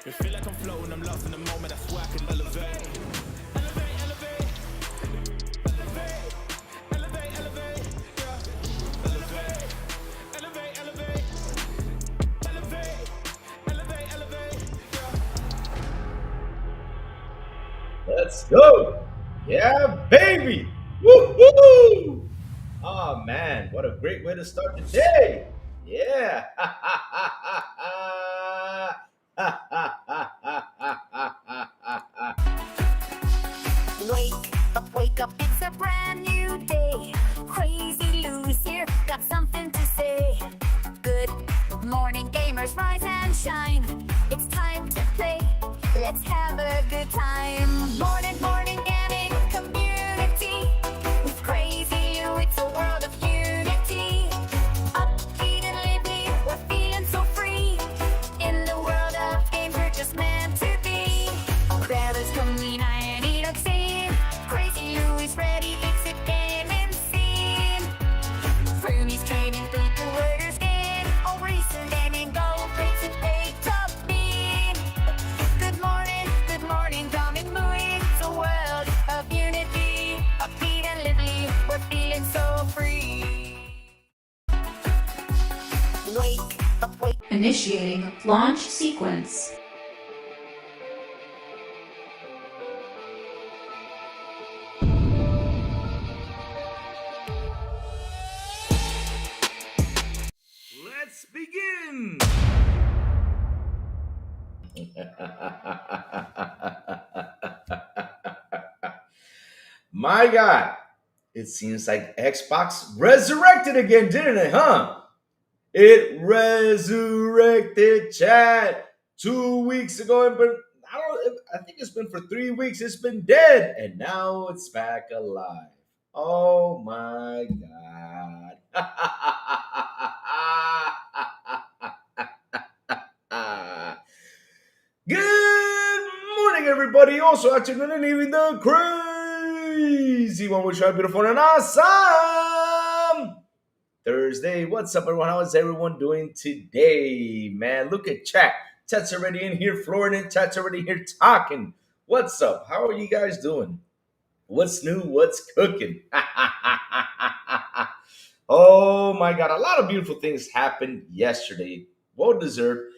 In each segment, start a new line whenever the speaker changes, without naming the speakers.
It feel like I'm floating, I'm lost in the moment, that's why I can elevate. Elevate, elevate. Elevate, elevate, elevate. Yeah. Elevate, elevate, elevate. Elevate, elevate, elevate. Yeah.
Let's go. Yeah, baby. Woo-hoo. Oh, man. What a great way to start the day. Yeah.
Wake up, it's a brand new day. Crazy Lou's here, got something to say. Good morning, gamers, rise and shine. It's time to play, let's have a good time. Morning, morning, gaming community. With Crazy Lou, it's a world of unity. Upbeat and lively, we're feeling so free. In the world of games, we're just meant to be. Brothers coming high and eat obscene. Crazy Lou is ready, it's a gaming scene. Roomies trading people with their skin. All recent gaming gold, rates and pay top beam. Good morning, coming moving. It's a world of unity. Upbeat and lively, we're feeling so free. Wake.
Initiating launch sequence.
Let's begin.
My God. It seems like Xbox resurrected again, didn't it, huh? It resurrected chat 2 weeks ago, but I think it's been for 3 weeks. It's been dead, and now it's back alive. Oh my God! Good morning, everybody. Also, afternoon and evening, the crazy one. We're trying beautiful and awesome Thursday. What's up, everyone? How is everyone doing today, man? Look at chat. Chat's already in here, Florida. Chat's already here talking. What's up? How are you guys doing? What's new? What's cooking? Oh my God! A lot of beautiful things happened yesterday. Well deserved.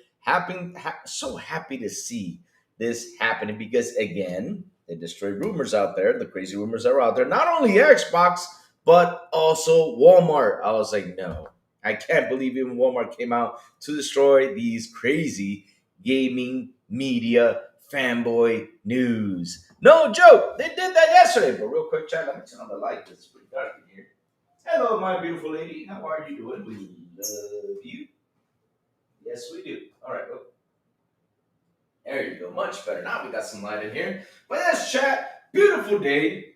So happy to see this happening because again, they destroyed rumors out there. The crazy rumors that are out there. Not only Xbox, but also Walmart. I was like, no, I can't believe even Walmart came out to destroy these crazy gaming media fanboy news. No joke. They did that yesterday. But real quick, chat. Let me turn on the light. It's pretty dark in here. Hello, my beautiful lady. How are you doing? We love you. Yes, we do. All right. Oh, there you go. Much better. Now we got some light in here. But yes, chat. Beautiful day.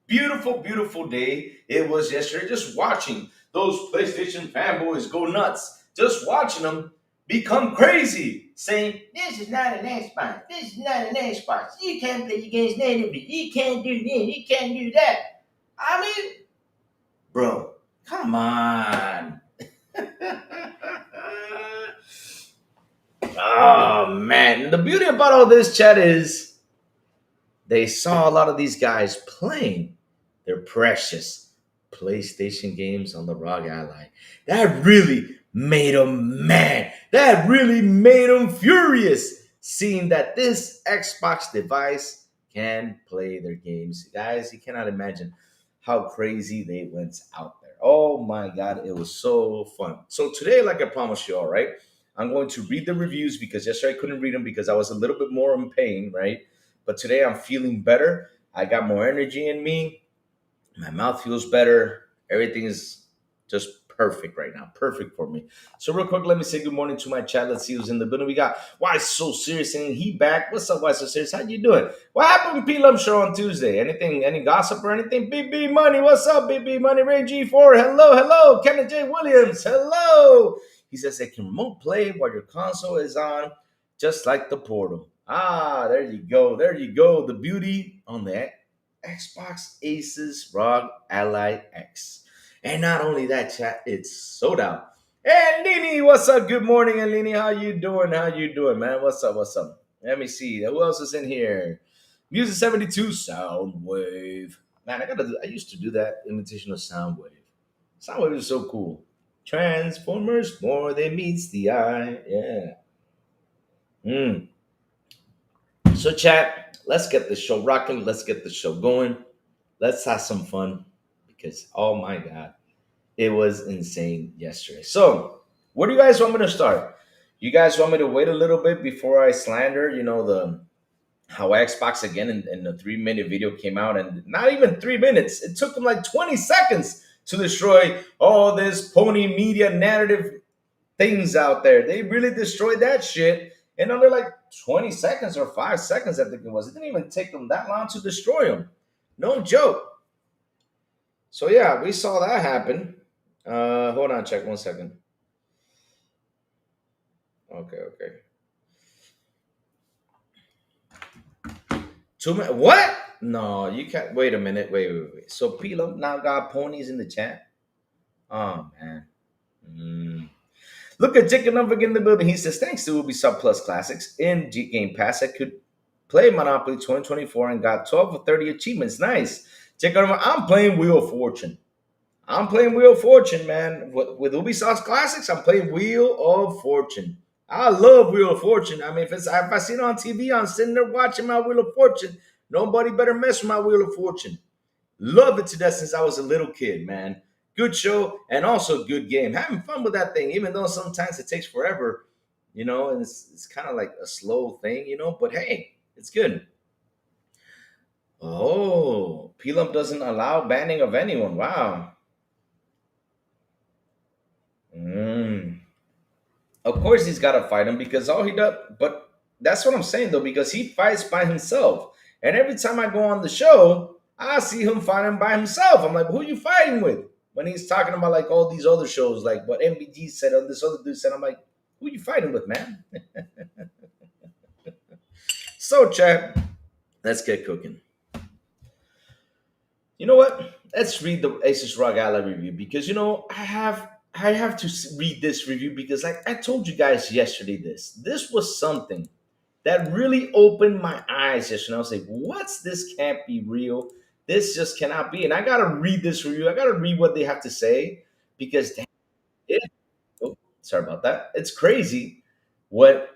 Beautiful, beautiful day. It was yesterday. Just watching those PlayStation fanboys go nuts. Just watching them become crazy. Saying, this is not an Xbox. This is not an Xbox. You can't play your games natively. You can't do this. You can't do that. I mean, bro, come on. Oh man, the beauty about all this chat is they saw a lot of these guys playing their precious PlayStation games on the ROG Ally. That really made them mad. That really made them furious seeing that this Xbox device can play their games. Guys, you cannot imagine how crazy they went out there. Oh my God, it was so fun. So today, like I promised you all, right? I'm going to read the reviews because yesterday I couldn't read them because I was a little bit more in pain, right? But today I'm feeling better. I got more energy in me. My mouth feels better. Everything is just perfect right now. Perfect for me. So real quick, let me say good morning to my chat. Let's see who's in the building. We got Why So Serious and he back. What's up, Why So Serious? How you doing? What happened with P Lum Show on Tuesday? Anything, any gossip or anything? BB Money, what's up, BB Money? Ray G4, hello. Kenneth J. Williams, hello. He says they can remote play while your console is on, just like the portal. Ah, there you go. There you go. The beauty on the Xbox Aces ROG Ally X. And not only that, chat, it's sold out. Hey, Lini, what's up? Good morning, Lini. How you doing? How you doing, man? What's up? What's up? Let me see. Who else is in here? Music 72 Soundwave. Man, I used to do that imitation of Soundwave. Soundwave is so cool. Transformers more than meets the eye. Yeah. Mm. So chat, let's get the show rocking. Let's get the show going. Let's have some fun because oh my god, it was insane yesterday. So, where do you guys want me to start? You guys want me to wait a little bit before I slander, the how Xbox again in the 3 minute video came out, and not even 3 minutes. It took them like 20 seconds to destroy all this pony media narrative things out there. They really destroyed that shit in under like 20 seconds or 5 seconds, I think it was. It didn't even take them that long to destroy them. No joke. So yeah, we saw that happen. Hold on, check 1 second. Okay, okay. 2 minutes. What? No, you can't. Wait a minute. Wait. So Pilo now got ponies in the chat. Oh man. Mm. Look at Chicken Number in the building. He says, thanks to Ubisoft Plus Classics in Game Pass, I could play Monopoly 2024 and got 12 or 30 achievements. Nice. Chicken Number, I'm playing Wheel of Fortune. I'm playing Wheel of Fortune, man. With Ubisoft Classics, I'm playing Wheel of Fortune. I love Wheel of Fortune. I mean, if I see it on TV, I'm sitting there watching my Wheel of Fortune. Nobody better mess with my Wheel of Fortune. Love it to death since I was a little kid, man. Good show and also good game. Having fun with that thing, even though sometimes it takes forever, and it's kind of like a slow thing, but hey, it's good. Oh, P-Lump doesn't allow banning of anyone. Wow. Mm. Of course he's got to fight him because all he does, but that's what I'm saying though, because he fights by himself. And every time I go on the show, I see him fighting by himself. I'm like, who are you fighting with? When he's talking about like all these other shows, like what MBG said or this other dude said, I'm like, who are you fighting with, man? So, chat, let's get cooking. You know what? Let's read the Asus ROG Ally review because I have to read this review because like I told you guys yesterday, this was something that really opened my eyes yesterday. I was like, what's this? Can't be real. This just cannot be. And I got to read this review. I got to read what they have to say because sorry about that. It's crazy what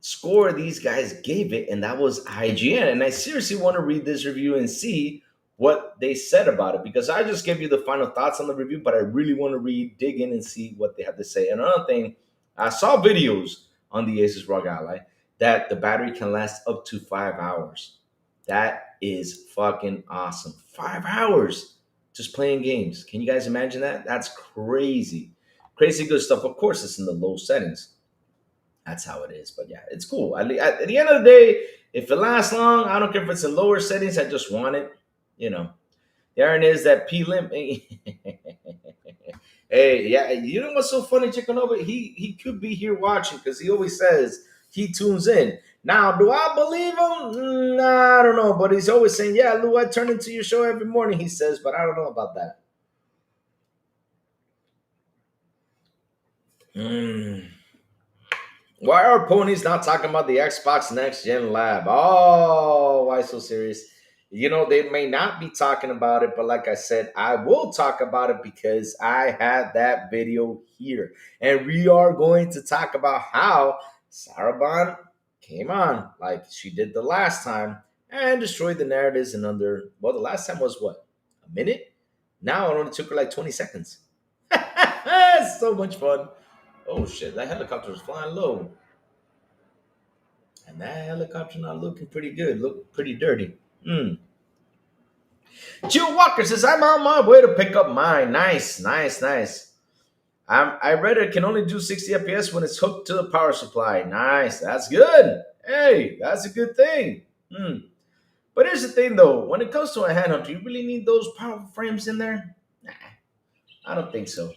score these guys gave it, and that was IGN. And I seriously want to read this review and see what they said about it because I just gave you the final thoughts on the review, but I really want to dig in and see what they have to say. And another thing, I saw videos on the Asus ROG Ally that the battery can last up to 5 hours. That is fucking awesome. 5 hours just playing games. Can you guys imagine that? That's crazy. Crazy good stuff. Of course, it's in the low settings. That's how it is. But yeah, it's cool. At the end of the day, if it lasts long, I don't care if it's in lower settings. I just want it. The iron is that P-Limp. Hey, yeah, you know what's so funny, Chickanova? He could be here watching because he always says he tunes in. Now, do I believe him? Nah, I don't know. But he's always saying, yeah, Lou, I turn into your show every morning, he says, but I don't know about that. Why are ponies not talking about the Xbox Next Gen Lab? Oh, why so serious? They may not be talking about it, but like I said, I will talk about it because I had that video here. And we are going to talk about how Sarabon came on like she did the last time and destroyed the narratives in under, well, the last time was what? A minute? Now it only took her like 20 seconds. So much fun. Oh shit, that helicopter was flying low. And that helicopter not looking pretty good, look pretty dirty. Jill Walker says, I'm on my way to pick up mine. Nice. I read it can only do 60 FPS when it's hooked to the power supply. Nice. That's good. Hey, that's a good thing. But here's the thing, though. When it comes to a handheld, do you really need those powerful frames in there? Nah, I don't think so.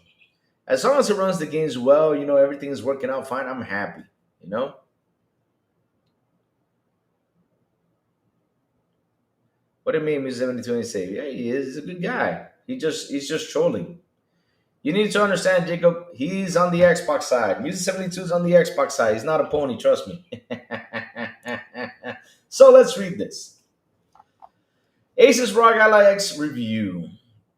As long as it runs the games well, everything's working out fine, I'm happy, What do you mean, Mr. 72 say? Yeah, he's a good guy. He's just trolling. You need to understand, Jacob, he's on the Xbox side. Music 72 is on the Xbox side. He's not a pony, trust me. So let's read this. Asus ROG Ally X review.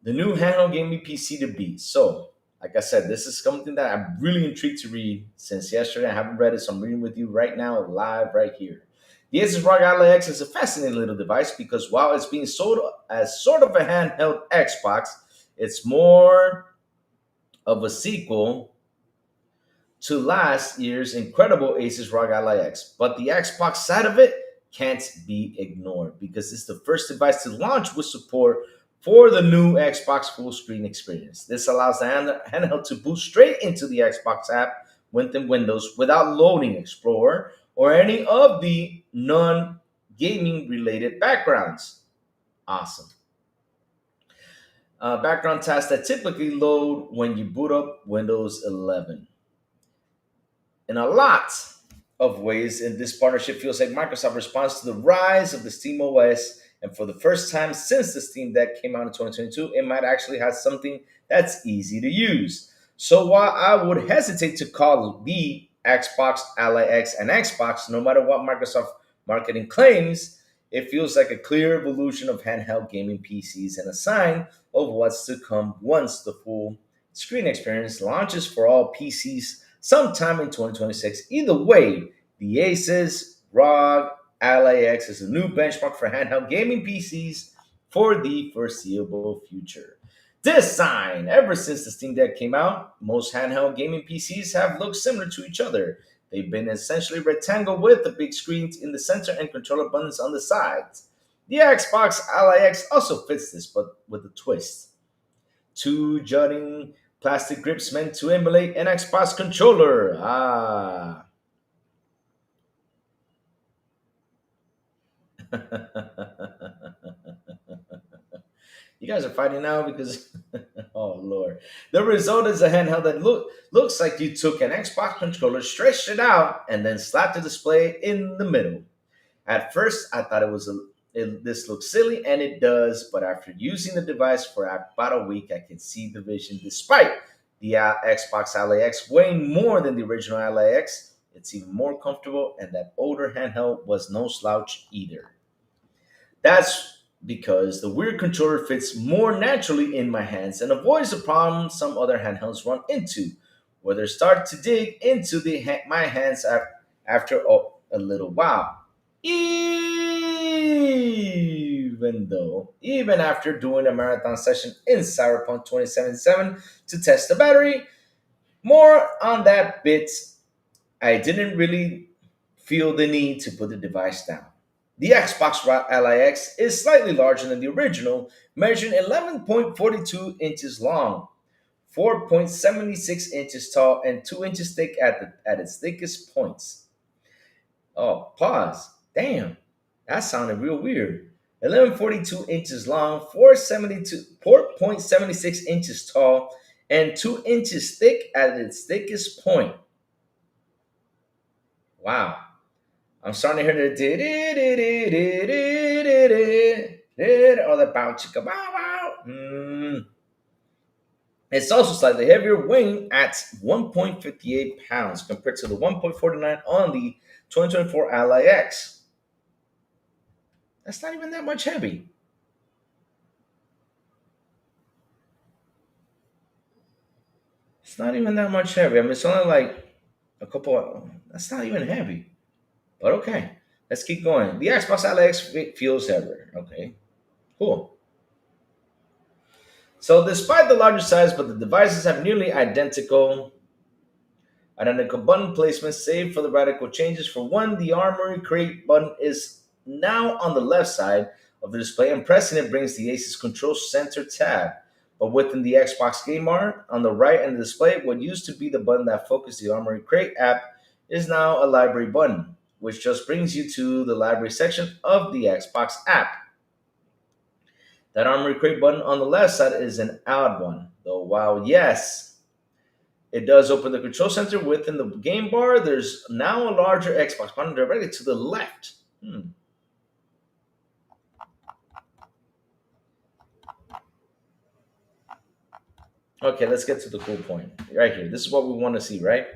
The new handheld gaming PC to beat. So, like I said, this is something that I'm really intrigued to read since yesterday. I haven't read it, so I'm reading with you right now, live, right here. The Asus ROG Ally X is a fascinating little device because while it's being sold as sort of a handheld Xbox, it's more of a sequel to last year's incredible Asus ROG Ally X. But the Xbox side of it can't be ignored because it's the first device to launch with support for the new Xbox full screen experience. This allows the handheld to boot straight into the Xbox app within Windows without loading Explorer or any of the non gaming related backgrounds. Awesome. Background tasks that typically load when you boot up Windows 11. In a lot of ways, in this partnership feels like Microsoft responds to the rise of the Steam OS, and for the first time since the Steam Deck came out in 2022, it might actually have something that's easy to use. So while I would hesitate to call the Xbox Ally X an Xbox, no matter what Microsoft marketing claims, it feels like a clear evolution of handheld gaming PCs and a sign of what's to come once the full screen experience launches for all PCs sometime in 2026. Either way, the Asus ROG Ally X is a new benchmark for handheld gaming PCs for the foreseeable future. Design. Ever since the Steam Deck came out, most handheld gaming PCs have looked similar to each other. They've been essentially rectangle with the big screens in the center and controller buttons on the sides. The Xbox Ally X also fits this, but with a twist. Two jutting plastic grips meant to emulate an Xbox controller. Ah. You guys are fighting now because, oh Lord. The result is a handheld that looks like you took an Xbox controller, stretched it out, and then slapped the display in the middle. At first, I thought this looks silly, and it does, but after using the device for about a week, I can see the vision. Despite the Xbox Ally X weighing more than the original Ally X, it's even more comfortable, and that older handheld was no slouch either. That's because the weird controller fits more naturally in my hands and avoids the problem some other handhelds run into, where they start to dig into my hands after a little while. Even after doing a marathon session in Cyberpunk 2077 to test the battery, more on that bit, I didn't really feel the need to put the device down. The Xbox Ally X is slightly larger than the original, measuring 11.42 inches long, 4.76 inches tall, and 2 inches thick at its thickest points. Oh, pause. Damn, that sounded real weird. 11.42 inches long, 4.76 inches tall, and 2 inches thick at its thickest point. Wow. I'm starting to hear the or the bow chicka bow wow. It's also slightly heavier, weighing at 1.58 pounds compared to the 1.49 on the 2024 Ally X. That's not even that much heavy. It's not even that much heavy. I mean, it's only like a couple. That's not even heavy. But okay, let's keep going. The Xbox Ally X feels heavier. Okay, cool. So despite the larger size, but the devices have nearly identical button placement, save for the radical changes. For one, the Armory Crate button is now on the left side of the display, and pressing it brings the Asus Control Center tab. But within the Xbox Game Bar, on the right end of the display, what used to be the button that focused the Armory Crate app is now a library button, which just brings you to the library section of the Xbox app. That Armory Crate button on the left side is an odd one, though while yes, it does open the control center within the game bar, there's now a larger Xbox button directly to the left. Okay, let's get to the cool point right here. This is what we want to see, right?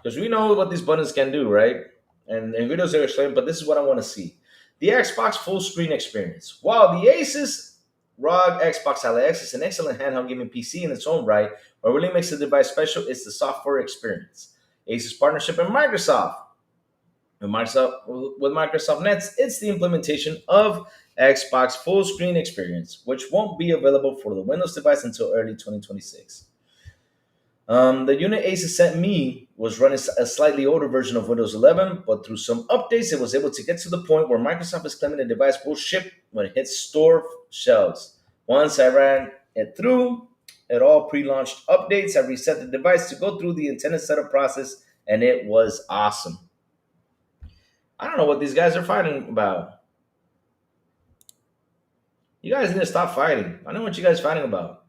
Because we know what these buttons can do, right? And videos are explained, but this is what I want to see. The Xbox full screen experience. While the Asus ROG Xbox Ally X is an excellent handheld gaming PC in its own right, what really makes the device special is the software experience. Asus partnership with Microsoft. With Microsoft Nets, it's the implementation of Xbox full screen experience, which won't be available for the Windows device until early 2026. The unit Asus sent me was running a slightly older version of Windows 11, but through some updates, it was able to get to the point where Microsoft is claiming the device will ship when it hits store shelves. Once I ran it through it all pre-launched updates, I reset the device to go through the intended setup process, and it was awesome. I don't know what these guys are fighting about. You guys need to stop fighting. I know what you guys are fighting about.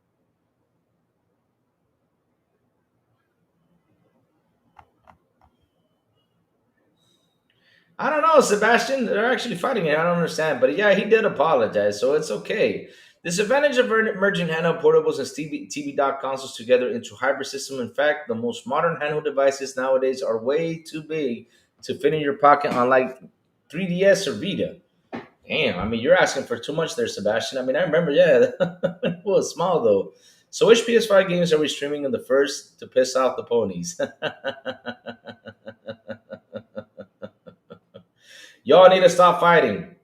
I don't know, Sebastian. They're actually fighting it. I don't understand. But yeah, he did apologize, so it's okay. Disadvantage of merging handheld portables and TV dock consoles together into hybrid system. In fact, the most modern handheld devices nowadays are way too big to fit in your pocket, unlike 3DS or Vita. Damn, I mean, you're asking for too much there, Sebastian. I mean, I remember, yeah, it was small though. So, which PS5 games are we streaming in the first to piss off the ponies? Y'all need to stop fighting.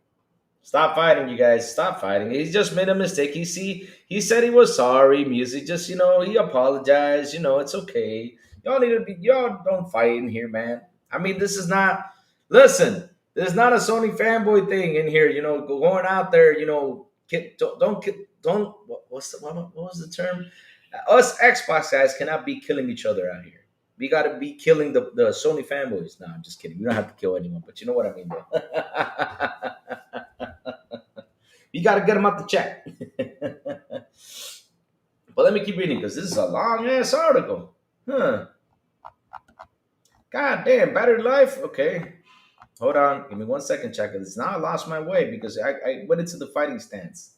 Stop fighting, you guys. Stop fighting. He just made a mistake. He said he was sorry. Music just, he apologized. It's okay. Y'all need to be y'all don't fight in here, man. I mean, this is not listen, there's not a Sony fanboy thing in here, going out there, don't what was the term? Us Xbox guys cannot be killing each other out here. We got to be killing the Sony fanboys. No, I'm just kidding. We don't have to kill anyone, but you know what I mean, though. You got to get them out the chat. But let me keep reading because this is a long ass article. Huh. God damn, battery life. Okay. Hold on. Give me 1 second, check it. It's now I lost my way because I went into the fighting stance.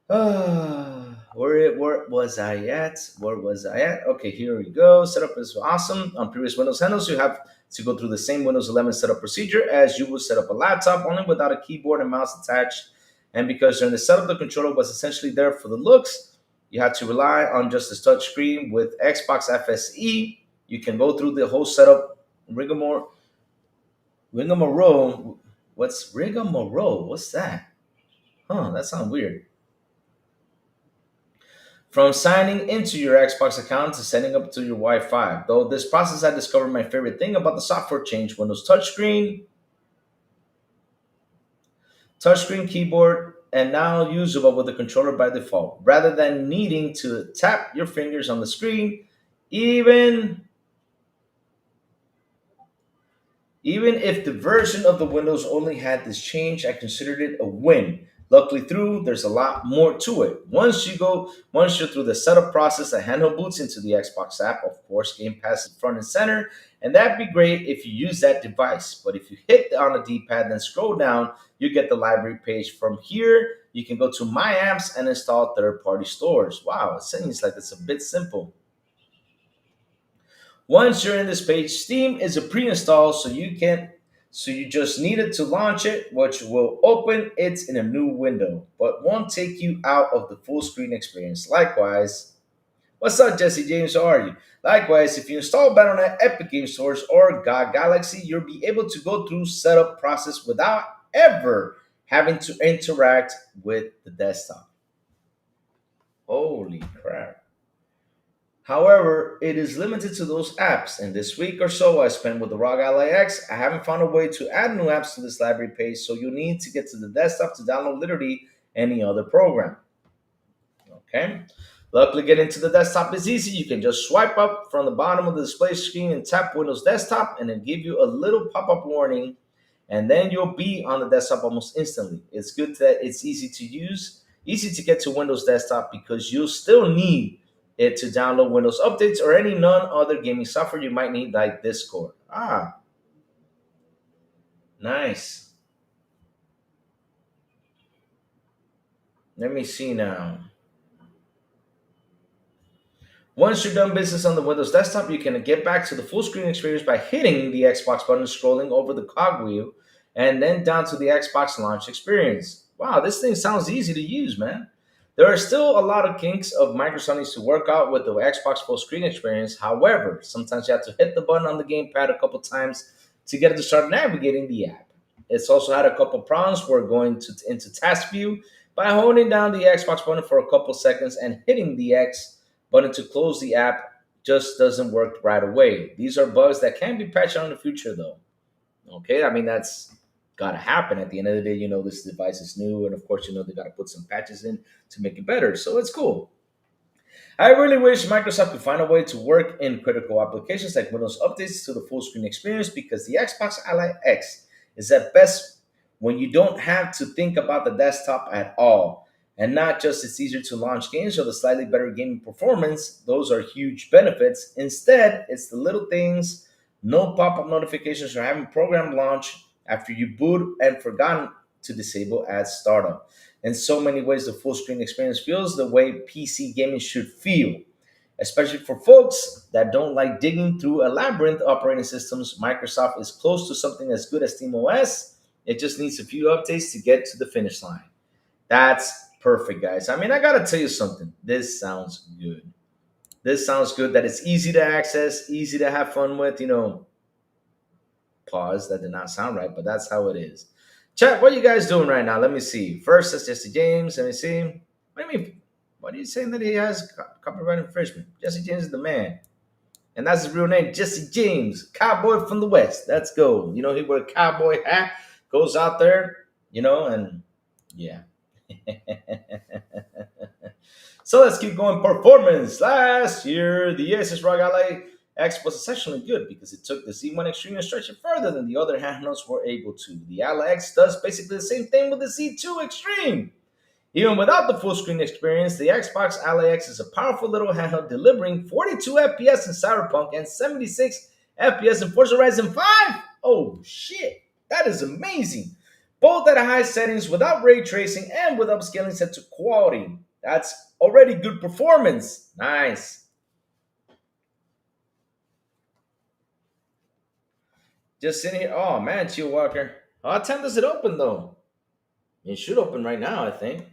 Where was I at? Where was I at? Okay, here we go. Setup is awesome. On previous Windows handles, you have to go through the same Windows 11 setup procedure as you would set up a laptop, only without a keyboard and mouse attached. And because during the setup, the controller was essentially there for the looks, you had to rely on just a touch screen. With Xbox FSE, you can go through the whole setup rigmarole. What's rigmarole? What's that? Huh, that sounds weird. From signing into your Xbox account to setting up to your Wi-Fi. Though this process, I discovered my favorite thing about the software change: Windows touchscreen keyboard, and now usable with the controller by default, rather than needing to tap your fingers on the screen. Even if the version of the Windows only had this change, I considered it a win. Luckily there's a lot more to it. Once you're through the setup process, the handheld boots into the Xbox app. Of course, Game Pass is front and center, and that'd be great if you use that device. But if you hit on the D-pad, then scroll down, you get the library page. From here, you can go to My Apps and install third-party stores. Wow, it seems like it's a bit simple. Once you're in this page, Steam is a pre-install, so you just needed to launch it, which will open it in a new window, but won't take you out of the full screen experience. Likewise, what's up, Jesse James? How are you? Likewise, if you install Battle.net, Epic Game Stores, or GOG Galaxy, you'll be able to go through setup process without ever having to interact with the desktop. Holy crap. However, it is limited to those apps, and this week or so I spent with the ROG Ally X, I haven't found a way to add new apps to this library page, so you need to get to the desktop to download literally any other program. Okay? Luckily, getting to the desktop is easy. You can just swipe up from the bottom of the display screen and tap Windows Desktop, and it'll give you a little pop-up warning, and then you'll be on the desktop almost instantly. It's good that it's easy to use, easy to get to Windows Desktop, because you'll still need it to download Windows updates or any other gaming software you might need, like Discord. Nice. Let me see now. Once you're done business on the Windows desktop, you can get back to the full screen experience by hitting the Xbox button, scrolling over the cogwheel, and then down to the Xbox launch experience. Wow, this thing sounds easy to use, man. There are still a lot of kinks of Microsoft needs to work out with the Xbox full screen experience. However, sometimes you have to hit the button on the gamepad a couple times to get it to start navigating the app. It's also had a couple problems where going into task view by holding down the Xbox button for a couple seconds and hitting the X button to close the app just doesn't work right away. These are bugs that can be patched out in the future, though. Okay, I mean that's gotta happen. At the end of the day, this device is new, and of course, they gotta put some patches in to make it better. So it's cool. I really wish Microsoft could find a way to work in critical applications like Windows updates to the full screen experience because the Xbox Ally X is at best when you don't have to think about the desktop at all. And not just it's easier to launch games or the slightly better gaming performance, those are huge benefits. Instead, it's the little things, no pop up notifications or having program launch after you boot and forgotten to disable at startup. In so many ways, the full screen experience feels the way PC gaming should feel. Especially for folks that don't like digging through a labyrinth operating systems, Microsoft is close to something as good as SteamOS. It just needs a few updates to get to the finish line. That's perfect, guys. I mean, I gotta tell you something. This sounds good. This sounds good that it's easy to access, easy to have fun with. Pause. That did not sound right, but that's how it is. Chat, what are you guys doing right now? Let me see. First, it's Jesse James. Let me see. What do you mean? What are you saying that he has copyright infringement? Jesse James is the man. And that's his real name, Jesse James, cowboy from the West. Let's go. He wear a cowboy hat, goes out there, and yeah. So let's keep going. Performance. Last year, the Asus ROG Ally X was exceptionally good because it took the Z1 Extreme and stretched it further than the other handhelds were able to. The Ally X does basically the same thing with the Z2 Extreme. Even without the full screen experience, the Xbox Ally X is a powerful little handheld delivering 42 FPS in Cyberpunk and 76 FPS in Forza Horizon 5. Oh shit, that is amazing. Both at high settings without ray tracing and with upscaling set to quality. That's already good performance. Nice. Just sitting here. Oh man, Chill Walker. What time does it open though? It should open right now, I think.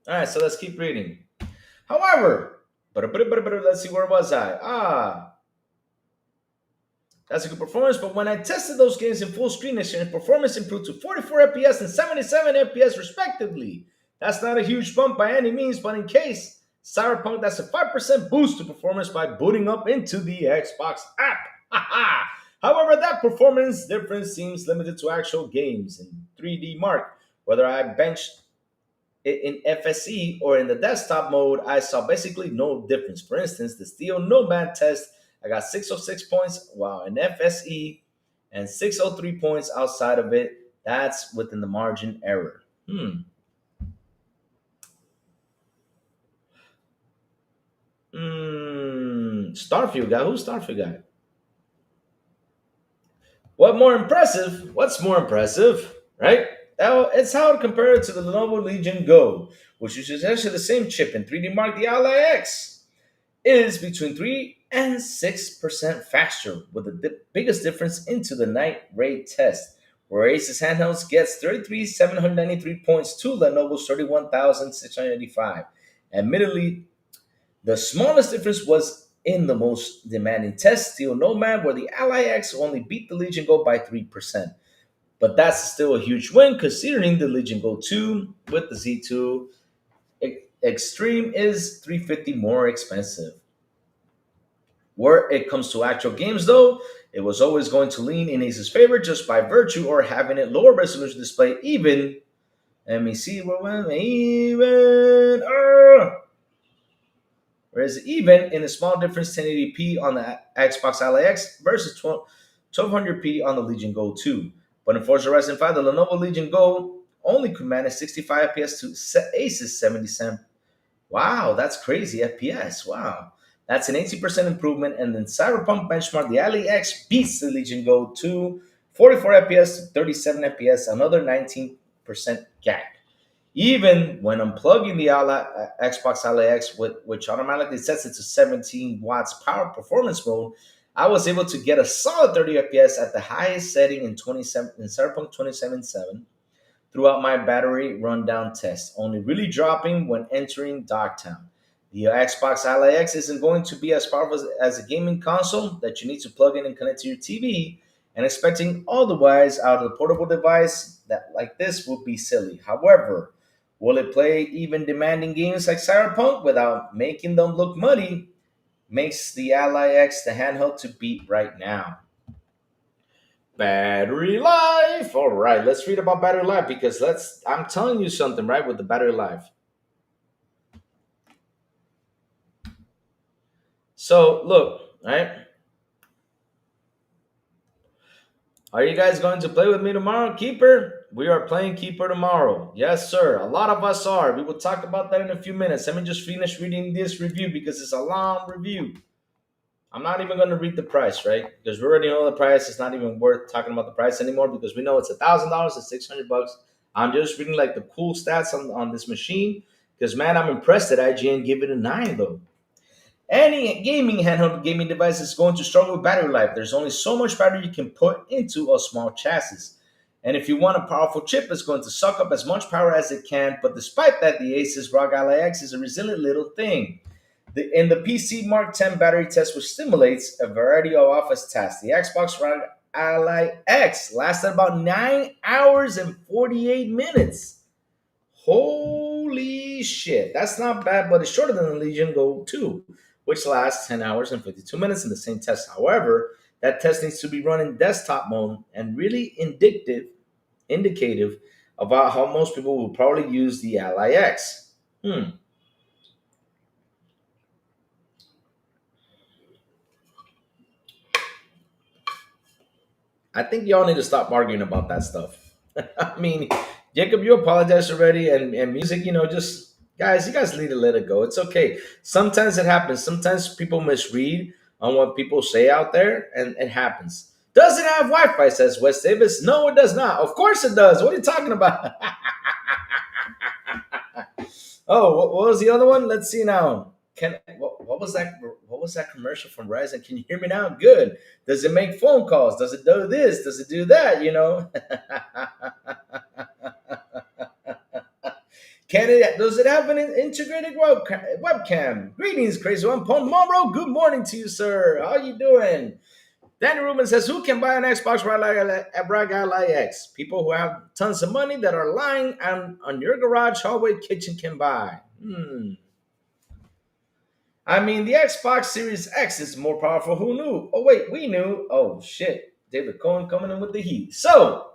All right, so let's keep reading. However, let's see, where was I? That's a good performance, but when I tested those games in full screen exchange, performance improved to 44 FPS and 77 FPS respectively. That's not a huge bump by any means, but in case, Cyberpunk, that's a 5% boost to performance by booting up into the Xbox app. However, that performance difference seems limited to actual games in 3D Mark. Whether I benched it in FSE or in the desktop mode, I saw basically no difference. For instance, the Steel Nomad test, I got 606 points while in FSE and 603 points outside of it. That's within the margin error. Starfield guy. Who's Starfield guy? What's more impressive, right? It's how it compared to the Lenovo Legion Go, which is essentially the same chip in 3D Mark. The Ally X is between 3 and 6% faster, with the biggest difference into the night raid test, where Asus handhelds gets 33,793 points to Lenovo's 31,685. Admittedly, the smallest difference was in the most demanding test, Steel Nomad, where the Ally X only beat the Legion Go by 3%. But that's still a huge win considering the Legion Go 2 with the Z2 Extreme is $350 more expensive. Where it comes to actual games, though, it was always going to lean in Ace's favor just by virtue or having it lower resolution display. Even, let me see, whereas even in a small difference, 1080p on the Xbox Ally X versus 1200p on the Legion Go 2. But in Forza Horizon 5, the Lenovo Legion Go only could manage 65 FPS to Asus 77. Wow, that's crazy FPS. Wow. That's an 80% improvement. And then Cyberpunk benchmark, the Ally X beats the Legion Go 2, 44 FPS to 37 FPS, another 19% gap. Even when unplugging the Xbox Ally X, which automatically sets it to 17 watts power performance mode, I was able to get a solid 30 FPS at the highest setting in 27 in Cyberpunk 2077 throughout my battery rundown test, only really dropping when entering Dogtown. The Xbox Ally X isn't going to be as powerful as a gaming console that you need to plug in and connect to your TV, and expecting otherwise out of the portable device that like this would be silly. However, will it play even demanding games like Cyberpunk without making them look muddy? Makes the Ally X the handheld to beat right now. Battery life. All right, let's read about battery life because I'm telling you something, right, with the battery life. So, look, right? Are you guys going to play with me tomorrow, Keeper? We are playing Keeper tomorrow. Yes, sir. A lot of us are. We will talk about that in a few minutes. Let me just finish reading this review because it's a long review. I'm not even going to read the price, right? Because we already know the price. It's not even worth talking about the price anymore because we know it's $1,000, it's $600. I'm just reading like the cool stats on this machine because man, I'm impressed that IGN gave it a 9 though. Any gaming handheld gaming device is going to struggle with battery life. There's only so much battery you can put into a small chassis. And if you want a powerful chip, it's going to suck up as much power as it can. But despite that, the Asus ROG Ally X is a resilient little thing. In the PC Mark 10 battery test, which simulates a variety of office tasks, the Xbox ROG Ally X lasted about 9 hours and 48 minutes. Holy shit. That's not bad, but it's shorter than the Legion Go 2, which lasts 10 hours and 52 minutes in the same test. However, that test needs to be run in desktop mode and really indicative about how most people will probably use the Ally X. I think y'all need to stop arguing about that stuff. I mean, Jacob, you apologized already, and music, just guys, you guys need to let it go. It's okay. Sometimes it happens. Sometimes people misread on what people say out there, and it happens. Does it have Wi-Fi? Says West Davis. No, it does not. Of course it does. What are you talking about? Oh, what was the other one? Let's see now. What was that? What was that commercial from Verizon? Can you hear me now? Good. Does it make phone calls? Does it do this? Does it do that? Does it have an integrated webcam? Greetings, crazy one. Paul Monroe. Good morning to you, sir. How you doing? Danny Rubin says, "Who can buy an Xbox ROG Ally X? People who have tons of money that are lying on your garage, hallway, kitchen can buy." I mean, the Xbox Series X is more powerful. Who knew? Oh, wait, we knew. Oh, shit. David Cohen coming in with the heat. So,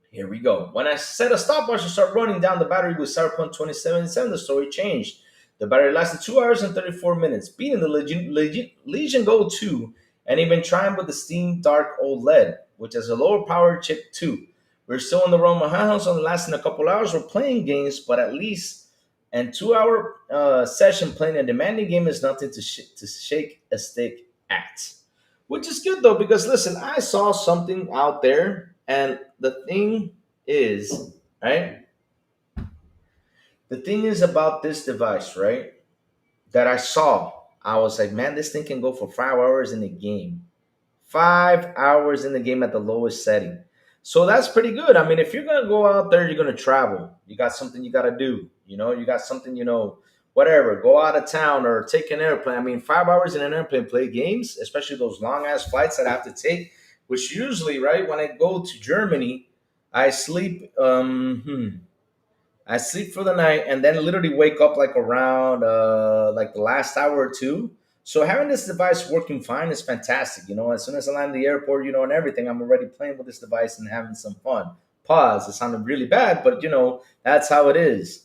here we go. When I set a stopwatch to start running down the battery with Cyberpunk 2077, the story changed. The battery lasted 2 hours and 34 minutes, beating the Legion Go 2, and even trying with the Steam Dark OLED, which has a lower power chip too. We're still on the realm of handhelds, only lasting a couple hours. We're playing games, but at least and 2 hour session playing a demanding game is nothing to shake a stick at. Which is good though, because listen, I saw something out there, and the thing is, right? The thing is about this device, right? That I saw, I was like, man, this thing can go for 5 hours in the game. 5 hours in the game at the lowest setting. So that's pretty good. I mean, if you're gonna go out there, you're gonna travel. You got something you gotta do. You got something, whatever. Go out of town or take an airplane. I mean, 5 hours in an airplane, play games, especially those long ass flights that I have to take. Which usually, right, when I go to Germany, I sleep. I sleep for the night and then literally wake up like around like the last hour or two. So having this device working fine is fantastic. As soon as I land at the airport, and everything, I'm already playing with this device and having some fun. Pause. It sounded really bad, but that's how it is.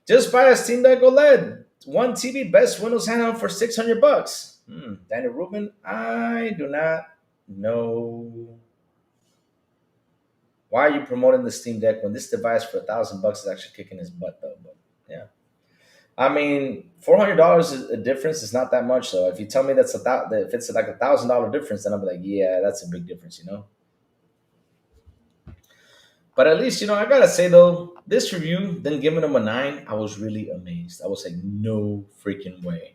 Just buy a Steam Deck OLED. One TV, best Windows handheld for $600. Danny Rubin, I do not know. Why are you promoting the Steam Deck when this device for $1,000 is actually kicking his butt though? But yeah, I mean, $400 is a difference. It's not that much though. If you tell me if it's like $1,000 difference, then I'll be like, yeah, that's a big difference, But at least I gotta say though, this review, then giving them a 9, I was really amazed. I was like, no freaking way.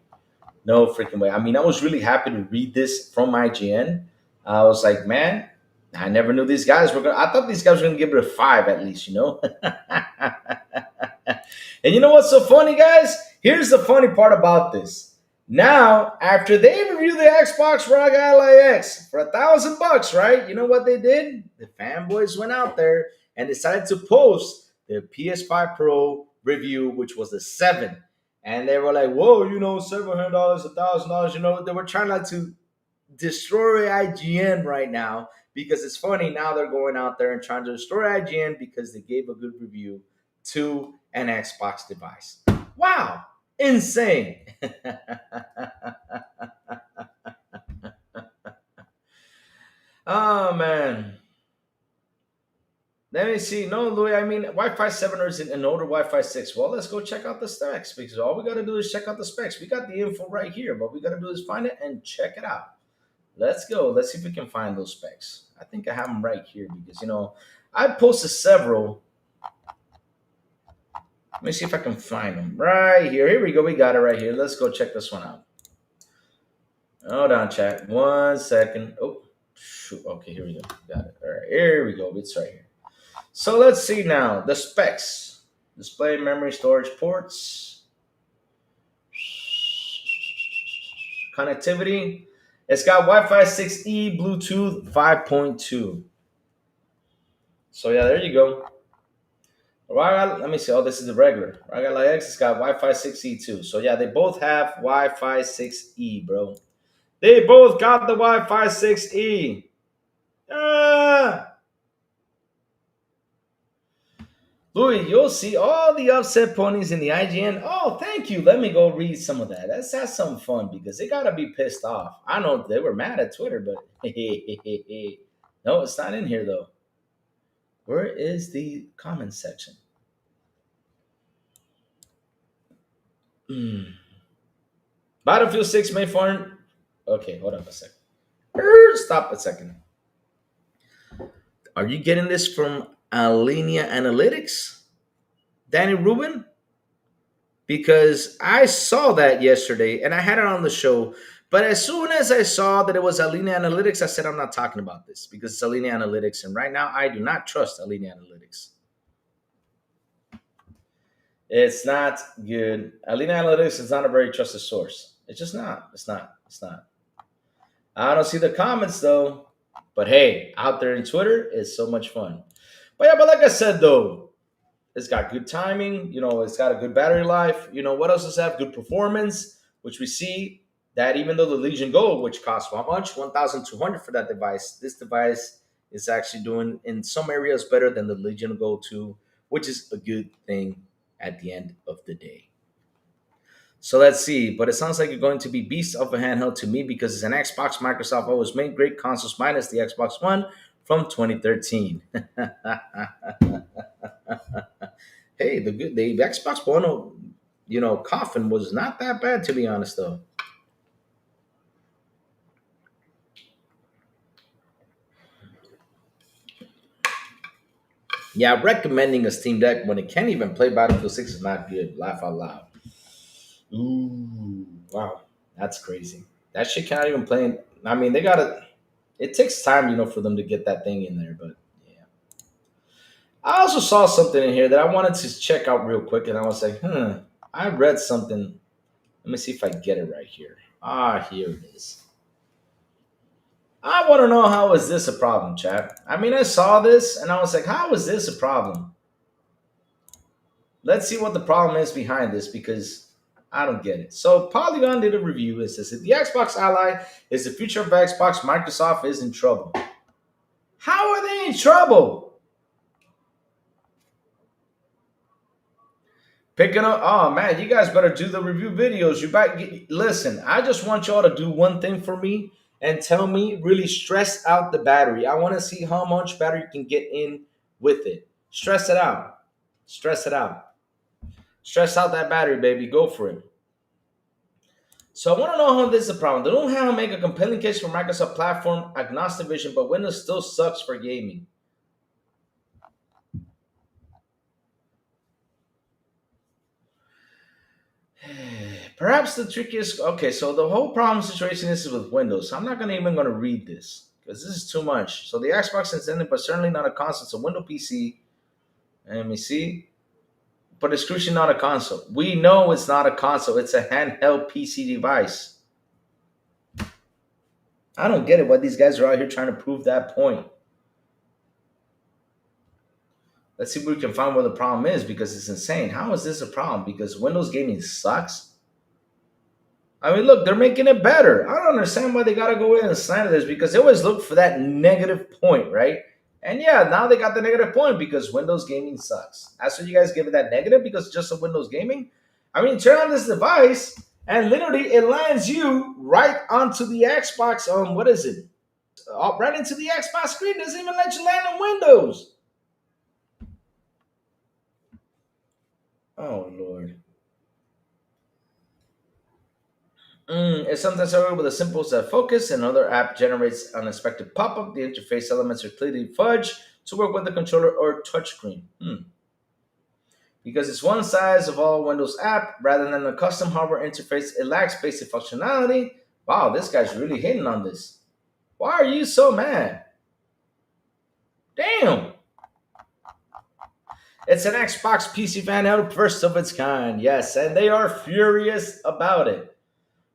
No freaking way. I mean, I was really happy to read this from IGN. I was like, man, I never knew these guys were gonna. I thought these guys were gonna give it a 5 at least, you know. And you know what's so funny, guys? Here's the funny part about this. Now, after they reviewed the Xbox ROG Ally X for $1,000, right? You know what they did? The fanboys went out there and decided to post the PS5 Pro review, which was the 7. And they were like, whoa, you know, $700, $1,000, you know, they were trying not to destroy IGN right now because it's funny. Now they're going out there and trying to destroy IGN because they gave a good review to an Xbox device. Wow, insane. Oh, man. Let me see. No, Louis, I mean, Wi-Fi 7 or is it an older Wi-Fi 6? Well, let's go check out the specs because all we got to do is check out the specs. We got the info right here, but we got to do is find it and check it out. Let's go. Let's see if we can find those specs. I think I have them right here because, you know, I posted several. Let me see if I can find them right here. Here we go. We got it right here. Let's go check this one out. Hold on, chat. 1 second. Oh, shoot. Okay, here we go. Got it. All right, here we go. It's right here. So let's see now the specs. Display, memory, storage ports, connectivity. It's got Wi-Fi 6E, Bluetooth 5.2. So yeah, there you go. Let me see. Oh, this is the regular. ROG Ally X, it's got Wi-Fi 6E too. So yeah, they both have Wi-Fi 6E, bro. They both got the Wi-Fi 6E. Ah! Louis, you'll see all the upset ponies in the IGN. Oh, thank you. Let me go read some of that. That's some fun because they gotta be pissed off. I know they were mad at Twitter, but no, it's not in here though. Where is the comment section? Battlefield 6 may farm. Okay, hold up a second. Stop a second. Are you getting this from Alinea Analytics, Danny Rubin? Because I saw that yesterday and I had it on the show. But as soon as I saw that it was Alinea Analytics, I said, I'm not talking about this because it's Alinea Analytics. And right now, I do not trust Alinea Analytics. It's not good. Alinea Analytics is not a very trusted source. It's just not. It's not. I don't see the comments though. But hey, out there in Twitter is so much fun. But yeah, but like I said though, it's got good timing. You know, it's got a good battery life. You know, what else does it have? Good performance, which we see that even though the Legion Go, which costs how much? $1,200 for that device. This device is actually doing in some areas better than the Legion Go 2, which is a good thing at the end of the day. So let's see. But it sounds like you're going to be beast of a handheld to me because it's an Xbox. Microsoft always made great consoles minus the Xbox One from 2013. Hey, the Xbox One, you know, coffin was not that bad to be honest though. Yeah, recommending a Steam Deck when it can't even play Battlefield 6 is not good. Laugh out loud. Ooh, wow, that's crazy. That shit cannot even play. I mean, they gotta. It takes time, you know, for them to get that thing in there. But yeah, I also saw something in here that I wanted to check out real quick, and I was like, I read something. Let me see if I get it right here. Ah, here it is. I want to know how is this a problem, chat? I mean, I saw this and I was like, how is this a problem? Let's see what the problem is behind this because I don't get it. So Polygon did a review. It says, if the Xbox Ally is the future of Xbox, Microsoft is in trouble. How are they in trouble? Picking up, oh man, you guys better do the review videos. Listen, I just want y'all to do one thing for me and tell me, really stress out the battery. I want to see how much battery you can get in with it. Stress it out. Stress it out. Stress out that battery, baby. Go for it. So I want to know how this is a problem. They don't have to make a compelling case for Microsoft platform agnostic vision, but Windows still sucks for gaming. Perhaps the trickiest. Okay, so the whole problem situation is with Windows. I'm not gonna even gonna read this because this is too much. So the Xbox is intended, but certainly not a console. It's a Windows PC. And let me see. But it's crucially not a console. We know it's not a console. It's a handheld PC device. I don't get it why these guys are out here trying to prove that point. Let's see if we can find where the problem is because it's insane. How is this a problem? Because Windows gaming sucks. I mean, look, they're making it better. I don't understand why they gotta go in and slander this because they always look for that negative point, right? And yeah, now they got the negative point because Windows gaming sucks. That's what you guys give it that negative because it's just a Windows gaming. I mean, turn on this device and literally it lands you right onto the Xbox. What is it? Right into the Xbox screen. It doesn't even let you land in Windows. Oh Lord. It's sometimes over with a simple set focus. Another app generates unexpected pop-up. The interface elements are clearly fudged to work with the controller or touchscreen. Because it's one size of all Windows app rather than a custom hardware interface, it lacks basic functionality. Wow, this guy's really hitting on this. Why are you so mad? Damn. It's an Xbox PC fan out, first of its kind. Yes, and they are furious about it.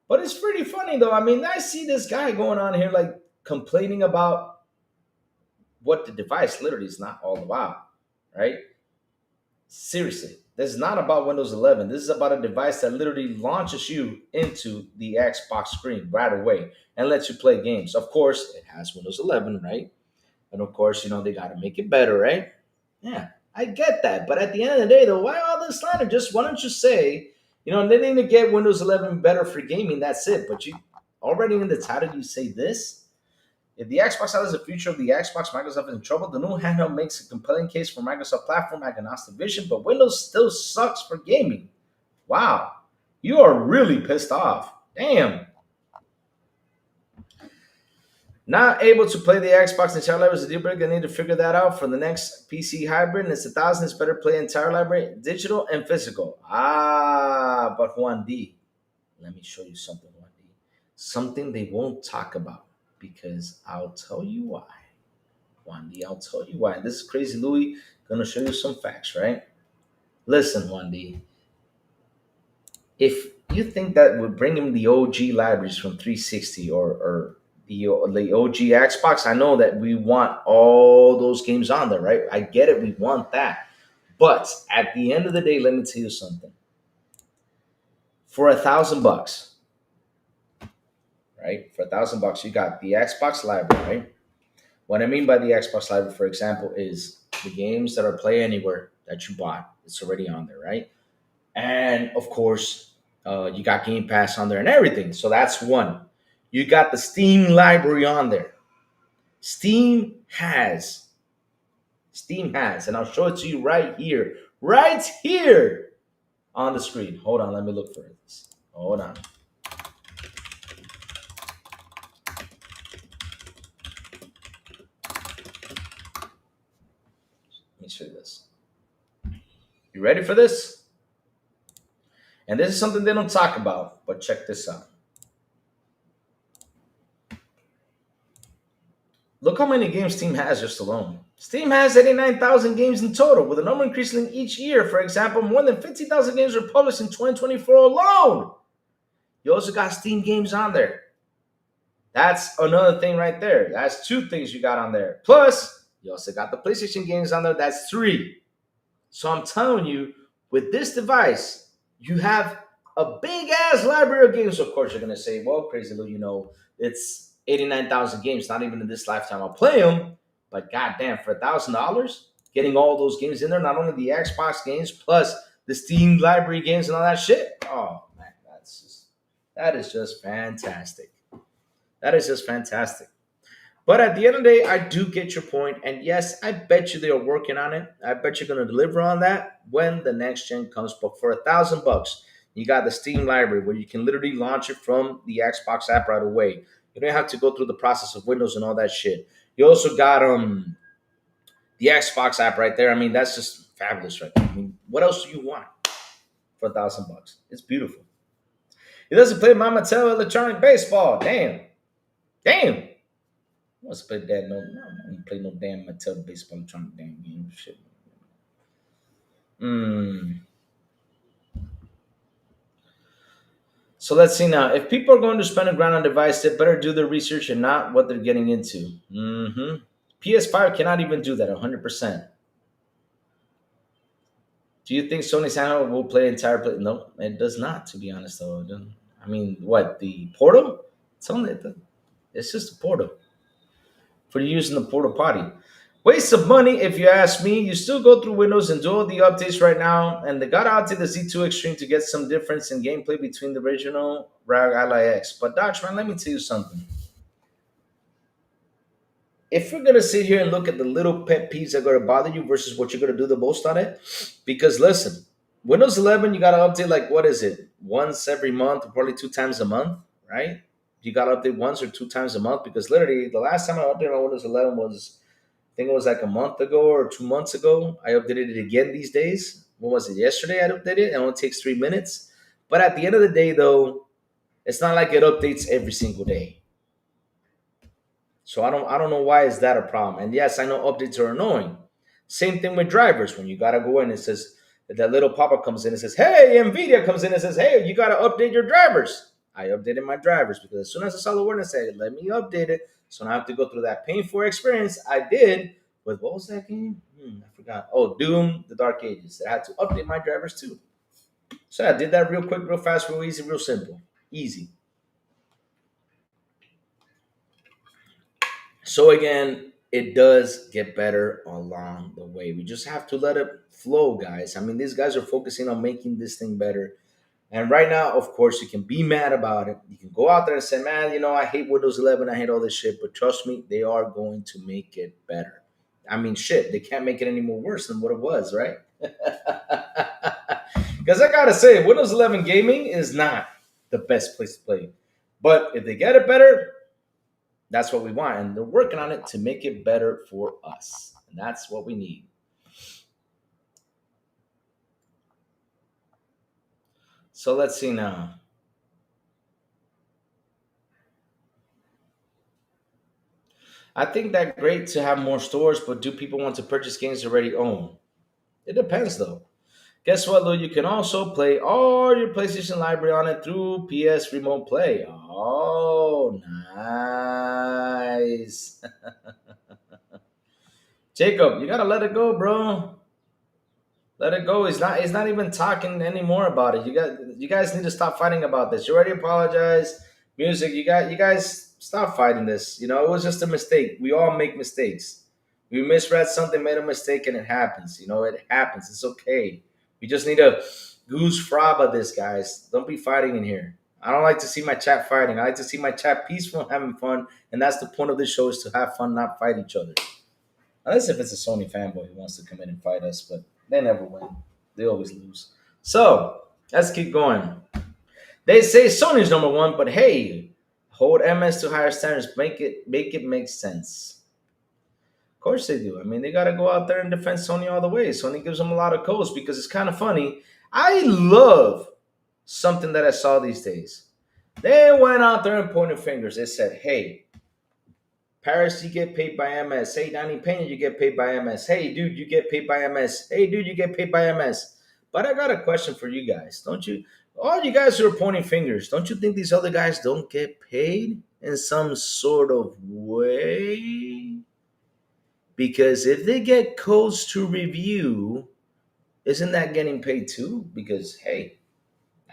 But it's pretty funny though. I mean, I see this guy going on here like complaining about what the device literally is not all about, right? Seriously, this is not about Windows 11. This is about a device that literally launches you into the Xbox screen right away and lets you play games. Of course, it has Windows 11, right? And of course, they got to make it better, right? Yeah, I get that. But at the end of the day, though, why all this slander? Just why don't you say, they need to get Windows 11 better for gaming. That's it. But you already in the title, you say this. If the Xbox Ally is the future of the Xbox, Microsoft is in trouble. The new handheld makes a compelling case for Microsoft platform agnostic vision, but Windows still sucks for gaming. Wow, you are really pissed off. Damn. Not able to play the Xbox entire library is a deal breaker. They need to figure that out for the next PC hybrid. And it's 1,000. It's better play entire library, digital and physical. But 1D. Let me show you something, 1D. Something they won't talk about. Because I'll tell you why. 1D, I'll tell you why. This is Crazy Louie. Gonna show you some facts, right? Listen, 1D. If you think that would bring him the OG libraries from 360 or the OG Xbox, I know that we want all those games on there, right? I get it. We want that. But at the end of the day, let me tell you something. For $1,000, right? For $1,000, you got the Xbox library, right? What I mean by the Xbox library, for example, is the games that are Play Anywhere that you bought. It's already on there, right? And of course, you got Game Pass on there and everything. So that's one. You got the Steam library on there. Steam has, and I'll show it to you right here on the screen. Hold on, let me look for this. Hold on. Let me show you this. You ready for this? And this is something they don't talk about, but check this out. Look how many games Steam has just alone. Steam has 89,000 games in total, with a number increasing each year. For example, more than 50,000 games were published in 2024 alone. You also got Steam games on there. That's another thing right there. That's two things you got on there. Plus, you also got the PlayStation games on there. That's three. So I'm telling you, with this device, you have a big-ass library of games. Of course, you're going to say, well, Crazy Lou, it's 89,000 games. Not even in this lifetime I'll play them. But goddamn, for $1,000, getting all those games in there, not only the Xbox games, plus the Steam library games and all that shit. Oh, man, that is just fantastic. That is just fantastic. But at the end of the day, I do get your point. And yes, I bet you they are working on it. I bet you're going to deliver on that when the next gen comes. But for $1,000, you got the Steam library where you can literally launch it from the Xbox app right away. You don't have to go through the process of Windows and all that shit. You also got the Xbox app right there. I mean, that's just fabulous right there. I mean, what else do you want for $1,000? It's beautiful. He doesn't play my Mattel electronic baseball. Damn. Damn. I want to play that. No, I don't play no damn Mattel baseball electronic damn game. Shit. Hmm. So let's see now. If people are going to spend a grand on a device, they better do their research and not what they're getting into. PS5 cannot even do that 100%. Do you think Sony's handle will play entire play? No, it does not, to be honest, though. I mean, what, the portal? It's only, it's just a portal for using the portal potty. Waste of money, if you ask me. You still go through Windows and do all the updates right now, and they got out to the Z2 Extreme to get some difference in gameplay between the original ROG Ally X. But Docs, man, let me tell you something. If we're gonna sit here and look at the little pet peeves that are gonna bother you versus what you're gonna do the most on it, because listen, Windows 11 you gotta update like what is it, once every month, or probably 2 times a month, right? You gotta update once or 2 times a month because literally the last time I updated my Windows 11 was I think it was like a month ago or 2 months ago. I updated it again these days. What was it? Yesterday I updated it. It only takes 3 minutes. But at the end of the day, though, it's not like it updates every single day. So I don't know why is that a problem. And yes, I know updates are annoying. Same thing with drivers. When you gotta go in, it says that little pop-up comes in and says, "Hey," Nvidia comes in and says, "Hey, you gotta update your drivers." I updated my drivers because as soon as I saw the word, I said, "Let me update it." So now I have to go through that painful experience I did with what was that game? I forgot. Oh, Doom: The Dark Ages. I had to update my drivers too. So I did that real quick, real fast, real easy, real simple, easy. So again, it does get better along the way. We just have to let it flow, guys. I mean, these guys are focusing on making this thing better. And right now, of course, you can be mad about it. You can go out there and say, "Man, I hate Windows 11. I hate all this shit." But trust me, they are going to make it better. I mean, shit, they can't make it any more worse than what it was, right? Because I gotta say, Windows 11 gaming is not the best place to play. But if they get it better, that's what we want. And they're working on it to make it better for us. And that's what we need. So let's see now. I think that great to have more stores, but do people want to purchase games they already own? It depends though. Guess what, though? You can also play all your PlayStation library on it through PS Remote Play. Oh, nice. Jacob, you gotta let it go, bro. Let it go. He's not even talking anymore about it. You guys need to stop fighting about this. You already apologized. Music, you guys stop fighting this. It was just a mistake. We all make mistakes. We misread something, made a mistake, and it happens. It happens. It's okay. We just need to goose fraba this, guys. Don't be fighting in here. I don't like to see my chat fighting. I like to see my chat peaceful, having fun, and that's the point of this show: is to have fun, not fight each other. Unless if it's a Sony fanboy who wants to come in and fight us, but they never win. They always lose. So let's keep going. They say Sony's number one, but hey, hold MS to higher standards. Make it make sense. Of course they do. I mean, they gotta go out there and defend Sony all the way. Sony gives them a lot of codes because it's kind of funny. I love something that I saw these days. They went out there and pointed fingers. They said, "Hey, Paris, you get paid by MS. Hey, Danny Pena, you get paid by MS. Hey, dude, you get paid by MS. Hey, dude, you get paid by MS." But I got a question for you guys. Don't you, all you guys who are pointing fingers, don't you think these other guys don't get paid in some sort of way? Because if they get codes to review, isn't that getting paid too? Because, hey,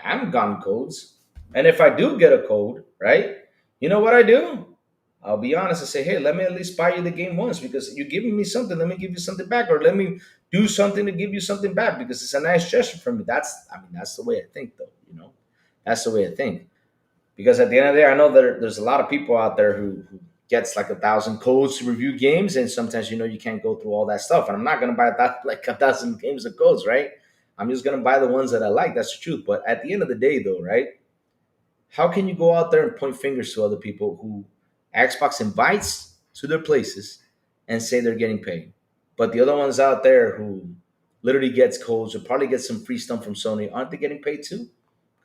I haven't gotten codes. And if I do get a code, right, you know what I do? I'll be honest and say, "Hey, let me at least buy you the game once because you're giving me something. Let me give you something back, or let me do something to give you something back because it's a nice gesture from me." That's the way I think, though. That's the way I think. Because at the end of the day, I know there's a lot of people out there who gets like 1,000 codes to review games, and sometimes you can't go through all that stuff. And I'm not gonna buy that like 1,000 games of codes, right? I'm just gonna buy the ones that I like. That's the truth. But at the end of the day, though, right? How can you go out there and point fingers to other people who Xbox invites to their places and say they're getting paid? But the other ones out there who literally gets codes or probably get some free stuff from Sony, aren't they getting paid too?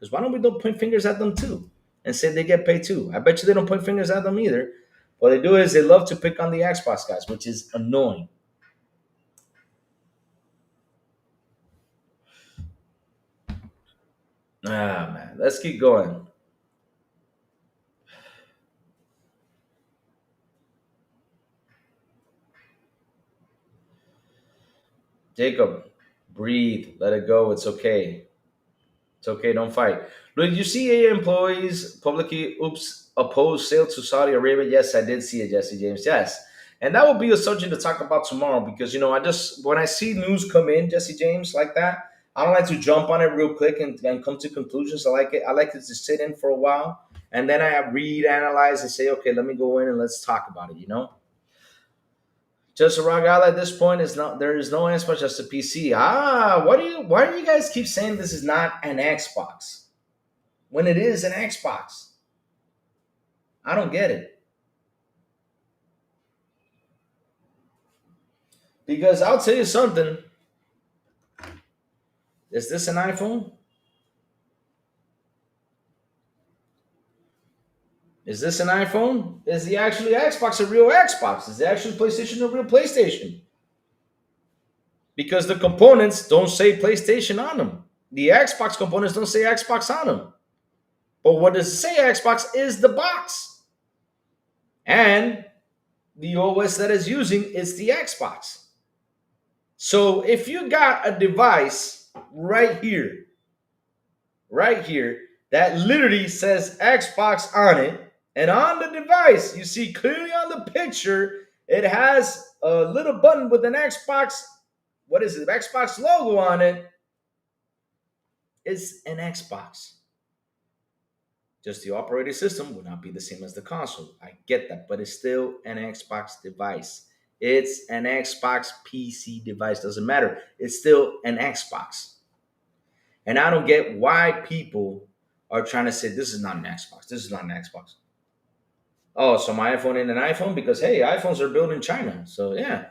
Because why don't we don't point fingers at them too and say they get paid too? I bet you they don't point fingers at them either. What they do is they love to pick on the Xbox guys, which is annoying. Ah man, let's keep going. Jacob, breathe, let it go. It's okay. It's okay. Don't fight. Did you see AA employees publicly oppose sale to Saudi Arabia? Yes, I did see it, Jesse James. Yes, and that will be a subject to talk about tomorrow because I just when I see news come in, Jesse James, like that, I don't like to jump on it real quick and come to conclusions. I like it. I like it to sit in for a while and then I read, analyze, and say, okay, let me go in and let's talk about it. Just a ROG Ally at this point is not. There is no Xbox, just a PC. Why do you guys keep saying this is not an Xbox when it is an Xbox? I don't get it. Because I'll tell you something. Is this an iPhone? Is this an iPhone? Is the actually Xbox a real Xbox? Is the actual PlayStation a real PlayStation? Because the components don't say PlayStation on them. The Xbox components don't say Xbox on them. But what does it say Xbox is the box. And the OS that is using is the Xbox. So if you got a device right here, that literally says Xbox on it, and on the device, you see clearly on the picture, it has a little button with an Xbox, what is it, Xbox logo on it. It's an Xbox. Just the operating system would not be the same as the console. I get that, but it's still an Xbox device. It's an Xbox PC device. Doesn't matter. It's still an Xbox. And I don't get why people are trying to say this is not an Xbox. This is not an Xbox. Oh, so my iPhone ain't an iPhone? Because, hey, iPhones are built in China. So, yeah.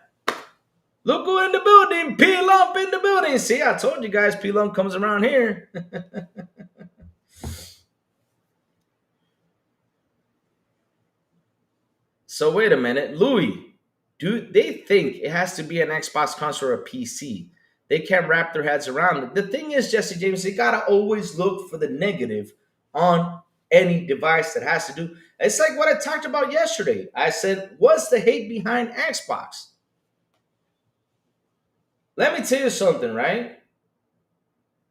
Look who in the building. P-Lump in the building. See, I told you guys P-Lump comes around here. So, wait a minute. Louis, do they think it has to be an Xbox console or a PC? They can't wrap their heads around it. The thing is, Jesse James, they got to always look for the negative on any device that has to do. It's like what I talked about yesterday. I said, what's the hate behind Xbox? Let me tell you something, right?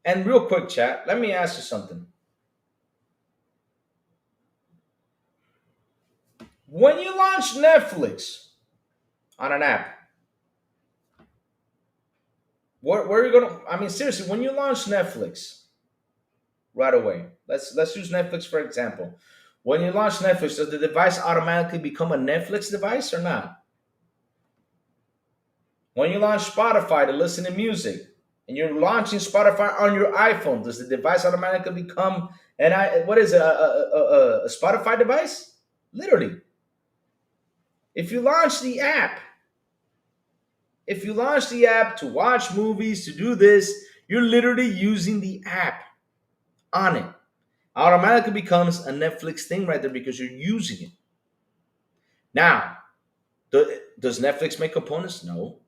And real quick, chat, let me ask you something. When you launch Netflix on an app, where are you gonna? I mean, seriously, when you launch Netflix right away, let's use Netflix for example. When you launch Netflix, does the device automatically become a Netflix device or not? When you launch Spotify to listen to music, and you're launching Spotify on your iPhone, does the device automatically become what is it, a Spotify device? Literally. If you launch the app to watch movies, to do this, you're literally using the app on it. Automatically becomes a Netflix thing right there because you're using it. Now, does Netflix make components? No,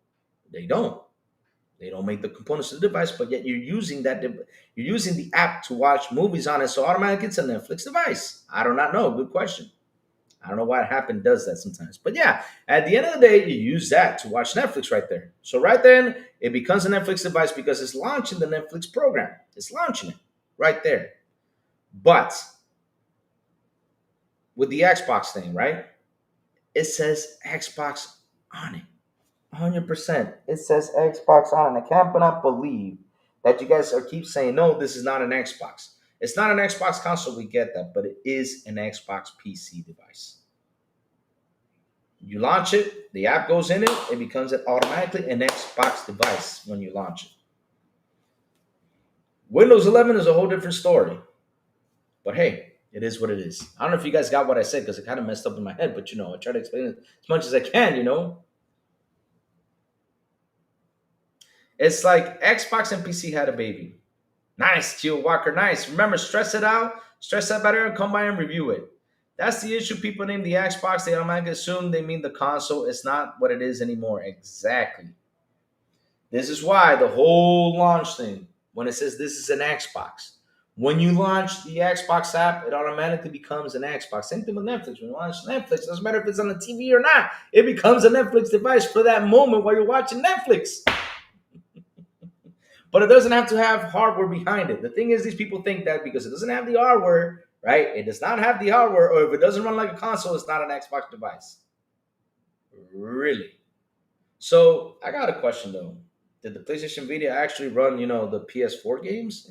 they don't. They don't make the components of the device, but yet you're using you're using the app to watch movies on it, so automatically it's a Netflix device. I do not know. Good question. I don't know why it happened does that sometimes. But yeah, at the end of the day, you use that to watch Netflix right there. So right then, it becomes a Netflix device because it's launching the Netflix program. It's launching it right there. But with the Xbox thing, right? It says Xbox on it. 100%. It says Xbox on it. I cannot believe that you guys keep saying, no, this is not an Xbox. It's not an Xbox console, we get that, but it is an Xbox PC device. You launch it, the app goes in it, it becomes automatically an Xbox device when you launch it. Windows 11 is a whole different story. But hey, it is what it is. I don't know if you guys got what I said because it kind of messed up in my head, but I try to explain it as much as I can, It's like Xbox and PC had a baby. Nice, Teal Walker. Nice. Remember, stress it out, stress that better, and come by and review it. That's the issue. People name the Xbox, they automatically assume they mean the console. It's not what it is anymore. Exactly. This is why the whole launch thing, when it says this is an Xbox, when you launch the Xbox app, it automatically becomes an Xbox. Same thing with Netflix. When you launch Netflix, it doesn't matter if it's on the TV or not, it becomes a Netflix device for that moment while you're watching Netflix. But it doesn't have to have hardware behind it. The thing is, these people think that because it doesn't have the hardware, right? It does not have the hardware, or if it doesn't run like a console, it's not an Xbox device. Really? So I got a question though. Did the PlayStation Vita actually run, the PS4 games?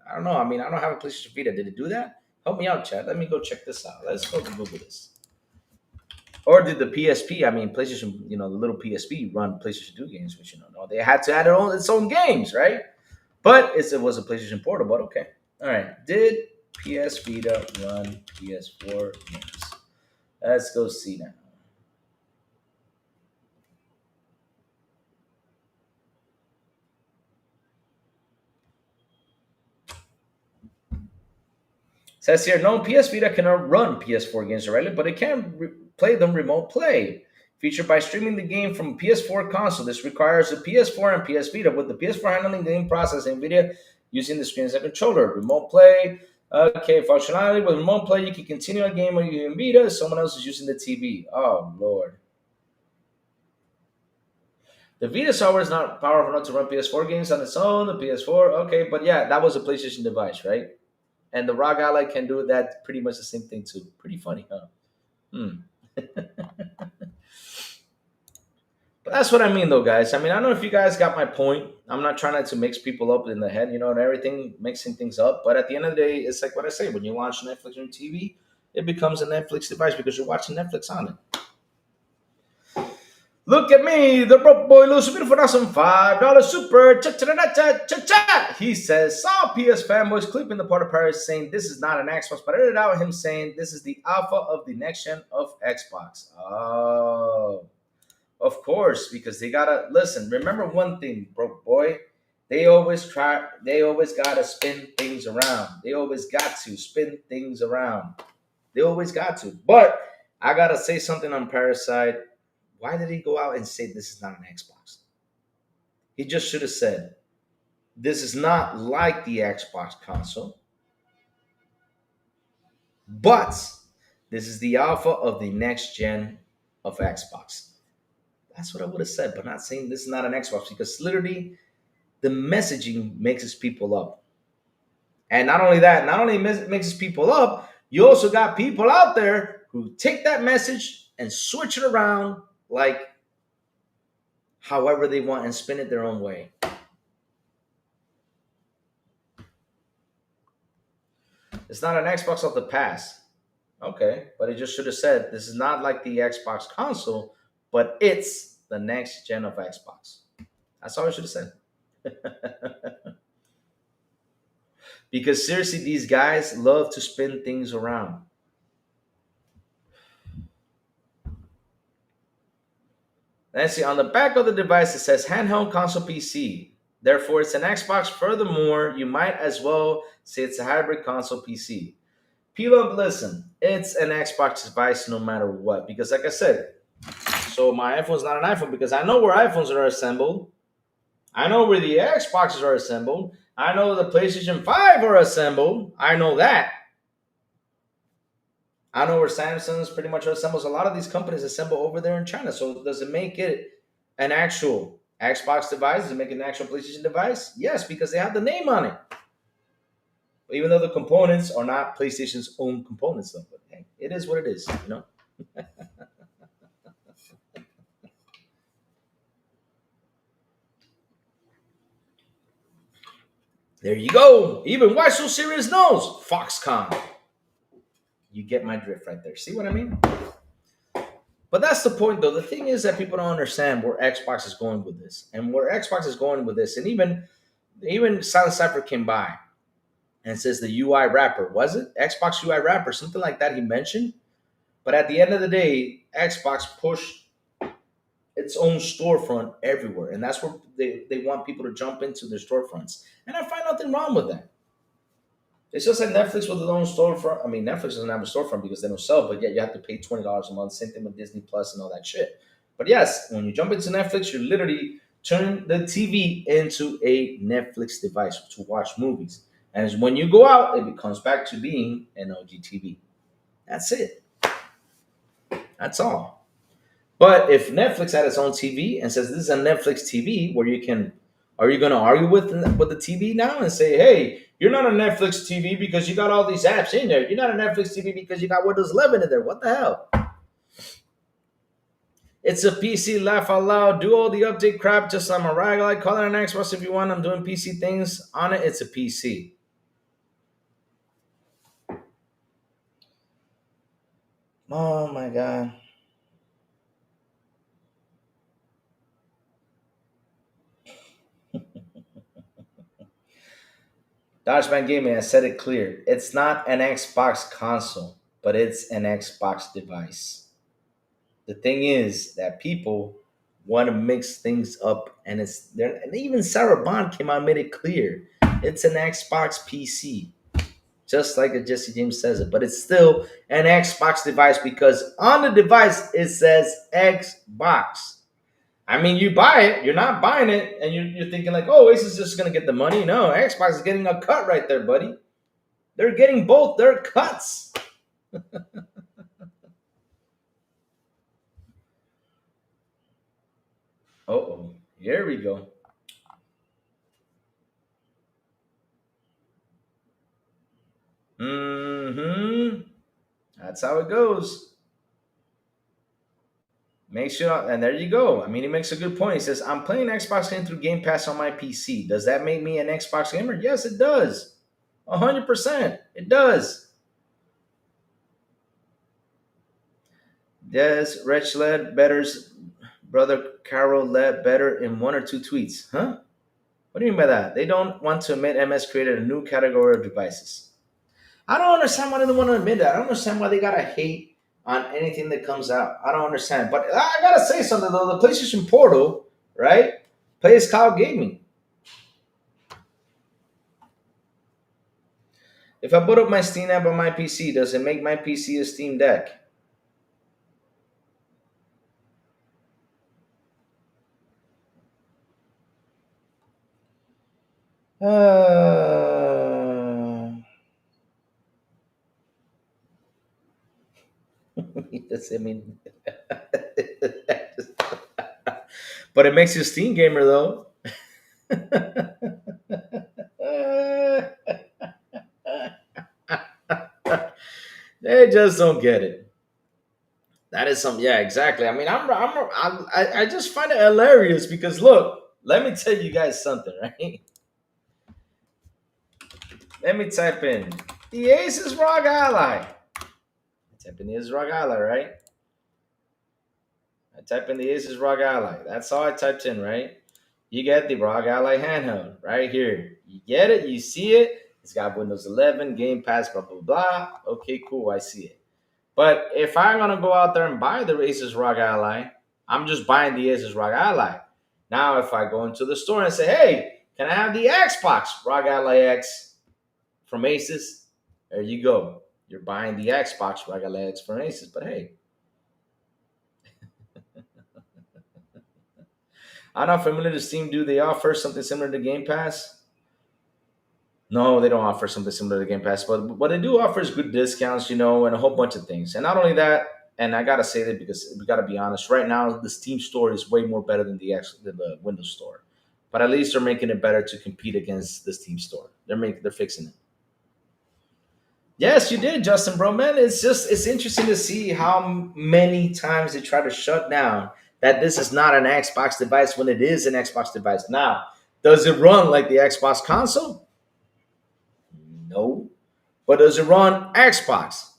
I don't know. I mean, I don't have a PlayStation Vita. Did it do that? Help me out, chat. Let me go check this out. Let's go to Google this. Or did the PSP, I mean, PlayStation, the little PSP run PlayStation 2 games, which, no, they had to add its own games, right? But it was a PlayStation Portal, but okay. All right. Did PS Vita run PS4 games? Let's go see now. Says here, no, PS Vita cannot run PS4 games directly, but it can play them remote play. Featured by streaming the game from PS4 console. This requires a PS4 and PS Vita, with the PS4 handling the game processing video using the screen as a controller. Remote play, okay, functionality. With remote play, you can continue a game on your Vita. Someone else is using the TV. Oh, Lord. The Vita software is not powerful enough to run PS4 games on its own. The PS4, okay, but yeah, that was a PlayStation device, right? And the ROG Ally can do that pretty much the same thing too. Pretty funny, huh? But that's what I mean, though, guys. I mean, I don't know if you guys got my point. I'm not trying to mix people up in the head, and everything, mixing things up. But at the end of the day, it's like what I say. When you launch Netflix on your TV, it becomes a Netflix device because you're watching Netflix on it. Look at me, the broke boy, Lou, beautiful, awesome $5 super. Cha-cha-cha-cha-cha-cha. He says, saw PS fanboys clipping the part of Paris saying this is not an Xbox, but I edited out him saying this is the alpha of the next gen of Xbox. Oh, of course, because they gotta listen. Remember one thing, broke boy. They always gotta spin things around. They always got to spin things around. They always got to. But I gotta say something on Paris' side. Why did he go out and say this is not an Xbox? He just should have said, this is not like the Xbox console, but this is the alpha of the next gen of Xbox. That's what I would have said, but not saying this is not an Xbox, because literally the messaging mixes people up. And not only that, not only mixes people up, you also got people out there who take that message and switch it around like however they want and spin it their own way. It's not an Xbox of the past. Okay, but it just should have said this is not like the Xbox console, but it's the next gen of Xbox. That's all I should have said. Because seriously, these guys love to spin things around. Let's see, on the back of the device, it says handheld console PC. Therefore, it's an Xbox. Furthermore, you might as well say it's a hybrid console PC. P-Lump, listen, it's an Xbox device no matter what. Because like I said, so my iPhone's not an iPhone because I know where iPhones are assembled. I know where the Xboxes are assembled. I know the PlayStation 5 are assembled. I know that. I know where Samsung's pretty much assembles. A lot of these companies assemble over there in China. So does it make it an actual Xbox device? Does it make it an actual PlayStation device? Yes, because they have the name on it. Even though the components are not PlayStation's own components, though. But hey, it is what it is, There you go. Even Why So Serious knows. Foxconn. You get my drift right there. See what I mean? But that's the point, though. The thing is that people don't understand where Xbox is going with this. And where Xbox is going with this. And even Silent Cypher came by and says the UI wrapper. Was it? Xbox UI wrapper. Something like that he mentioned. But at the end of the day, Xbox pushed its own storefront everywhere, and that's where they want people to jump into their storefronts. And I find nothing wrong with that. It's just like Netflix with its own storefront. I mean, Netflix doesn't have a storefront because they don't sell, but yet you have to pay $20 a month. Same thing with Disney Plus and all that shit. But yes, when you jump into Netflix, you literally turn the TV into a Netflix device to watch movies. And when you go out, it becomes back to being an OG TV. That's it. That's all. But if Netflix had its own TV and says this is a Netflix TV where you can, are you going to argue with the TV now and say, hey, you're not a Netflix TV because you got all these apps in there. You're not a Netflix TV because you got Windows 11 in there. What the hell? It's a PC, laugh out loud, do all the update crap just on my rag. Like, call it an Xbox if you want. I'm doing PC things on it. It's a PC. Oh my God. Dodgeman Gaming has said it clear. It's not an Xbox console, but it's an Xbox device. The thing is that people want to mix things up, and it's there. And even Sarah Bond came out and made it clear. It's an Xbox PC, just like Jesse James says it, but it's still an Xbox device because on the device it says Xbox. I mean, you buy it, you're not buying it, and you're thinking like, oh, Ace is just gonna get the money. No, Xbox is getting a cut right there, buddy. They're getting both their cuts. Oh, here we go. Mm-hmm. That's how it goes. Make sure, and there you go. I mean, he makes a good point. He says, I'm playing Xbox game through Game Pass on my PC. Does that make me an Xbox gamer? Yes, it does. 100%. It does. Des Rich led Better's brother Carol led Better in one or two tweets. Huh? What do you mean by that? They don't want to admit MS created a new category of devices. I don't understand why they don't want to admit that. I don't understand why they gotta hate on anything that comes out. I don't understand. But I gotta say something though. The PlayStation Portal, right, plays cloud gaming. If I put up my Steam app on my PC, does it make my PC a Steam Deck? Does it mean? But it makes you a Steam gamer though. They just don't get it. That is some, yeah, exactly. I mean, I just find it hilarious because look, let me tell you guys something, right? Let me type in the Aces ROG Ally. Type in the Aces ROG Ally, right? I type in the Aces ROG Ally. That's all I typed in, right? You get the ROG Ally handheld right here. You get it, you see it. It's got Windows 11, Game Pass, blah, blah, blah. Okay, cool, I see it. But if I'm going to go out there and buy the Asus ROG Ally, I'm just buying the Asus ROG Ally. Now, if I go into the store and say, hey, can I have the Xbox ROG Ally X from Asus? There you go. You're buying the Xbox ROG Ally X from Asus. But hey, I'm not familiar with Steam. Do they offer something similar to Game Pass? No, they don't offer something similar to Game Pass, but what they do offer is good discounts, and a whole bunch of things. And not only that, and I gotta say that because we gotta be honest, right now the Steam store is way more better than the Windows store. But at least they're making it better to compete against the Steam store. They're fixing it. Yes, you did, Justin, bro, man. It's interesting to see how many times they try to shut down that this is not an Xbox device when it is an Xbox device. Now, does it run like the Xbox console? No. But does it run Xbox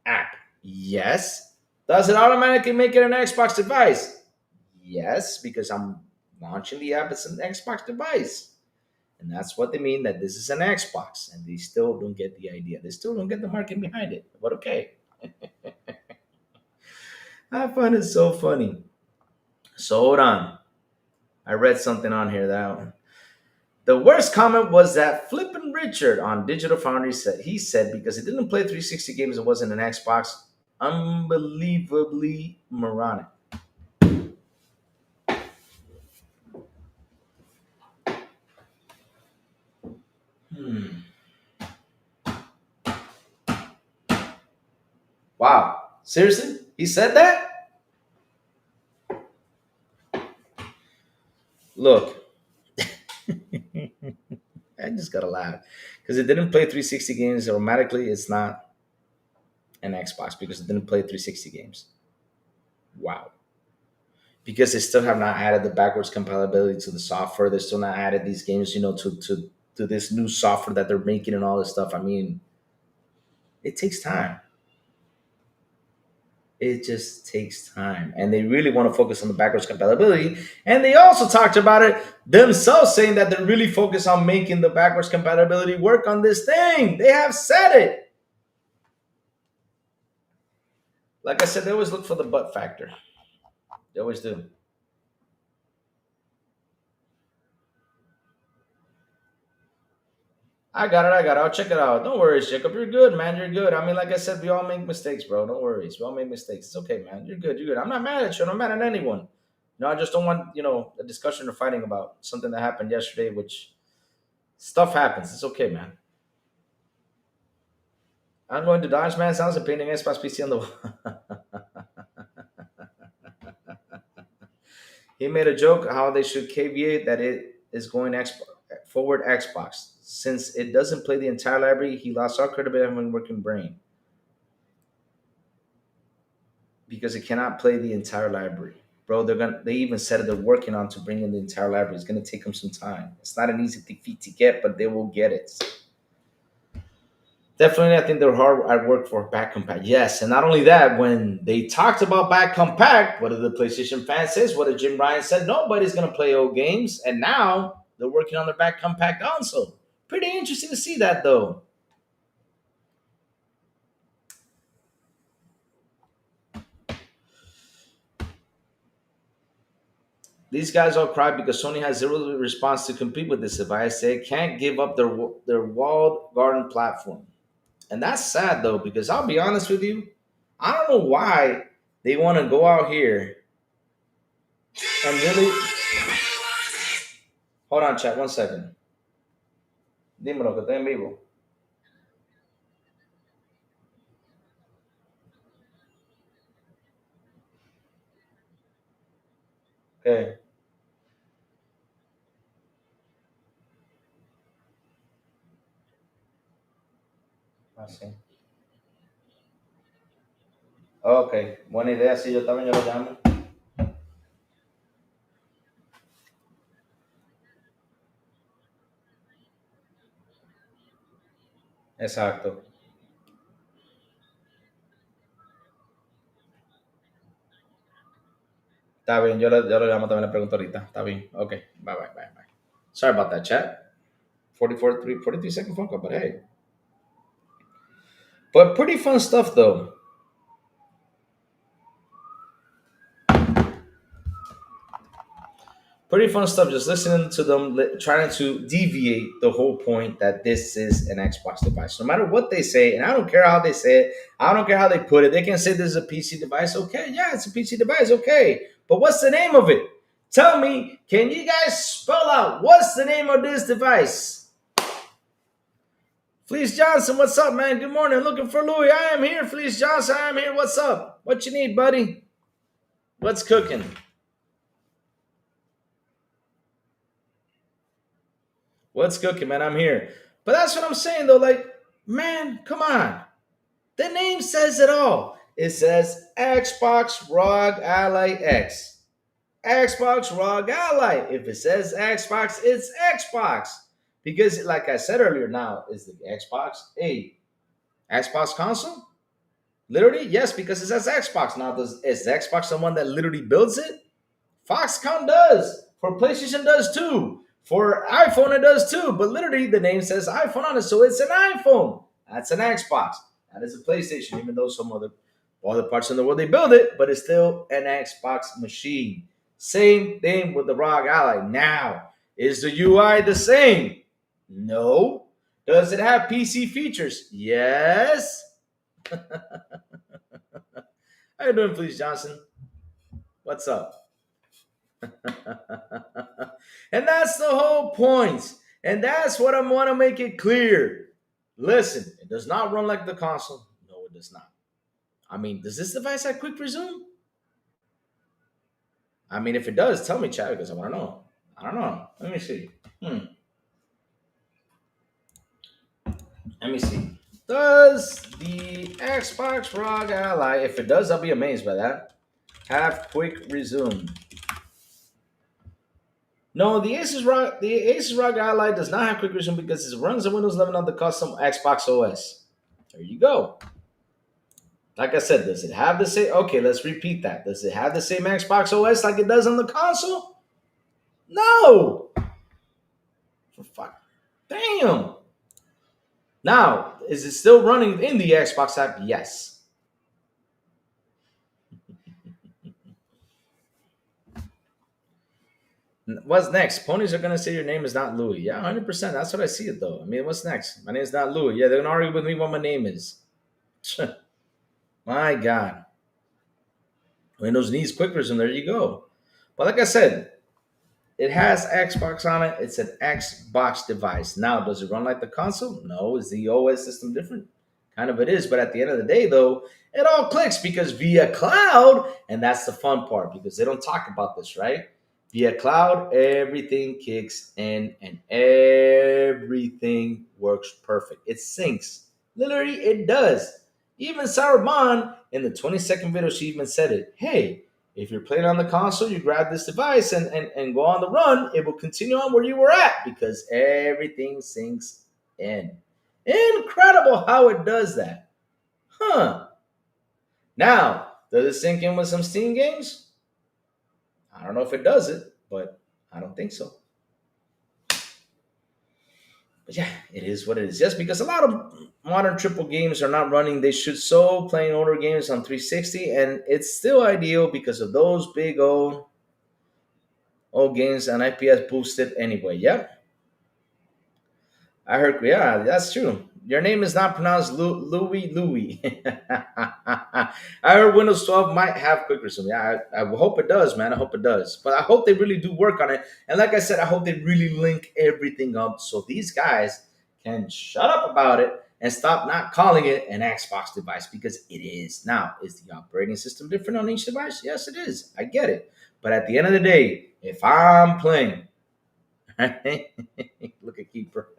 app? Yes. Does it automatically make it an Xbox device? Yes, because I'm launching the app as an Xbox device. And that's what they mean that this is an Xbox. And they still don't get the idea. They still don't get the marketing behind it. But okay. I find it so funny. So hold on. I read something on here that the worst comment was that Flippin' Richard on Digital Foundry said because he didn't play 360 games, it wasn't an Xbox. Unbelievably moronic. Wow. Seriously? He said that? Look, I just gotta laugh. Because it didn't play 360 games, automatically it's not an Xbox because it didn't play 360 games. Wow. Because they still have not added the backwards compatibility to the software. They're still not added these games, to this new software that they're making and all this stuff. I mean, it takes time. It just takes time. And they really want to focus on the backwards compatibility. And they also talked about it themselves, saying that they're really focused on making the backwards compatibility work on this thing. They have said it. Like I said, they always look for the butt factor. They always do. I got it. I got it. I'll check it out. Don't worry, Jacob. You're good, man. You're good. I mean, like I said, we all make mistakes, bro. Don't worry. We all make mistakes. It's okay, man. You're good. You're good. I'm not mad at you. I'm not mad at anyone. I just don't want, a discussion or fighting about something that happened yesterday, which stuff happens. It's okay, man. I'm going to Dodge, man. Sounds like painting Xbox PC on the wall. He made a joke how they should caveat that it is going forward Xbox. Since it doesn't play the entire library, he lost all credibility when working brain. Because it cannot play the entire library. Bro, they even said they're working on to bring in the entire library. It's gonna take them some time. It's not an easy feat to get, but they will get it. Definitely, I think they're hard at work for back compact. Yes, and not only that, when they talked about back compact, what did the PlayStation fans say? What did Jim Ryan said? Nobody's gonna play old games, and now they're working on their back compact console. Pretty interesting to see that, though. These guys all cry because Sony has zero response to compete with this device. They can't give up their walled garden platform. And that's sad, though, because I'll be honest with you, I don't know why they want to go out here and really. Hold on, chat, 1 second. Dímelo, que estoy en vivo. Okay. Así. Ok, buena idea. Si yo también yo lo llamo. Exacto. Está bien, yo lo llamo también, le pregunto ahorita. Está bien. Ok, bye, bye, bye, bye. Sorry about that, chat. 43 second phone call, but hey. But pretty fun stuff, though. Pretty fun stuff. Just listening to them, trying to deviate the whole point that this is an Xbox device. No matter what they say, and I don't care how they say it, I don't care how they put it. They can say this is a PC device. Okay, yeah, it's a PC device. Okay, but what's the name of it? Tell me, can you guys spell out what's the name of this device? Fleece Johnson, what's up, man? Good morning. Looking for Louis. I am here, Fleece Johnson. I am here. What's up? What you need, buddy? What's cooking? What's cooking, man? I'm here. But that's what I'm saying, though. Like, man, come on. The name says it all. It says Xbox ROG Ally X. Xbox ROG Ally. If it says Xbox, it's Xbox. Because, like I said earlier, now is the Xbox a Xbox console? Literally, yes, because it says Xbox. Now, is Xbox the one that literally builds it? Foxconn does. For PlayStation does too. For iPhone it does too. But literally, the name says iPhone on it, so it's an iPhone. That's an Xbox. That is a PlayStation, even though some other parts in the world they build it, but it's still an Xbox machine. Same thing with the ROG Ally. Now, is the UI the same? No. Does it have PC features? Yes. How you doing, Felice Johnson? What's up? And that's the whole point. And that's what I want to make it clear. Listen, it does not run like the console. No, it does not. I mean, does this device have quick resume? I mean, if it does, tell me, Chad, because I want to know. I don't know. Let me see. Let me see. Does the Xbox ROG Ally, if it does, I'll be amazed by that, have quick resume? No, the Asus ROG Ally does not have quick resume because it runs on Windows 11 on the custom Xbox OS. There you go. Like I said, does it have the same? Okay, let's repeat that. Does it have the same Xbox OS like it does on the console? No. For fuck. Damn. Now, is it still running in the Xbox app? Yes. What's next? Ponies are gonna say your name is not Louis. Yeah, 100%. That's what I see it though. I mean, what's next? My name is not Louis. Yeah, they're gonna argue with me what my name is. My God. Windows needs quick resume. There you go. But like I said, it has Xbox on it. It's an Xbox device. Now, does it run like the console? No. Is the OS system different? Kind of it is. But at the end of the day, though, it all clicks because via cloud, and that's the fun part because they don't talk about this, right? Via cloud, everything kicks in and everything works perfect. It syncs. Literally, it does. Even Sarah Bond in the 22nd video, she even said it. Hey, if you're playing on the console, you grab this device and go on the run, it will continue on where you were at because everything syncs in. Incredible how it does that. Huh. Now, does it sync in with some Steam games? I don't know if it does it, but I don't think so. But yeah, it is what it is. Just because a lot of modern triple games are not running, they should so playing older games on 360, and it's still ideal because of those big old games and IPS boosted anyway. Yep. I heard, yeah, that's true. Your name is not pronounced Louis. I heard Windows 12 might have quick resume. Yeah, I hope it does, man. I hope it does. But I hope they really do work on it. And like I said, I hope they really link everything up so these guys can shut up about it and stop not calling it an Xbox device because it is. Now, is the operating system different on each device? Yes, it is. I get it. But at the end of the day, if I'm playing, look at Keeper.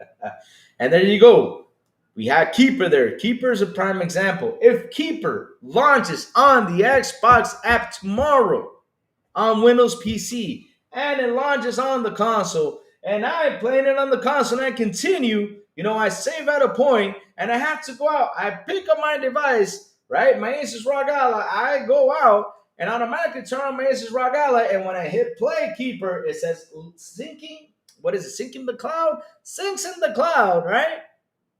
And there you go. We had Keeper there. Keeper is a prime example. If Keeper launches on the Xbox app tomorrow on Windows PC and it launches on the console and I'm playing it on the console and I continue, I save at a point and I have to go out. I pick up my device, right? My Asus ROG Ally. I go out and automatically turn on my Asus ROG Ally. And when I hit play Keeper, it says syncing. What is it? Syncing the cloud? Syncs in the cloud, right?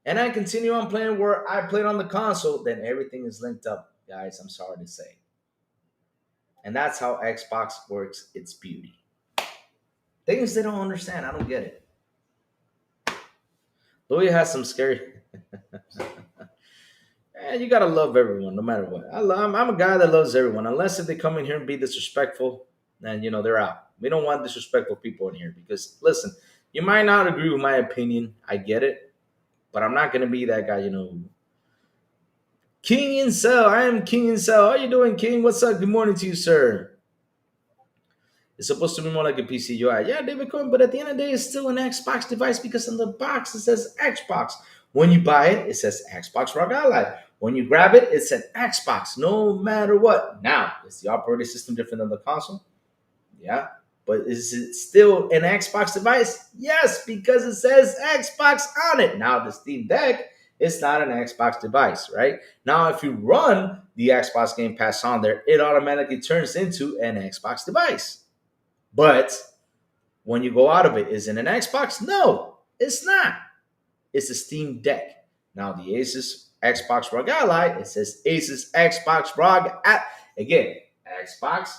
And I continue on playing where I played on the console, then everything is linked up, guys. I'm sorry to say. And that's how Xbox works its beauty. Things they don't understand. I don't get it. Louis has some scary. You gotta love everyone, no matter what. I'm a guy that loves everyone, unless if they come in here and be disrespectful, then they're out. We don't want disrespectful people in here because listen, you might not agree with my opinion. I get it, but I'm not gonna be that guy. King Incel. I am King Incel. How you doing, King? What's up? Good morning to you, sir. It's supposed to be more like a PC UI. Yeah, David Cohen, but at the end of the day, it's still an Xbox device because on the box it says Xbox. When you buy it, it says Xbox ROG Ally. When you grab it, it's an Xbox, no matter what. Now, is the operating system different than the console? Yeah. But is it still an Xbox device? Yes, because it says Xbox on it. Now, the Steam Deck is not an Xbox device, right? Now, if you run the Xbox Game Pass on there, it automatically turns into an Xbox device. But when you go out of it, is it an Xbox? No, it's not. It's a Steam Deck. Now, the Asus Xbox ROG Ally, it says Asus Xbox ROG. Again, Xbox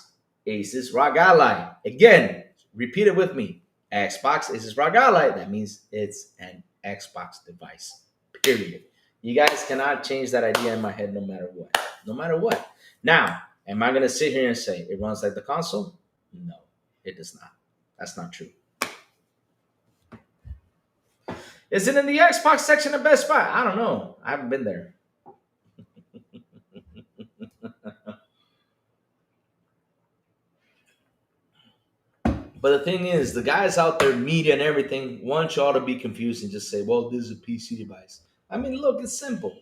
Asus ROG Ally. Again, repeat it with me. Xbox Asus ROG Ally. That means it's an Xbox device. Period. You guys cannot change that idea in my head no matter what. No matter what. Now, am I going to sit here and say it runs like the console? No, it does not. That's not true. Is it in the Xbox section of Best Buy? I don't know. I haven't been there. But the thing is, the guys out there, media and everything, want y'all to be confused and just say, well, this is a PC device. I mean, look, it's simple.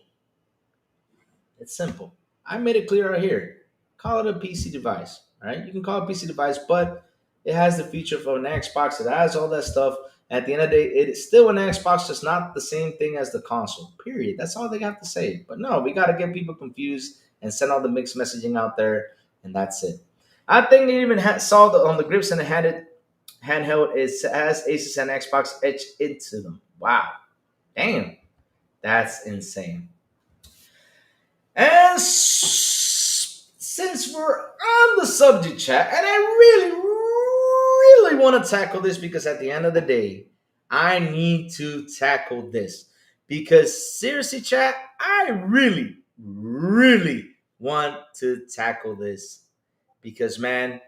It's simple. I made it clear right here. Call it a PC device. All right? You can call it a PC device, but it has the feature for an Xbox. It has all that stuff. At the end of the day, it's still an Xbox, just not the same thing as the console. Period. That's all they have to say. But no, we got to get people confused and send all the mixed messaging out there, and that's it. I think they even saw on the grips and handheld, it has Asus and Xbox etched into them. Wow. Damn. That's insane. And since we're on the subject, chat, and I really want to tackle this because at the end of the day, I need to tackle this. Because seriously, chat, I really want to tackle this. Because, man,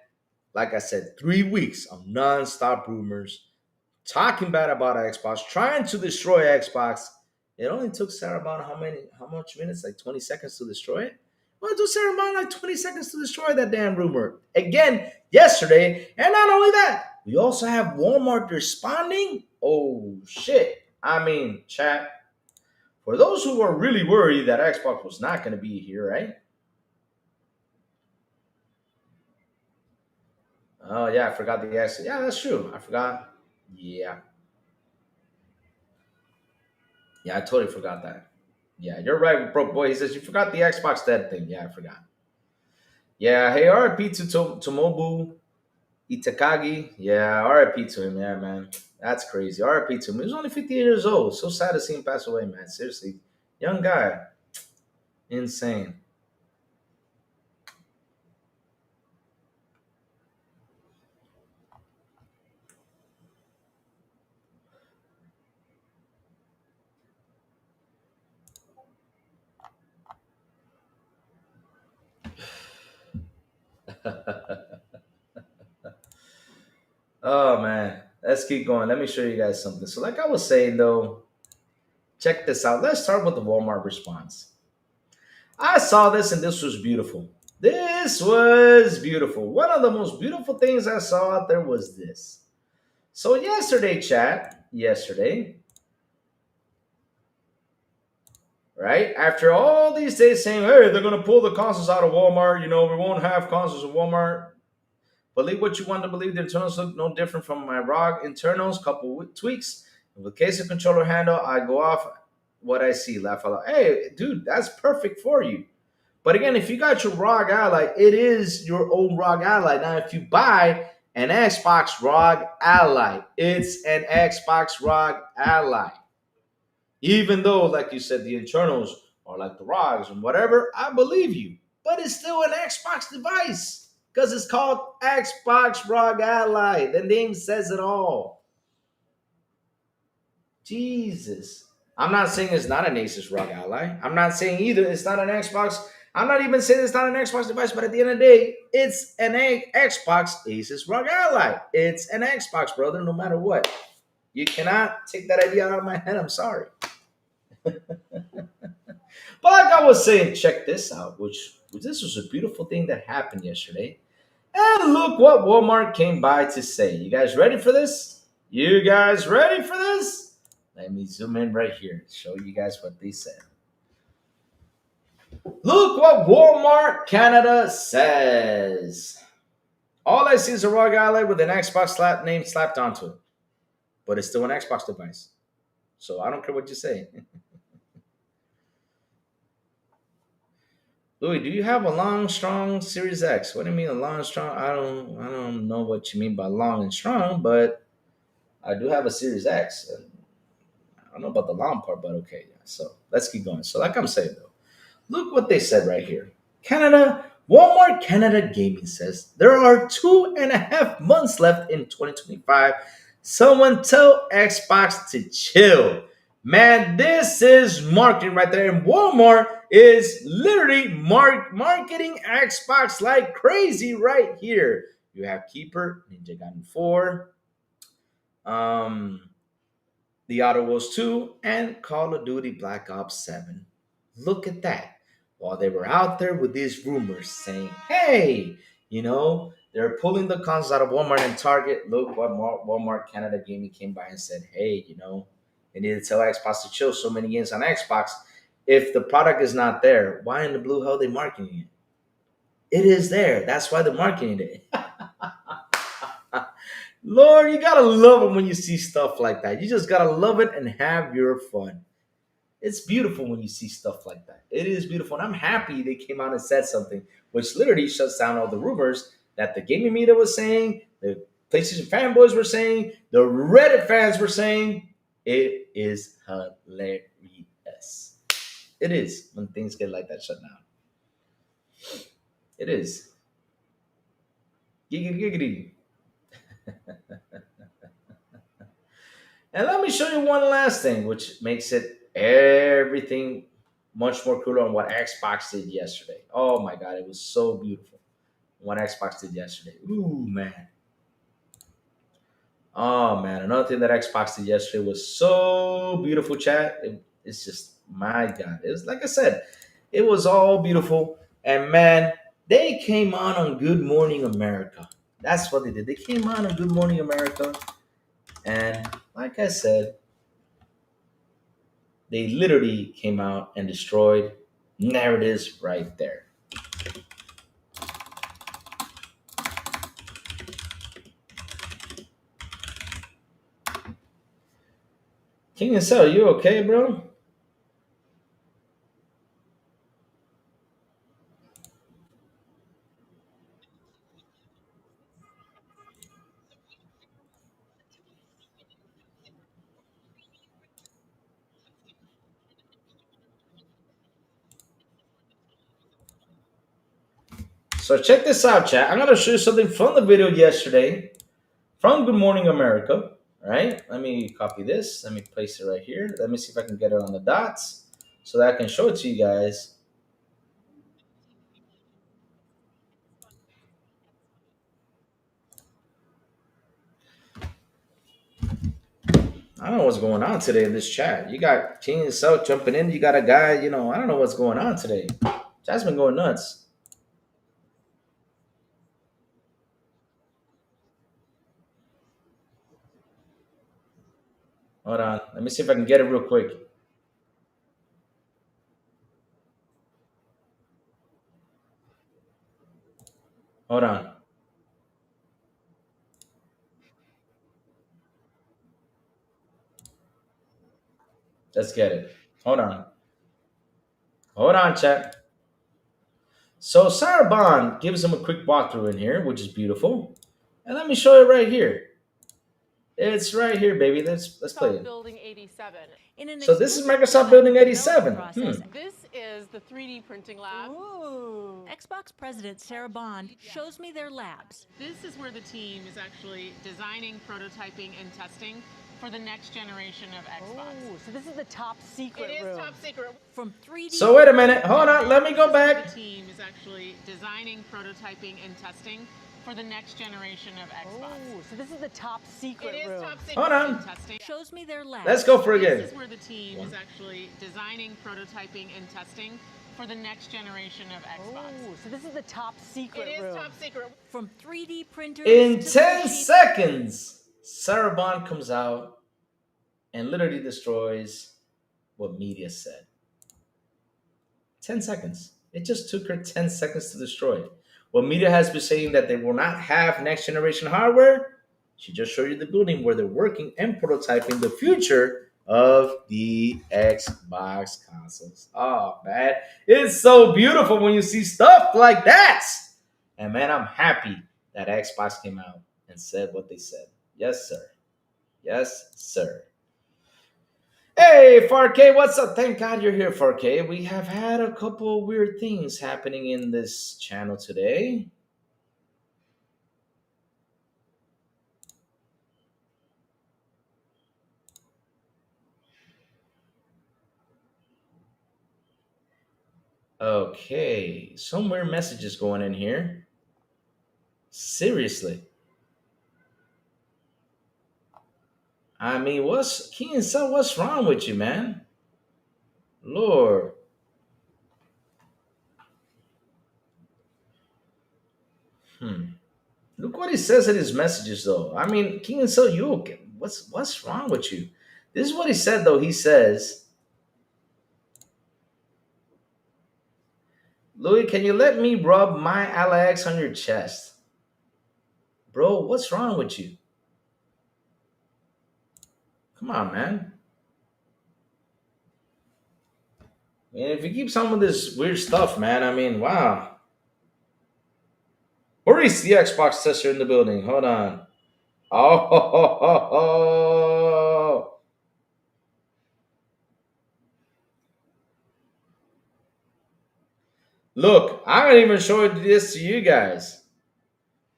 like I said, 3 weeks of nonstop rumors, talking bad about Xbox, trying to destroy Xbox. It only took Sarah Bond how much minutes? Like 20 seconds to destroy it? Well, it took Sarah Bond like 20 seconds to destroy that damn rumor. Again, yesterday. And not only that, we also have Walmart responding. Oh, shit. I mean, chat, for those who were really worried that Xbox was not going to be here, right? Oh, yeah, I forgot the X. Yeah, that's true. I forgot. Yeah. Yeah, I totally forgot that. Yeah, you're right, broke boy. He says you forgot the Xbox dead thing. Yeah, I forgot. Yeah, hey, RIP to Tomobu Itakagi. Yeah, RIP to him. Yeah, man. That's crazy. RIP to him. He was only 58 years old. So sad to see him pass away, man. Seriously. Young guy. Insane. Oh, man. Let's keep going. Let me show you guys something. So, like I was saying, though, check this out. Let's start with the Walmart response. I saw this and this was beautiful. This was beautiful. One of the most beautiful things I saw out there was this. So yesterday, chat, right? After all these days saying, hey, they're going to pull the consoles out of Walmart. You know, we won't have consoles at Walmart. Believe what you want to believe. The internals look no different from my ROG internals. Couple tweaks. With case of controller handle, I go off what I see. Laugh out loud. Hey, dude, that's perfect for you. But again, if you got your ROG Ally, it is your own ROG Ally. Now, if you buy an Xbox ROG Ally, it's an Xbox ROG Ally. Even though, like you said, the internals are like the ROGs and whatever, I believe you. But it's still an Xbox device because it's called Xbox ROG Ally. The name says it all. Jesus. I'm not saying it's not an Asus ROG Ally. I'm not saying either it's not an Xbox. I'm not even saying it's not an Xbox device, but at the end of the day, it's an Xbox Asus ROG Ally. It's an Xbox, brother, no matter what. You cannot take that idea out of my head. I'm sorry. But like I was saying, check this out, which this was a beautiful thing that happened yesterday. And look what Walmart came by to say. You guys ready for this? You guys ready for this? Let me zoom in right here and show you guys what they said. Look what Walmart Canada says. All I see is a ROG Ally with an Xbox name slapped onto it. But it's still an Xbox device. So I don't care what you say. Louis, do you have a long, strong Series X? What do you mean a long, strong? I don't know what you mean by long and strong, but I do have a Series X. I don't know about the long part, but okay. Yeah. So let's keep going. So like I'm saying though, look what they said right here. Canada, Walmart Canada Gaming says there are 2.5 months left in 2025. Someone tell Xbox to chill. Man, this is marketing right there. And Walmart is literally marketing Xbox like crazy right here. You have Keeper, Ninja Gaiden 4, um, The Outer Worlds 2, and Call of Duty Black Ops 7. Look at that. While they were out there with these rumors saying, hey, they're pulling the consoles out of Walmart and Target. Look what Walmart Canada Gaming came by and said, hey, they need to tell Xbox to chill so many games on Xbox. If the product is not there, why in the blue hell are they marketing it? It is there. That's why they're marketing it. Lord, you gotta love it when you see stuff like that. You just gotta love it and have your fun. It's beautiful when you see stuff like that. It is beautiful. And I'm happy they came out and said something, which literally shuts down all the rumors that the gaming media was saying, the PlayStation fanboys were saying, the Reddit fans were saying. It is hilarious. It is when things get like that shut down. It is. Giggity, giggity. And let me show you one last thing, which makes it everything much more cooler on what Xbox did yesterday. Oh my god, it was so beautiful. What Xbox did yesterday. Ooh man. Oh man, another thing that Xbox did yesterday was so beautiful, chat. It's just my god. It was like I said, it was all beautiful. And man, they came on Good Morning America. That's what they did. They came on Good Morning America. And like I said, they literally came out and destroyed narratives right there. King and Cell, you okay, bro? So check this out, chat. I'm gonna show you something from the video yesterday from Good Morning America. All right, let me copy this. Let me place it right here. Let me see if I can get it on the dots so that I can show it to you guys. I don't know what's going on today in this chat. You got King and Cell jumping in. You got a guy, I don't know what's going on today. Chat's been going nuts. Hold on. Let me see if I can get it real quick. Hold on. Let's get it. Hold on. Hold on, chat. So Sarah Bond gives him a quick walkthrough in here, which is beautiful. And let me show it right here. It's right here, baby. Let's play it.
Building 87.
So this is Microsoft Building 87.
This is the 3D printing lab.
Ooh. Xbox President Sarah Bond shows me their labs.
This is where the team is actually designing, prototyping, and testing for the next generation of Xbox.
Oh, so this is the top secret
It is
room.
top secret.
From 3D.
So wait a minute. Hold on. Let me go back.
The team is actually designing, prototyping, and testing for the next generation of Xbox.
Oh, so this is the top secret
It is
room.
top secret.
Hold on.
Testing.
Shows me their labs.
Let's go for it
This
again.
is where the team is actually designing, prototyping, and testing for the next generation of Xbox.
Oh, so this is the top secret
It is
room.
top secret.
From 3D printers.
In
to
10
3D
seconds, Sarah Bond comes out and literally destroys what media said. 10 seconds. It just took her 10 seconds to destroy it. Well, media has been saying that they will not have next generation hardware. She just showed you the building where they're working and prototyping the future of the Xbox consoles. Oh, man. It's so beautiful when you see stuff like that. And, man, I'm happy that Xbox came out and said what they said. Yes, sir. Yes, sir. Hey, 4K, what's up? Thank God you're here, 4K. We have had a couple weird things happening in this channel today. Okay, some weird messages going in here. Seriously. I mean, what's King and Son, what's wrong with you, man? Lord. Hmm. Look what he says in his messages, though. I mean, King and So, you okay? What's wrong with you? This is what he said, though. He says, Louis, can you let me rub my Alex on your chest? Bro, what's wrong with you? Come on, man. Man, if you keep some of this weird stuff, man, I mean, wow. Maurice, the Xbox tester in the building. Hold on. Oh, ho, ho, ho, ho. Look, I'm gonna even show this to you guys.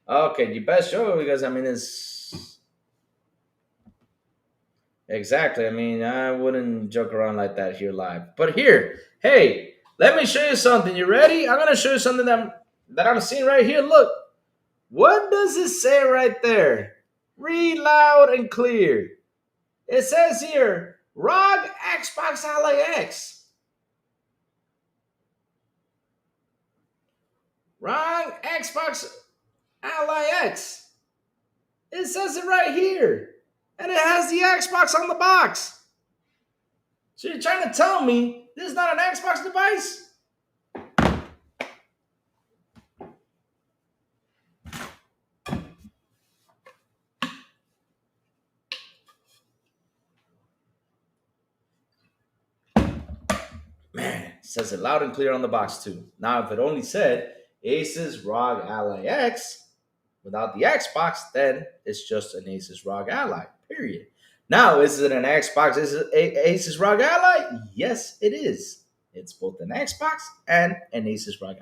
Okay, you best show it because I mean it's exactly. I mean, I wouldn't joke around like that here live. But here, hey, let me show you something. You ready? I'm gonna show you something that I'm seeing right here. Look, what does it say right there? Read loud and clear. It says here, ROG Xbox Ally X. ROG Xbox Ally X. It says it right here. And it has the Xbox on the box. So you're trying to tell me this is not an Xbox device? Man, it says it loud and clear on the box too. Now, if it only said Asus ROG Ally X without the Xbox, then it's just an Asus ROG Ally, period. Now, is it an Xbox? Is it Asus ROG Ally? Yes, it is. It's both an Xbox and an Asus ROG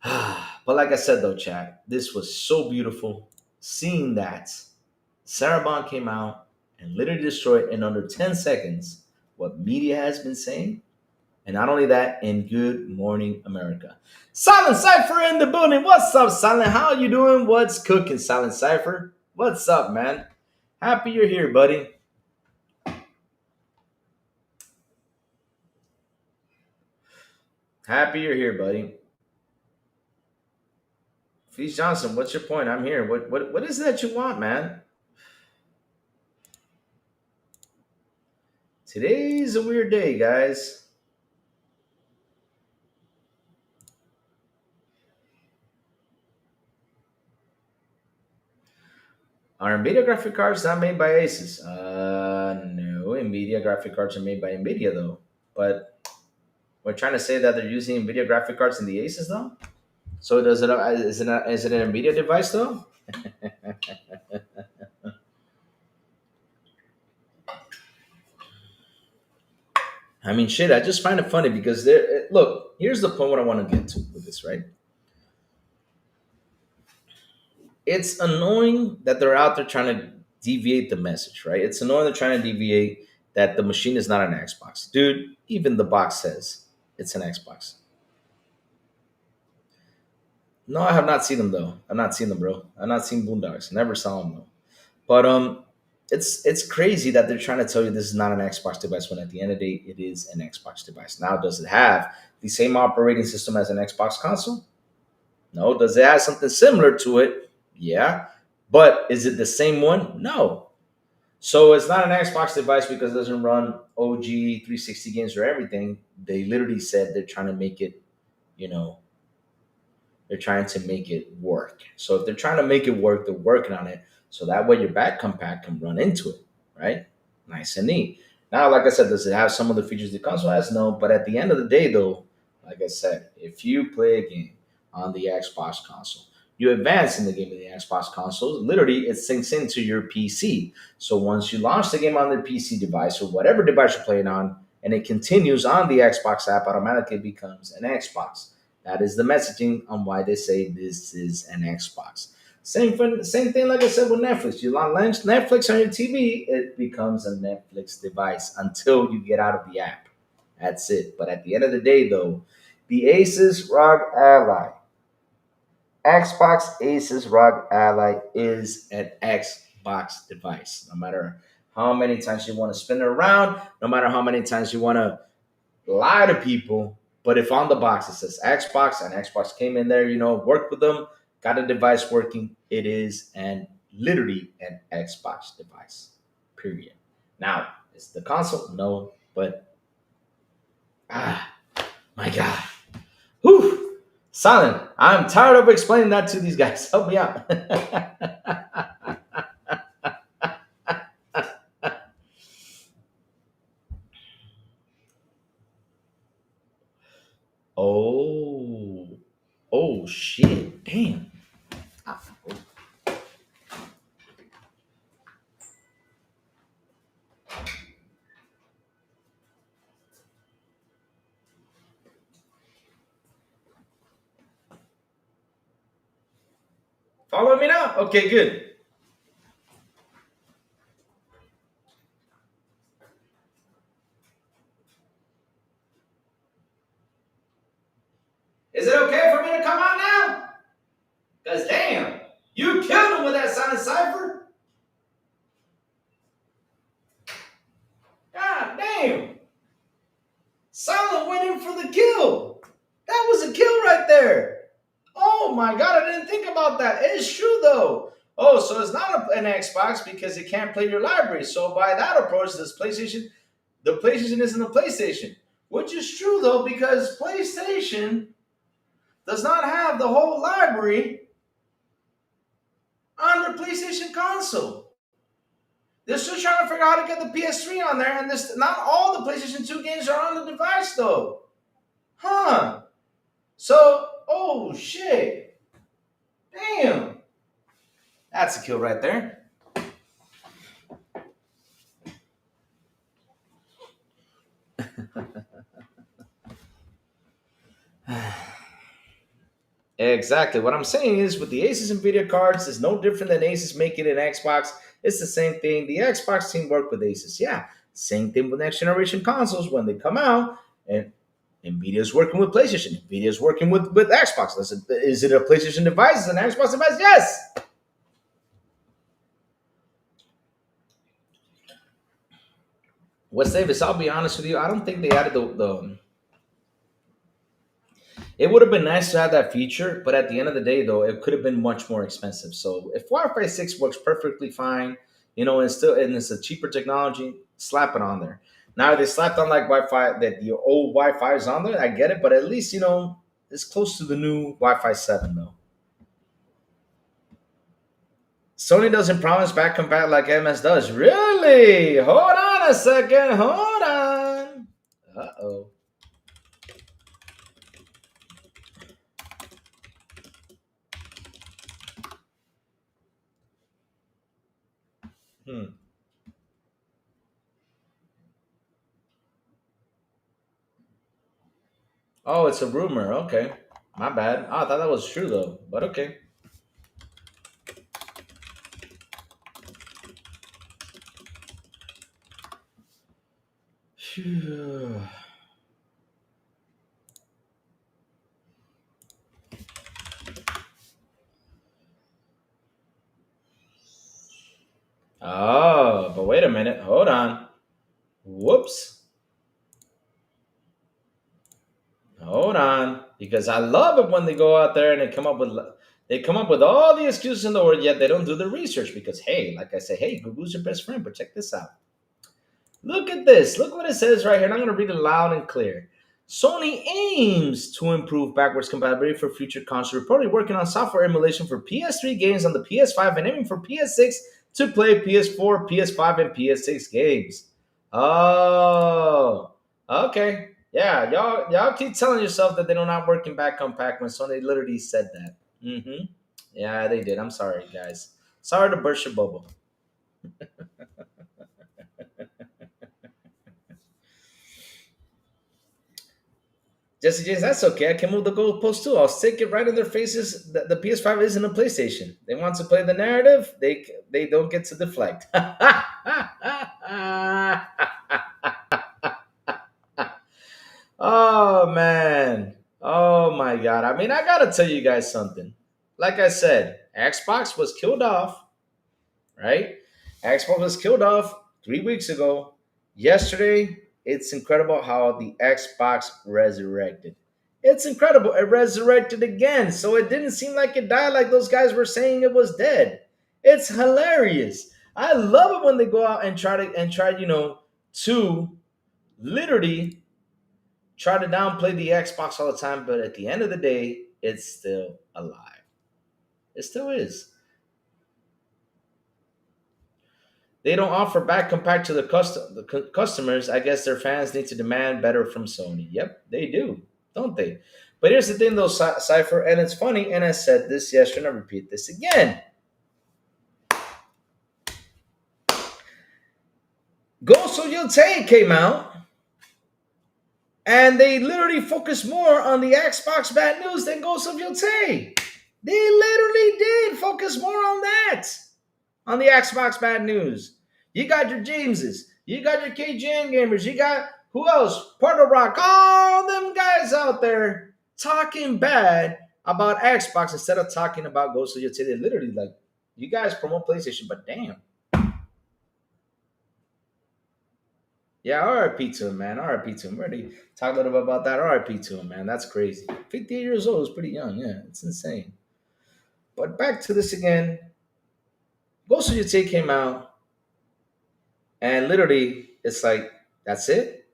Ally. But like I said, though, chat, this was so beautiful. Seeing that Sarah Bond came out and literally destroyed in under 10 seconds what media has been saying. And not only that, in Good Morning America. Silent Cypher in the building. What's up, Silent? How you doing? What's cooking, Silent Cypher? What's up, man? Happy you're here, buddy. Happy you're here, buddy. Feast Johnson, what's your point? I'm here. What is it that you want, man? Today's a weird day, guys. Are NVIDIA graphic cards not made by Asus? No. NVIDIA graphic cards are made by NVIDIA, though. But we're trying to say that they're using NVIDIA graphic cards in the Asus, though? So is it an NVIDIA device, though? I mean, shit, I just find it funny because look, here's the point what I want to get to with this, right? It's annoying that they're out there trying to deviate the message, right? It's annoying they're trying to deviate that the machine is not an Xbox. Dude, even the box says it's an Xbox. No, I have not seen them though. I've not seen them, bro. I've not seen Boondocks. Never saw them though. But it's crazy that they're trying to tell you this is not an Xbox device when at the end of the day it is an Xbox device. Now, does it have the same operating system as an Xbox console? No. Does it have something similar to it? Yeah. But is it the same one? No. So it's not an Xbox device because it doesn't run OG 360 games or everything. They literally said they're trying to make it, you know, they're trying to make it work. So if they're trying to make it work, they're working on it. So that way your back compact can run into it, right? Nice and neat. Now, like I said, does it have some of the features the console has? No. But at the end of the day, though, like I said, if you play a game on the Xbox console, you advance in the game of the Xbox console. Literally, it sinks into your PC. So once you launch the game on the PC device or whatever device you're playing on, and it continues on the Xbox app, automatically becomes an Xbox. That is the messaging on why they say this is an Xbox. Same thing, like I said with Netflix. You launch Netflix on your TV, it becomes a Netflix device until you get out of the app. That's it. But at the end of the day, though, the Asus ROG Ally, Xbox Asus ROG Ally is an Xbox device. No matter how many times you want to spin it around, no matter how many times you want to lie to people, but if on the box it says Xbox and Xbox came in there, worked with them, got a device working, it is literally an Xbox device. Period. Now, is the console? No, but my God. Whew. Silent. I'm tired of explaining that to these guys. Help me out. Oh. Oh shit. Damn. Follow me now? Okay, good. Is it okay for me to come out now? Because damn, you killed him with that silent cipher. God damn. Silent went in for the kill. That was a kill right there. Oh my God, I didn't think about that. It's true though. Oh, so it's not an Xbox because it can't play your library. So by that approach, the PlayStation isn't a PlayStation. Which is true though, because PlayStation does not have the whole library on their PlayStation console. They're still trying to figure out how to get the PS3 on there, and not all the PlayStation 2 games are on the device though. Huh. So, oh shit. Damn. That's a kill right there. Exactly. What I'm saying is with the Asus Nvidia cards, it's no different than Asus making an Xbox. It's the same thing. The Xbox team worked with Asus. Yeah. Same thing with next generation consoles when they come out. And Nvidia is working with PlayStation. Nvidia is working with Xbox. Is it a PlayStation device? Is it an Xbox device? Yes. What's Davis? I'll be honest with you. I don't think they added the. It would have been nice to have that feature, but at the end of the day, though, it could have been much more expensive. So if Wi-Fi 6 works perfectly fine, and it's a cheaper technology, slap it on there. Now they slapped on like Wi-Fi that the old Wi-Fi is on there. I get it, but at least it's close to the new Wi-Fi 7 though. Sony doesn't promise back compat like MS does. Really? Hold on a second. Hold on. Uh-oh. Oh, it's a rumor. Okay. My bad. Oh, I thought that was true though, but okay. Phew. Oh, but wait a minute. Hold on. Whoops. Hold on. Because I love it when they go out there and they come up with all the excuses in the world, yet they don't do the research because hey, like I say, hey, Google's your best friend, but check this out. Look at this. Look what it says right here. And I'm going to read it loud and clear. Sony aims to improve backwards compatibility for future consoles, reportedly working on software emulation for PS3 games on the PS5 and aiming for PS6 to play PS4, PS5, and PS6 games. Oh, okay. Yeah, y'all keep telling yourself that they're not working back compact when Sony literally said that. Yeah, they did. I'm sorry, guys. Sorry to burst your bubble. Jesse James, that's okay. I can move the goalpost too. I'll stick it right in their faces. The PS5 isn't a PlayStation. They want to play the narrative. They don't get to deflect. Oh man. Oh my god. I mean, I gotta tell you guys something. Like I said, Xbox was killed off, right? Xbox was killed off 3 weeks ago. Yesterday, it's incredible how the Xbox resurrected. It's incredible. It resurrected again. So it didn't seem like it died like those guys were saying it was dead. It's hilarious. I love it when they go out and to literally try to downplay the Xbox all the time, but at the end of the day, it's still alive. It still is. They don't offer back compact to the customers. I guess their fans need to demand better from Sony. Yep, they do, don't they? But here's the thing, though, Cypher, and it's funny, and I said this yesterday, and I repeat this again. Ghost of Yotei came out, and they literally focused more on the Xbox bad news than Ghost of Yotei. They literally did focus more on that, on the Xbox bad news. You got your Jameses, you got your KGN gamers, you got who else? Puerto Rock, all them guys out there talking bad about Xbox instead of talking about Ghost of Yotei. They literally like, you guys promote PlayStation, but damn. Yeah, RIP to him, man. RIP to him. We already talked a little bit about that. RIP to him, man. That's crazy. 58 years old is pretty young. Yeah, it's insane. But back to this again. Ghost of Yotei came out, and literally, it's like, that's it.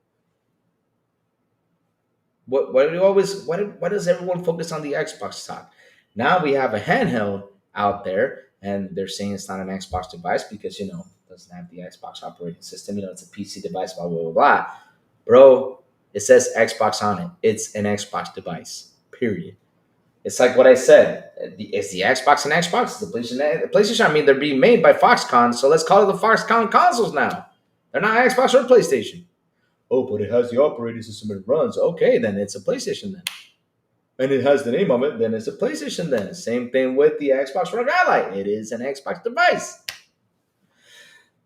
What do you always? Why does everyone focus on the Xbox talk? Now we have a handheld out there, and they're saying it's not an Xbox device because it doesn't have the Xbox operating system. It's a PC device. Blah blah blah blah. Bro, it says Xbox on it. It's an Xbox device. Period. It's like what I said. Is the Xbox an Xbox? The PlayStation. I mean, they're being made by Foxconn, so let's call it the Foxconn consoles now. They're not Xbox or PlayStation. Oh, but it has the operating system it runs. Okay, then it's a PlayStation then. And it has the name of it, then it's a PlayStation then. Same thing with the Xbox ROG Ally. It is an Xbox device.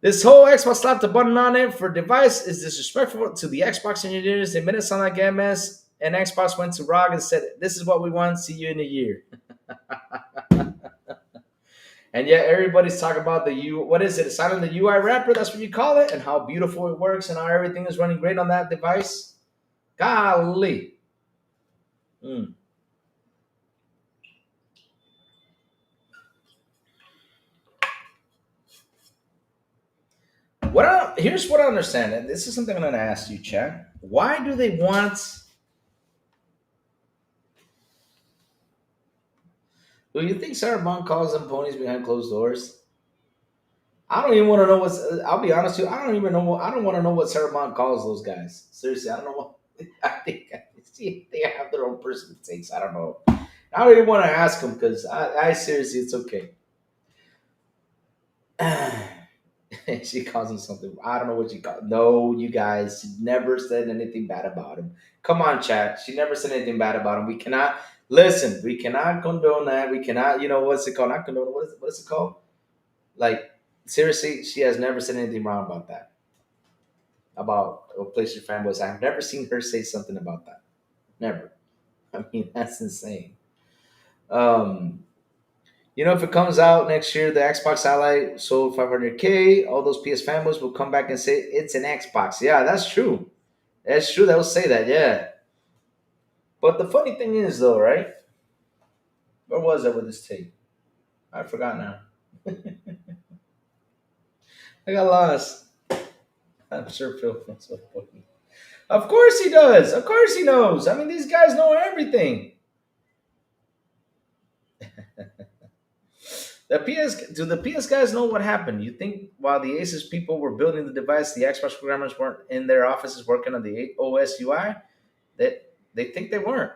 This whole Xbox slapped a button on it for device is disrespectful to the Xbox engineers. They made it sound like MS, and Xbox went to ROG and said, this is what we want. See you in a year. And yet everybody's talking about what is it? It's not in the UI wrapper, that's what you call it, and how beautiful it works and how everything is running great on that device. Golly. Here's what I understand, and this is something I'm going to ask you, Chad. Why do they want? Do you think Sarah Bond calls them ponies behind closed doors? I don't even want to know what's. I'll be honest with you. I don't even know. I don't want to know what Sarah Bond calls those guys. Seriously, I don't know what. I think they have their own personal takes. I don't know. I don't even want to ask them because I seriously, it's okay. She calls him something. I don't know what she called. No, you guys, she never said anything bad about him. Come on, chat. She never said anything bad about him. We cannot listen. We cannot condone that. We cannot. What's it called? Not condone. What is it called? Like seriously, she has never said anything wrong about that. About PlayStation fanboys. I've never seen her say something about that. Never. I mean, that's insane. If it comes out next year, the Xbox Ally sold 500K, all those PS fanboys will come back and say it's an Xbox. Yeah, that's true. That's true. They'll say that, yeah. But the funny thing is, though, right? Where was I with this tape? I forgot now. I got lost. I'm sure Phil feels so funny. Of course he does. Of course he knows. I mean, these guys know everything. Do the PS guys know what happened? You think while the Asus people were building the device, the Xbox programmers weren't in their offices working on the OS UI? They think they weren't.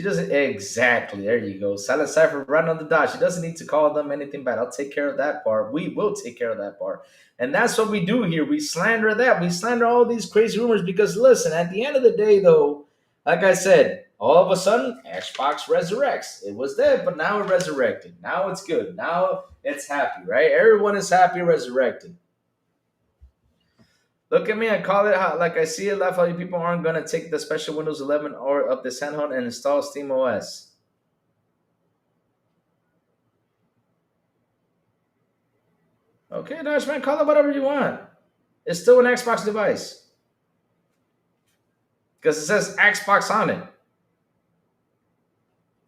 She doesn't exactly. There you go. Silent Cipher right on the dot. She doesn't need to call them anything bad. I'll take care of that part. We will take care of that part. And that's what we do here. We slander that. We slander all these crazy rumors because listen, at the end of the day, though, like I said, all of a sudden, Xbox resurrects. It was dead, but now it resurrected. Now it's good. Now it's happy, right? Everyone is happy resurrected. Look at me, I call it like I see it. Laugh how you people aren't gonna take the special Windows 11 or of this handheld and install Steam OS. Okay, Dashman, call it whatever you want. It's still an Xbox device because it says Xbox on it.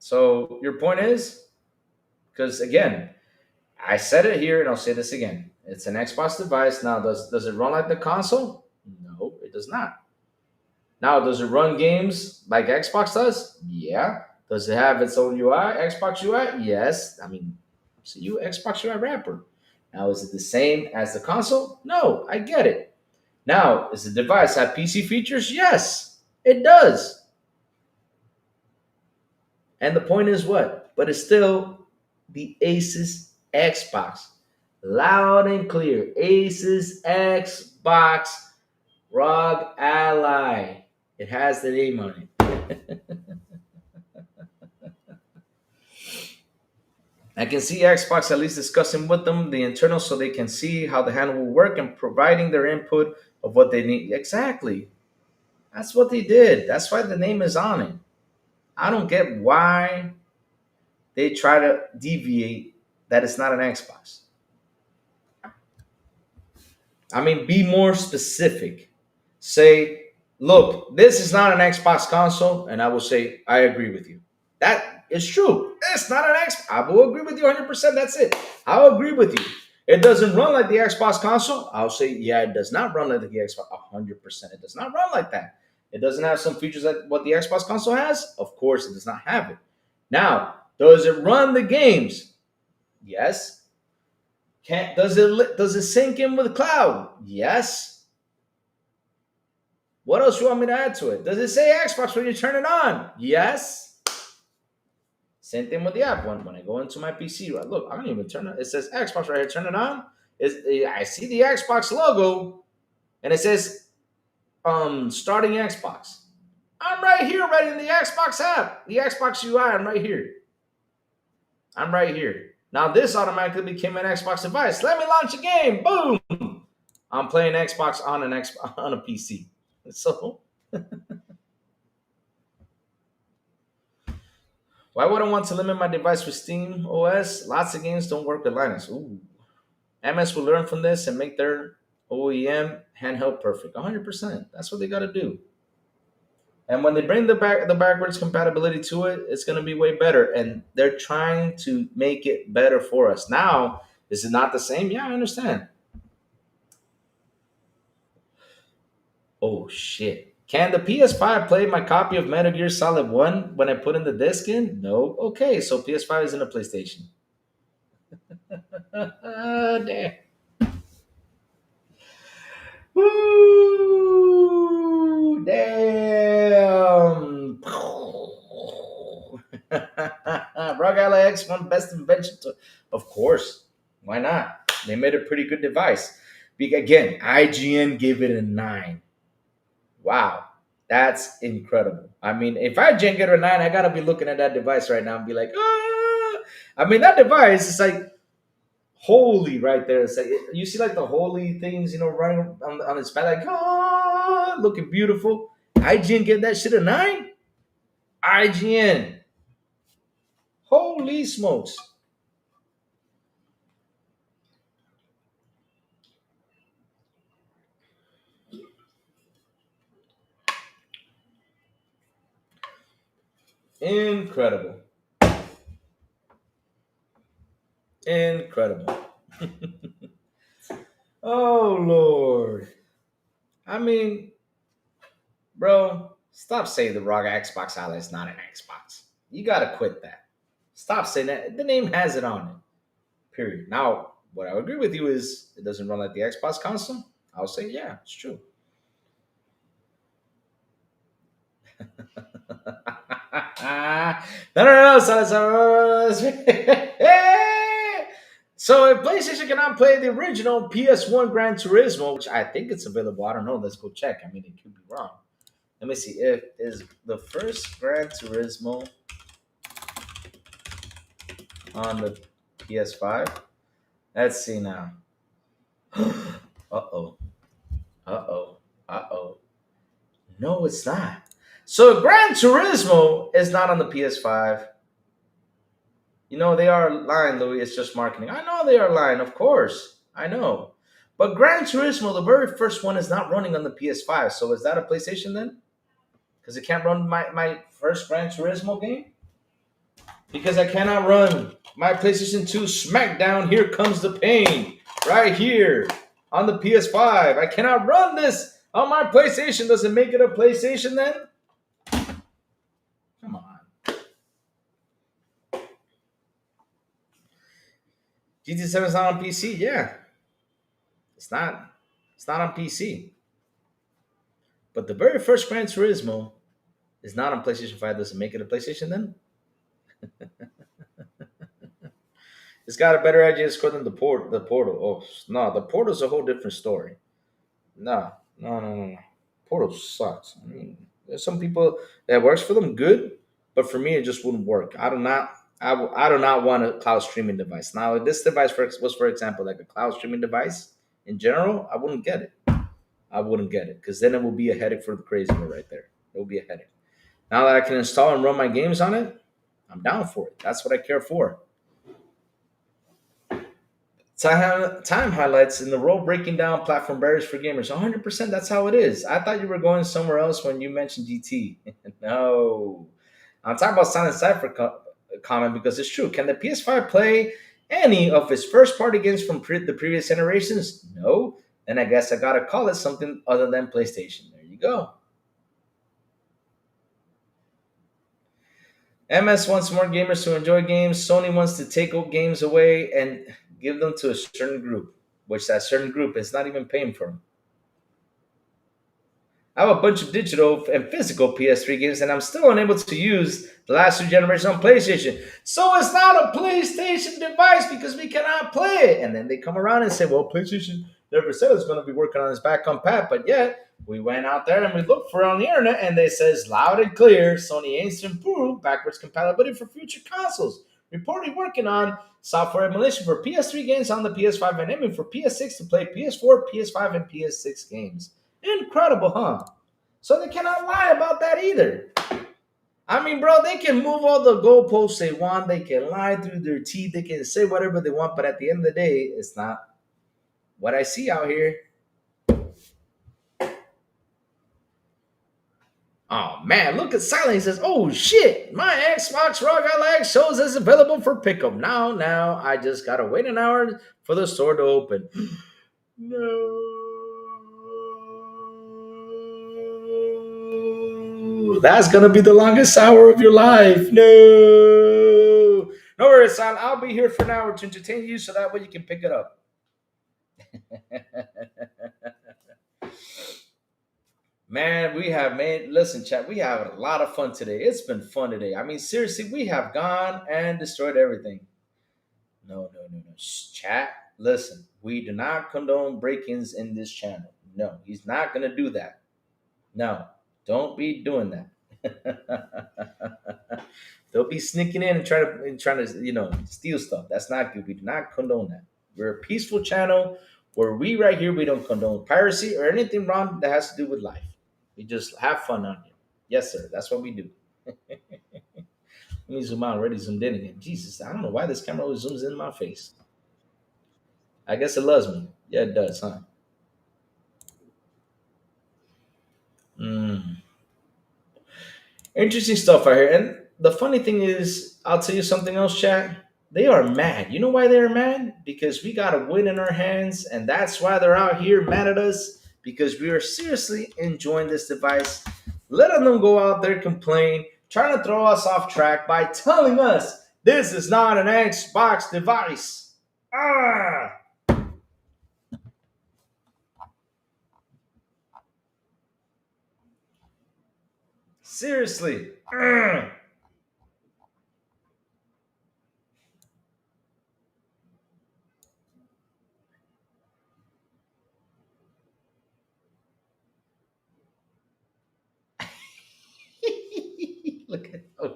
So your point is, because again, I said it here and I'll say this again. It's an Xbox device. Now, does it run like the console? No, it does not. Now, does it run games like Xbox does? Yeah. Does it have its own UI, Xbox UI? Yes. I mean, it's a Xbox UI wrapper. Now, is it the same as the console? No, I get it. Now, does the device have PC features? Yes, it does. And the point is what? But it's still the Asus Xbox. Loud and clear. Asus Xbox ROG Ally. It has the name on it. I can see Xbox at least discussing with them the internals so they can see how the handle will work and providing their input of what they need. Exactly. That's what they did. That's why the name is on it. I don't get why they try to deviate that it's not an Xbox. I mean, be more specific. Say, look, this is not an Xbox console, and I will say, I agree with you. That is true. It's not an Xbox. I will agree with you 100%. That's it. I'll agree with you. It doesn't run like the Xbox console. I'll say, yeah, it does not run like the Xbox 100%. It does not run like that. It doesn't have some features that what the Xbox console has. Of course, it does not have it. Now, does it run the games? Yes. Does it sync in with the cloud? Yes. What else you want me to add to it? Does it say Xbox when you turn it on? Yes. Same thing with the app. When I go into my PC, right? Look, I don't even turn it. It says Xbox right here. Turn it on. I see the Xbox logo, and it says starting Xbox. I'm right here, right in the Xbox app, the Xbox UI. I'm right here. I'm right here. Now this automatically became an Xbox device. Let me launch a game. Boom! I'm playing Xbox on on a PC. So why would I want to limit my device with Steam OS? Lots of games don't work with Linux. Ooh. MS will learn from this and make their OEM handheld perfect. 100%. That's what they got to do. And when they bring the backwards compatibility to it, it's going to be way better. And they're trying to make it better for us. Now, is it not the same? Yeah, I understand. Oh, shit. Can the PS5 play my copy of Metal Gear Solid 1 when I put in the disc in? No. Okay, so PS5 is in a PlayStation. Damn. Woo! Damn. ROG Ally X1 best invention. Of course. Why not? They made a pretty good device. Again, IGN gave it a 9. Wow. That's incredible. I mean, if IGN get a 9, I got to be looking at that device right now and be like, ah. I mean, that device is like holy right there. It's like you see like the holy things, running on his back, like looking beautiful. IGN give that shit a 9. IGN, holy smokes! Incredible, incredible. Oh Lord! I mean, bro, stop saying the ROG Xbox Ally is not an Xbox. You gotta quit that. Stop saying that. The name has it on it. Period. Now, what I would agree with you is it doesn't run like the Xbox console. I'll say, yeah, it's true. No, no, no, So if PlayStation cannot play the original PS1 Gran Turismo, which I think it's available, I don't know. Let's go check. I mean, it could be wrong. Let me see. If is the first Gran Turismo on the PS5? Let's see now. Uh-oh. Uh-oh. Uh-oh. No, it's not. So Gran Turismo is not on the PS5. You know, they are lying, Louis. It's just marketing. I know they are lying, of course. I know. But Gran Turismo, the very first one, is not running on the PS5. So is that a PlayStation then? Because it can't run my first Gran Turismo game? Because I cannot run my PlayStation 2 SmackDown Here Comes the Pain right here on the PS5. I cannot run this on my PlayStation. Does it make it a PlayStation then? Come on. GT7 is not on PC? Yeah. It's not. It's not on PC. But the very first Gran Turismo is not on PlayStation 5. Does it make it a PlayStation then? It's got a better IGN score than the Portal. Oh no, the Portal's a whole different story. No, no, no, no, no. Portal sucks. I mean, there's some people that works for them good, but for me it just wouldn't work. I do not. I do not want a cloud streaming device. Now, if this device was, for example, like a cloud streaming device in general, I wouldn't get it. I wouldn't get it because then it will be a headache for the crazy one right there. It will be a headache. Now that I can install and run my games on it, I'm down for it. That's what I care for. Time highlights in the role breaking down platform barriers for gamers. 100%. That's how it is. I thought you were going somewhere else when you mentioned GT. No, I'm talking about Silent Cypher comment because it's true. Can the PS5 play any of its first party games from the previous generations? No. Then I guess I gotta call it something other than PlayStation. There you go. MS wants more gamers to enjoy games. Sony wants to take games away and give them to a certain group, which that certain group is not even paying for them. I have a bunch of digital and physical PS3 games, and I'm still unable to use the last two generations on PlayStation. So it's not a PlayStation device because we cannot play it. And then they come around and say, well, PlayStation never said it's going to be working on its back compat, but yet we went out there and we looked for it on the internet, and they says loud and clear, Sony aims to improve backwards compatibility for future consoles. Reportedly working on software emulation for PS3 games on the PS5 and aiming for PS6 to play PS4, PS5, and PS6 games. Incredible, huh? So they cannot lie about that either. I mean, bro, they can move all the goalposts they want. They can lie through their teeth. They can say whatever they want. But at the end of the day, it's not what I see out here. Oh, man, look at Silent. He says, oh, shit, my Xbox ROG Ally shows is available for pickup. Now, I just got to wait an hour for the store to open. No. That's going to be the longest hour of your life. No. No worries, son. I'll be here for an hour to entertain you so that way you can pick it up. Man, listen, chat, we have a lot of fun today. It's been fun today. I mean, seriously, we have gone and destroyed everything. No. Chat, listen, we do not condone break-ins in this channel. No, he's not going to do that. No, don't be doing that. They'll be sneaking in and trying to steal stuff. That's not good. We do not condone that. We're a peaceful channel where we right here, we don't condone piracy or anything wrong that has to do with life. We just have fun on here. Yes, sir. That's what we do. Let me zoom out. Already zoomed in again. Jesus, I don't know why this camera always zooms in my face. I guess it loves me. Yeah, it does, huh? Interesting stuff right here. And the funny thing is, I'll tell you something else, chat. They are mad. You know why they're mad? Because we got a win in our hands, and that's why they're out here mad at us, because we are seriously enjoying this device. Letting them go out there complain, trying to throw us off track by telling us this is not an Xbox device. Seriously.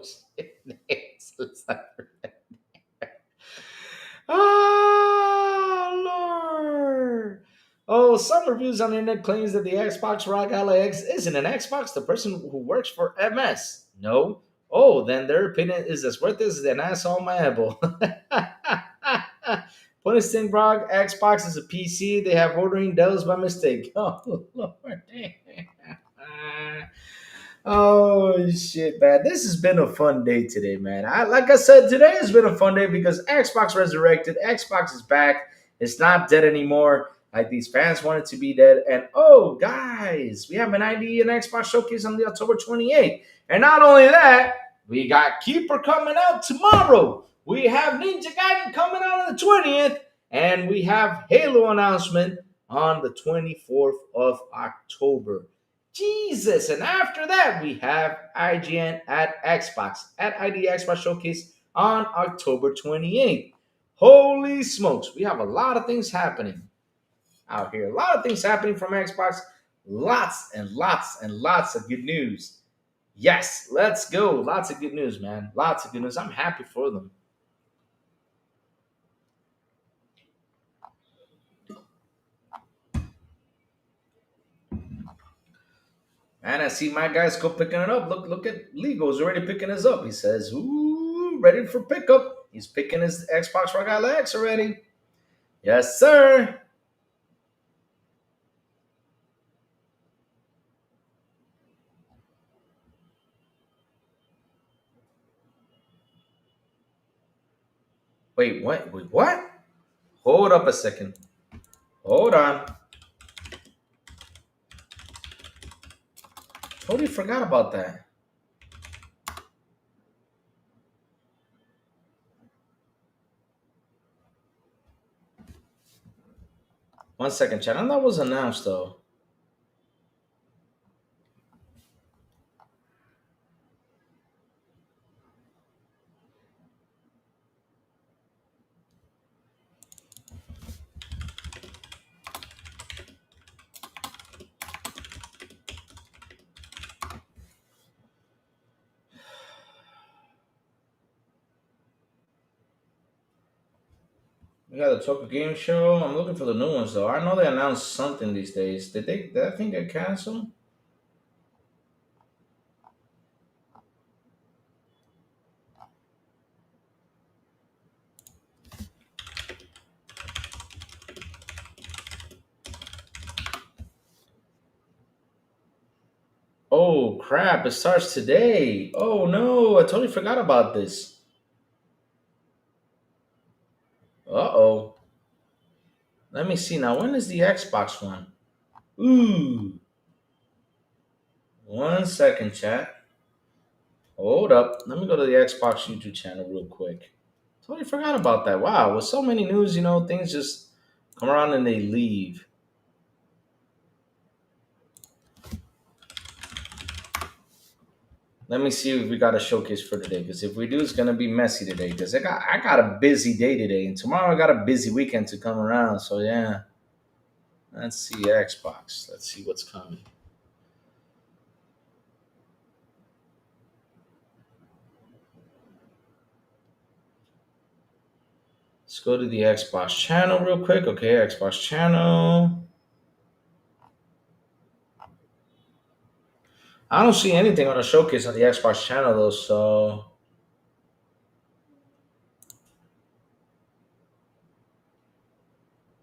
shit. Let's not Oh, Lord. Oh, some reviews on the internet claims that the Xbox ROG Ally X isn't an Xbox. The person who works for MS. No. Oh, then their opinion is as worthless as an ass on my elbow. Funniest thing, ROG Xbox is a PC. They have ordering Dells by mistake. Oh, Lord. Oh shit, man! This has been a fun day today, man. Like I said, today has been a fun day because Xbox resurrected. Xbox is back. It's not dead anymore. Like these fans want it to be dead. And oh, guys, we have an ID and Xbox showcase on the October 28th. And not only that, we got Keeper coming out tomorrow. We have Ninja Gaiden coming out on the 20th, and we have Halo announcement on the 24th of October. Jesus. And after that, we have IGN at Xbox, at ID Xbox Showcase on October 28th. Holy smokes. We have a lot of things happening out here. A lot of things happening from Xbox. Lots and lots and lots of good news. Yes, let's go. Lots of good news, man. Lots of good news. I'm happy for them. And I see my guys go picking it up. Look at Lego's already picking his up. He says, ooh, ready for pickup. He's picking his Xbox ROG Ally X already. Yes, sir. Wait, what? Wait, what? Hold up a second. Hold on. Totally forgot about that. One second, chat. And that was announced though. We got the Tokyo Game Show. I'm looking for the new ones though. I know they announced something these days. Did that thing get canceled? Oh crap, it starts today. Oh no, I totally forgot about this. Uh-oh. Let me see now. When is the Xbox one? Ooh. One second, chat. Hold up. Let me go to the Xbox YouTube channel real quick. Totally forgot about that. Wow, with so many news, things just come around and they leave. Let me see if we got a showcase for today. Because if we do, it's gonna be messy today. Because I got a busy day today, and tomorrow I got a busy weekend to come around. So yeah. Let's see Xbox. Let's see what's coming. Let's go to the Xbox channel real quick. Okay, Xbox channel. I don't see anything on the showcase on the Xbox channel though, so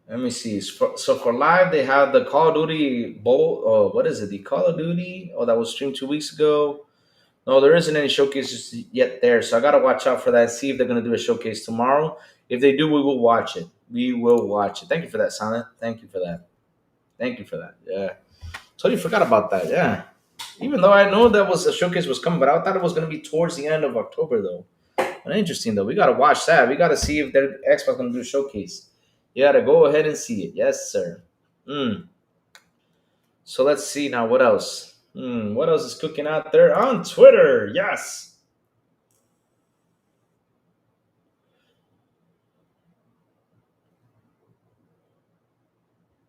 let me see. So for live, they have the Call of Duty Bowl. Oh, what is it? The Call of Duty? Oh, that was streamed 2 weeks ago. No, there isn't any showcases yet there, so I gotta watch out for that. See if they're gonna do a showcase tomorrow. If they do, we will watch it. We will watch it. Thank you for that, Silent. Thank you for that. Thank you for that. Yeah, totally forgot about that. Yeah, even though I know that was a showcase was coming, but I thought it was gonna be towards the end of October though. But interesting though. We gotta watch that. We gotta see if their Xbox gonna do a showcase. You gotta go ahead and see it. Yes, sir. So let's see now. What else? What else is cooking out there on Twitter? Yes.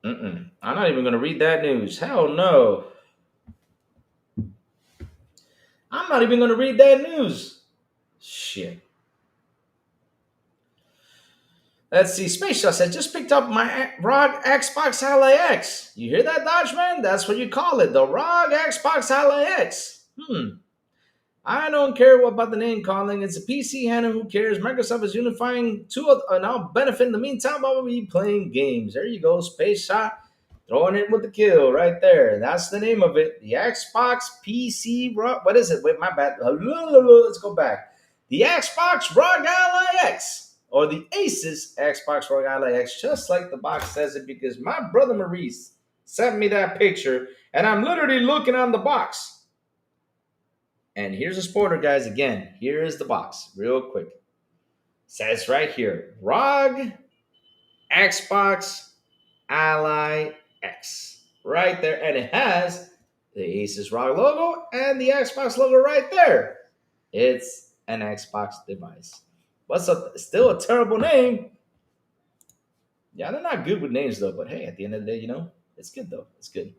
I'm not even gonna read that news. Hell no. I'm not even gonna read that news. Shit. Let's see. Space Shot said, just picked up my ROG Xbox Ally X. You hear that, Dodgeman? That's what you call it. The ROG Xbox Ally X. I don't care about the name calling. It's a PC handle. Who cares? Microsoft is unifying two of, and I'll benefit in the meantime while we be playing games. There you go. Space Shot. Throwing it with the kill right there. That's the name of it. The Xbox PC. What is it? Wait, my bad. Let's go back. The Xbox ROG Ally X, or the Asus Xbox ROG Ally X, just like the box says it, because my brother Maurice sent me that picture, and I'm literally looking on the box. And here's a spoiler, guys. Again, here is the box, real quick. Says right here, ROG Xbox Ally X, right there, and it has the Asus ROG logo and the Xbox logo right there. It's an Xbox device. What's up? Still a terrible name. Yeah, they're not good with names though. But hey, at the end of the day, you know, it's good though. It's good.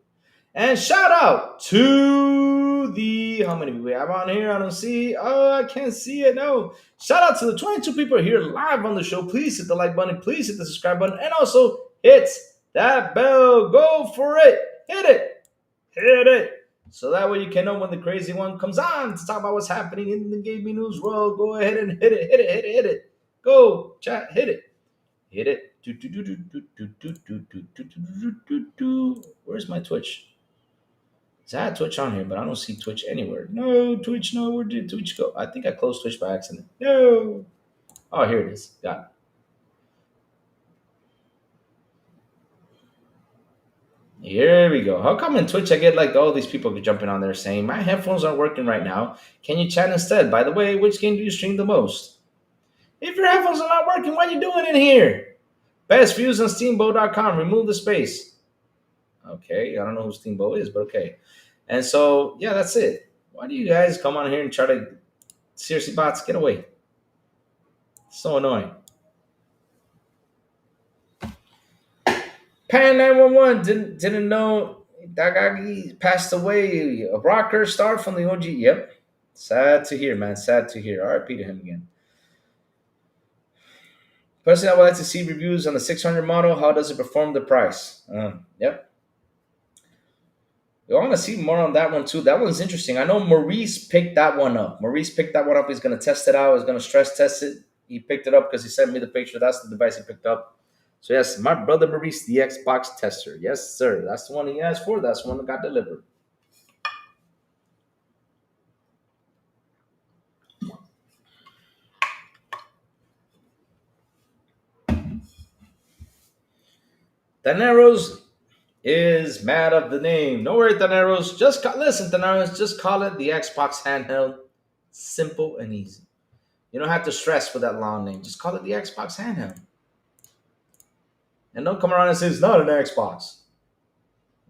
And shout out to the, how many we have on here? I don't see. Oh, I can't see it. No. Shout out to the 22 people here live on the show. Please hit the like button. Please hit the subscribe button. And also hit that bell. Go for it. Hit it. Hit it. So that way you can know when the crazy one comes on to talk about what's happening in the gaming news world. Go ahead and hit it. Hit it. Hit it. Hit it. Go, chat. Hit it. Hit it. Where's my Twitch? I had Twitch on here, but I don't see Twitch anywhere. No, Twitch, no. Where did Twitch go? I think I closed Twitch by accident. No. Oh, here it is. Got it. Here we go. How come in Twitch I get like all these people jumping on there saying, my headphones aren't working right now. Can you chat instead? By the way, which game do you stream the most? If your headphones are not working, what are you doing in here? Best views on steamboat.com. Remove the space. Okay, I don't know who Steamboat is, but okay. And so, yeah, that's it. Why do you guys come on here and try to... Seriously, bots, get away. So annoying. Pan 911 didn't know that guy passed away. A rocker star from the OG. Yep. Sad to hear, man. Sad to hear. RIP to him again. Personally, I would like to see reviews on the 600 model. How does it perform the price? Yep. I want to see more on that one too. That one's interesting. I know Maurice picked that one up. He's going to test it out. He's going to stress test it. He picked it up because he sent me the picture. That's the device he picked up. So yes, my brother Maurice, the Xbox tester. Yes, sir. That's the one he asked for. That's the one that got delivered. Daneros is mad of the name. No worry, Daneros. Listen, Daneros. Just call it the Xbox handheld. Simple and easy. You don't have to stress for that long name. Just call it the Xbox handheld. And don't come around and say it's not an Xbox.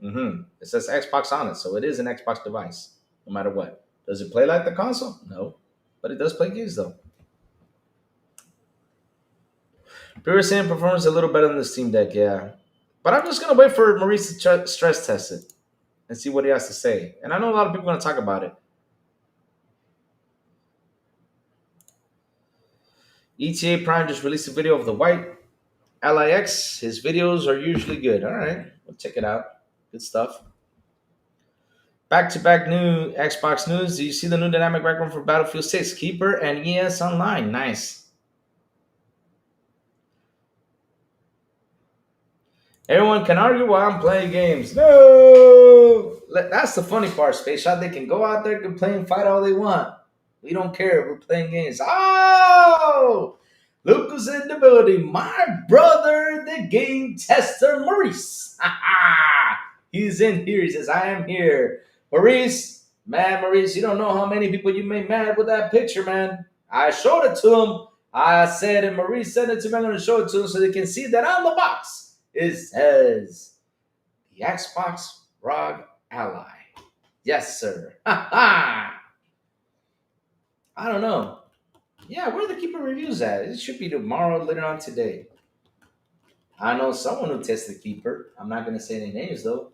It says Xbox on it, so it is an Xbox device, no matter what. Does it play like the console? No. But it does play games, though. People are saying performance a little better than the Steam Deck, yeah. But I'm just going to wait for Maurice to stress test it and see what he has to say. And I know a lot of people are going to talk about it. ETA Prime just released a video of the white LIX. His videos are usually good. All right, we'll check it out. Good stuff. Back-to-back new Xbox news. Do you see the new dynamic background for Battlefield 6, Keeper, and ES Online? Nice. Everyone can argue while I'm playing games. No! That's the funny part, Space Shot. They can go out there, complain, fight all they want. We don't care. We're playing games. Oh! Luke was in the building. My brother, the game tester, Maurice. He's in here. He says, I am here. Maurice, you don't know how many people you made mad with that picture, man. I showed it to him. I said, and Maurice sent it to me. I'm going to show it to him so they can see that on the box. It says the Xbox ROG Ally. Yes, sir. I don't know. Yeah, where are the Keeper reviews at? It should be tomorrow, later on today. I know someone who tested Keeper. I'm not going to say any names, though.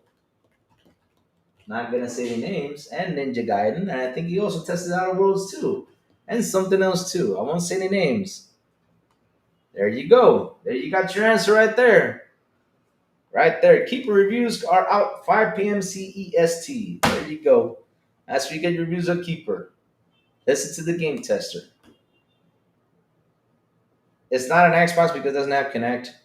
Not going to say any names. And Ninja Gaiden. And I think he also tested Outer Worlds, too. and something else too. I won't say any names. There you go. There you got your answer right there. Right there. Keeper reviews are out 5 p.m. CEST. There you go. That's where you get your reviews of Keeper. Listen to the game tester. It's not an Xbox because it doesn't have Connect.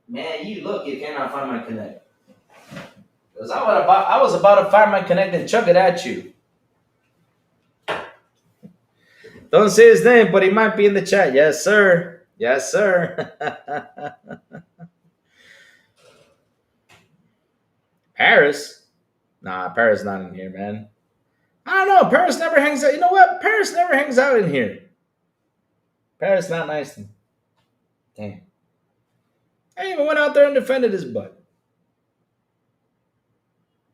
Man, you look, you cannot find my Connect. Because I was about to find my Connect and chuck it at you. Don't say his name, but he might be in the chat. Yes, sir. Yes, sir. Paris? Nah, Paris not in here, man. I don't know. Paris never hangs out. You know what? Paris never hangs out in here. Paris not nice to me. Damn. I even went out there and defended his butt.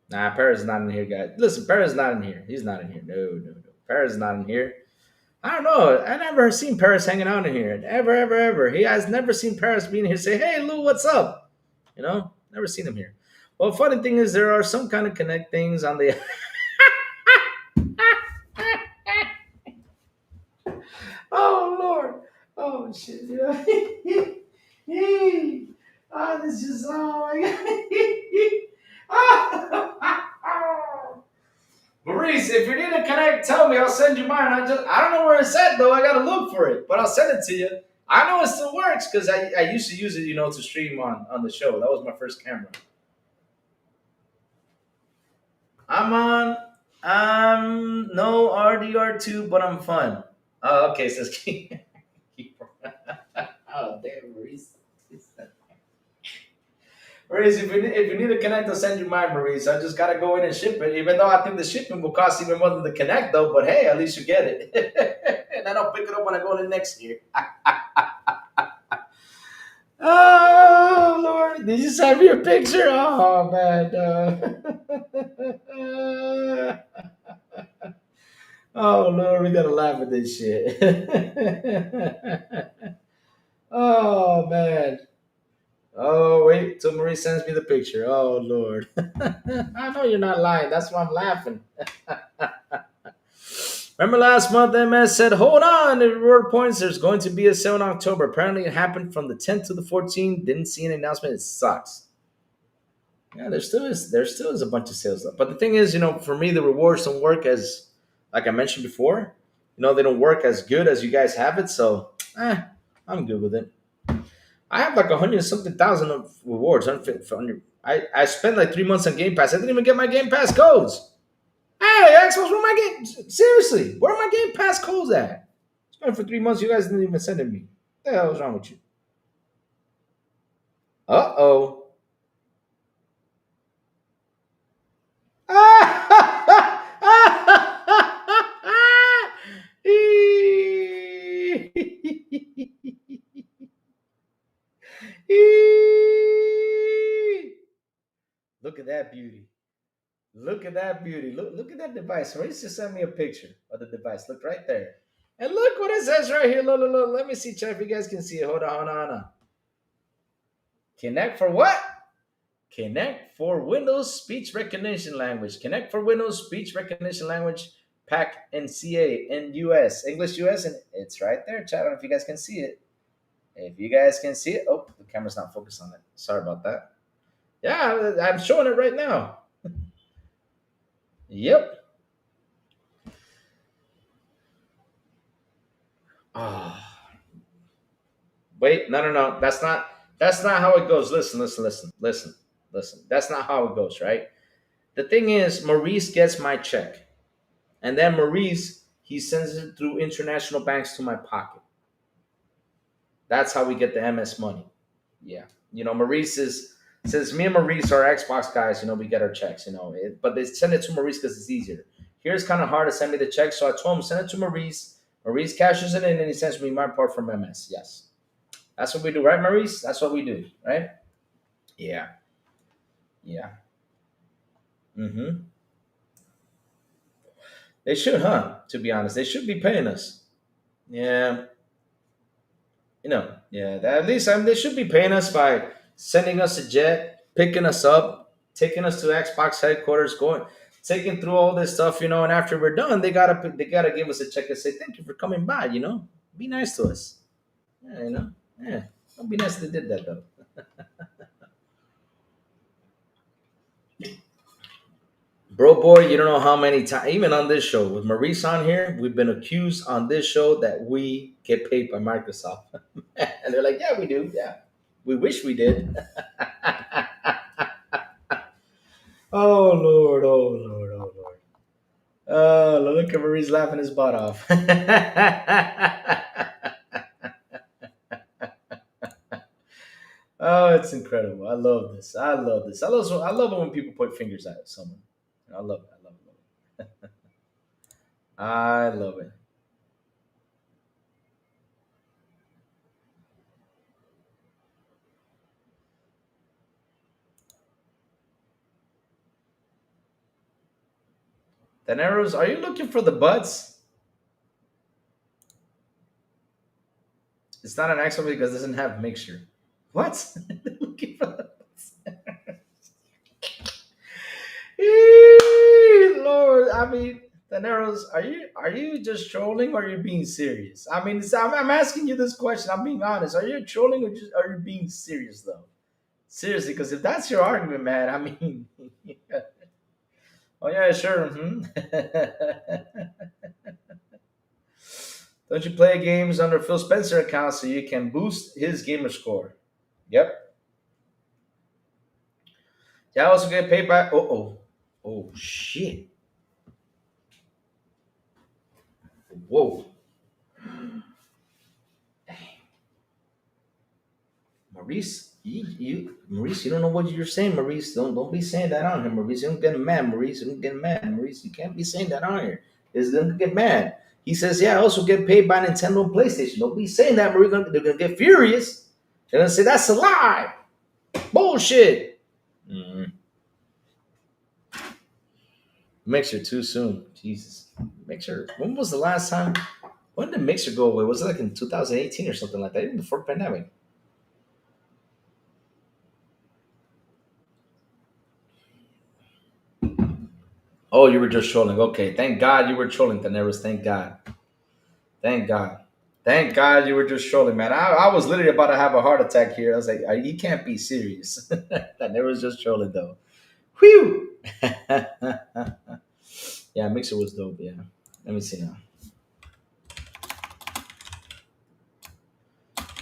Nah, Paris is not in here, guys. Listen, Paris is not in here. He's not in here. No, no, no. Paris is not in here. I don't know. I never seen Paris hanging out in here. Ever, ever, ever. He has never seen Paris being here say, hey, Lou, what's up? You know? Never seen him here. Well, funny thing is there are some kind of Connect things on the... Oh, Lord. Oh, shit. Yeah. Oh, this is... Oh, my God. Maurice, if you need a Connect, tell me. I'll send you mine. I don't know where it's at, though. I got to look for it. But I'll send it to you. I know it still works because I used to use it, you know, to stream on the show. That was my first camera. I'm on... no RDR2, but I'm fun. Oh, okay, says keep. Oh, damn, Maurice. Maurice, if you need a Connect, I'll send you mine, Maurice. I just gotta go in and ship it, even though I think the shipping will cost even more than the Connect, though. But hey, at least you get it, and then I'll pick it up when I go in next year. Oh Lord, did you send me a picture? Oh man. Oh Lord, we gotta laugh at this shit. Oh man. Oh wait till Marie sends me the picture. Oh Lord. I know you're not lying. That's why I'm laughing. Remember last month MS said, hold on, the reward points, there's going to be a sale in October. Apparently it happened from the 10th to the 14th. Didn't see any announcement. It sucks. Yeah, there still is a bunch of sales though. But the thing is, you know, for me the rewards don't work as, like I mentioned before, you know, they don't work as good as you guys have it. So I'm good with it. I have like 100 something thousand of rewards. I spent like 3 months on Game Pass. I didn't even get my Game Pass codes. Hey, Xbox, where my game? Seriously, where are my Game Pass codes at? Spent for 3 months. You guys didn't even send it me. What the hell is wrong with you? Uh-oh. Look at that beauty. Look at that beauty. Look at that device. Maurice just sent me a picture of the device. Look right there. And look what it says right here. Look. Let me see, chat, if you guys can see it. Hold on. Connect for what? Connect for Windows Speech Recognition Language. Connect for Windows Speech Recognition Language, PAC and CA in US. English US, and it's right there, chat. I don't know if you guys can see it. If you guys can see it. Oh, the camera's not focused on it. Sorry about that. Yeah, I'm showing it right now. Yep. Oh. Wait, no. That's not how it goes. Listen. That's not how it goes, right? The thing is, Maurice gets my check. And then Maurice, he sends it through international banks to my pocket. That's how we get the MS money. Yeah. You know, since me and Maurice are Xbox guys, you know, we get our checks, you know. But they send it to Maurice because it's easier. Here it's kind of hard to send me the check, so I told him, send it to Maurice. Maurice cashes it in, and he sends me my part from MS. Yes. That's what we do, right, Maurice? That's what we do, right? Yeah. They should, huh? To be honest, they should be paying us. Yeah, yeah. At least they should be paying us by sending us a jet, picking us up, taking us to Xbox headquarters, taking through all this stuff, and after we're done, they gotta give us a check and say thank you for coming by. Be nice to us. Yeah, yeah. It'd be nice if they did that though. Bro, boy, you don't know how many times, even on this show, with Maurice on here, we've been accused on this show that we get paid by Microsoft. And they're like, yeah, we do. Yeah. We wish we did. Oh, Lord. Oh, Lord. Oh, Lord. Oh, look at Maurice laughing his butt off. Oh, it's incredible. I love this. I love this. I love it when people point fingers at someone. I love it. I love it. Love it. I love it. Daenerys, are you looking for the butts? It's not an Xbox because it doesn't have mixture. What? Looking for the butts. Lord, I mean, Daenerys, are you just trolling or are you being serious? I mean, I'm asking you this question. I'm being honest. Are you trolling or just are you being serious though? Seriously, because if that's your argument, man, I mean, oh yeah, sure. Don't you play games under Phil Spencer account so you can boost his gamer score? Yep. Yeah, I also get paid by. Oh shit. Whoa, Maurice, Maurice, you don't know what you're saying, Maurice. Don't be saying that on here, Maurice. You don't get mad, Maurice. You don't get mad, Maurice. You can't be saying that on here. It's gonna get mad. He says, "Yeah, I also get paid by Nintendo and PlayStation." Don't be saying that, Maurice. They're gonna get furious. They're gonna say that's a lie, bullshit. Mm. Mixer too soon, Jesus. Mixer. When was the last time? When did Mixer go away? Was it like in 2018 or something like that? Even before pandemic. Oh, you were just trolling. Okay, thank God you were trolling, Daenerys. Thank God. Thank God. Thank God you were just trolling, man. I was literally about to have a heart attack here. I was like, you can't be serious. Daenerys just trolling, though. Whew. Yeah, Mixer was dope. Yeah. Let me see now.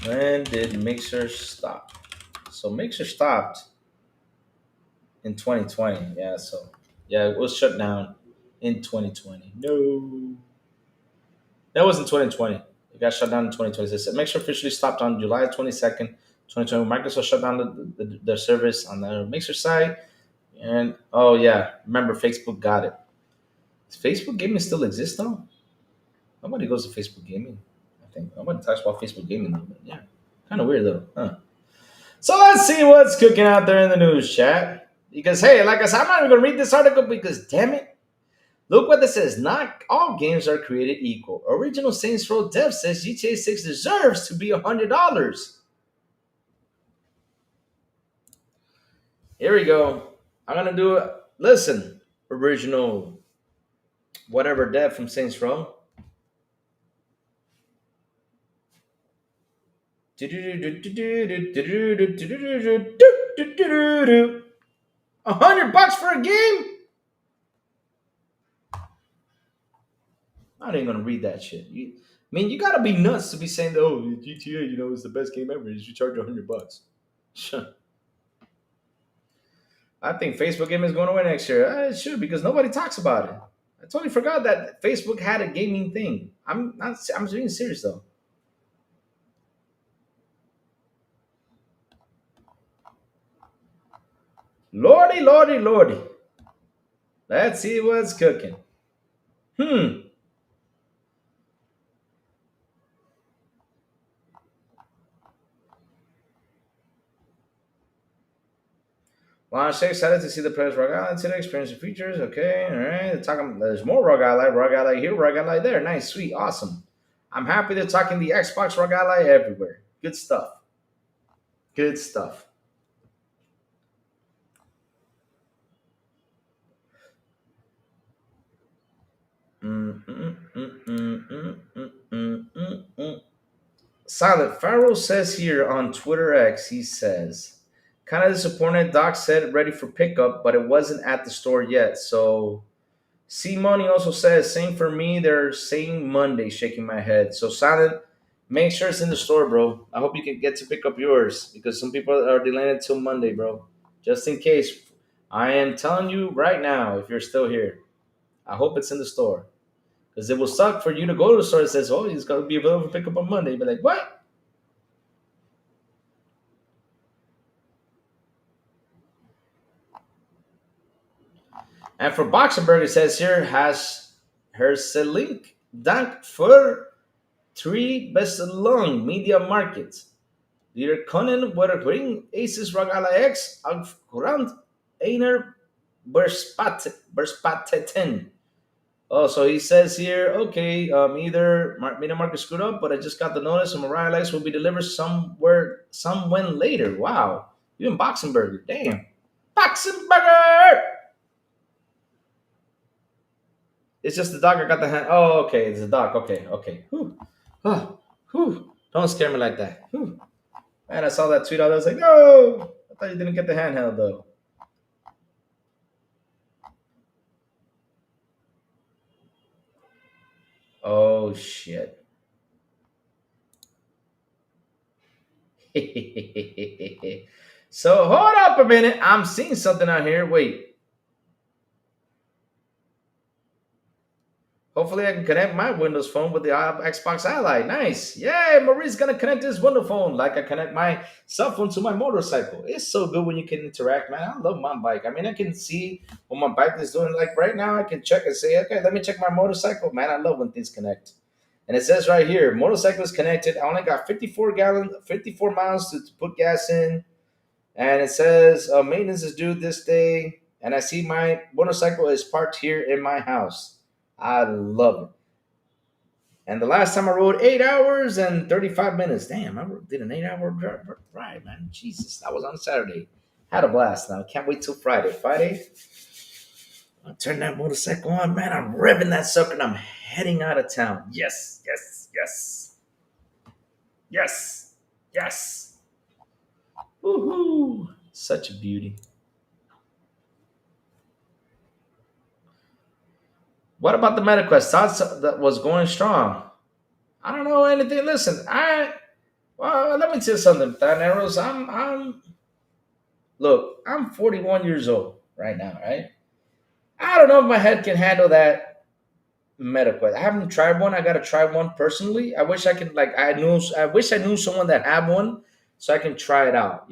When did Mixer stop? So Mixer stopped in 2020. Yeah, so yeah, it was shut down in 2020. No. That was in 2020. It got shut down in 2020. They said Mixer officially stopped on July 22nd, 2020. Microsoft shut down their service on the Mixer site. And oh yeah, remember Facebook got it. Does Facebook gaming still exist though? Nobody goes to Facebook gaming. I think nobody talks about Facebook gaming though. But yeah, kind of weird though, huh? So let's see what's cooking out there in the news chat. Because hey, like I said, I'm not even gonna read this article because damn it, look what this says. Not all games are created equal. Original Saints Row dev says GTA 6 deserves to be $100. Here we go. I'm gonna do it. Listen, original whatever dev from Saints Row. $100 for a game? I'm not even gonna read that shit. You gotta be nuts to be saying, "Oh, GTA, is the best game ever." You should charge $100. I think Facebook gaming is going away next year. It should because nobody talks about it. I totally forgot that Facebook had a gaming thing. I'm not. I'm being serious though. Lordy, lordy, lordy. Let's see what's cooking. Hmm. Launch excited to see the players ROG Ally today, experience the features. Okay, all right. They're talking, there's more ROG Ally here, ROG Ally there. Nice, sweet, awesome. I'm happy they're talking the Xbox ROG Ally everywhere. Good stuff. Good stuff. Silent Pharaoh says here on Twitter X, he says, kind of disappointed. Doc said ready for pickup, but it wasn't at the store yet. So C Money also says, same for me. They're saying Monday, shaking my head. So Silent, make sure it's in the store, bro. I hope you can get to pick up yours because some people are delaying it till Monday, bro. Just in case. I am telling you right now, if you're still here, I hope it's in the store. Because it will suck for you to go to the store and says, oh, it's going to be available for pickup on Monday. You'll be like, what? And for Boxenberg, it says here, has Herselink Dank für Three Besselung Media Market. Wir können bringen Aces ROG Ally X aufgrund einer Verspäteten. Oh, so he says here, okay, either Media Market screwed up, but I just got the notice and Mariah Lights will be delivered somewhen later. Wow. Even Boxenberger. Damn. Boxenberger! It's just the doc. I got the hand. Oh, okay. It's the doc. Okay, okay. Whew. Oh, whew. Don't scare me like that. Whew. Man, I saw that tweet out. I was like, no! I thought you didn't get the handheld, though. Oh, shit. So, hold up a minute. I'm seeing something out here. Wait. Hopefully, I can connect my Windows phone with the Xbox Ally. Nice. Yay, Marie's going to connect his Windows phone like I connect my cell phone to my motorcycle. It's so good when you can interact, man. I love my bike. I mean, I can see what my bike is doing. Like right now, I can check and say, okay, let me check my motorcycle. Man, I love when things connect. And it says right here, motorcycle is connected. I only got 54 miles to put gas in. And it says maintenance is due this day. And I see my motorcycle is parked here in my house. I love it. And the last time I rode 8 hours and 35 minutes. Damn, I did an 8-hour ride, man. Jesus, that was on Saturday. Had a blast. Now, can't wait till Friday. Friday, I'll turn that motorcycle on, man. I'm revving that sucker and I'm heading out of town. Yes, yes, yes. Yes, yes. Woohoo. Such a beauty. What about the MetaQuest? Thoughts that was going strong. I don't know anything. Listen, let me tell you something, Taneros. I'm 41 years old right now, right? I don't know if my head can handle that MetaQuest. I haven't tried one. I gotta try one personally. I wish I could I wish I knew someone that had one so I can try it out,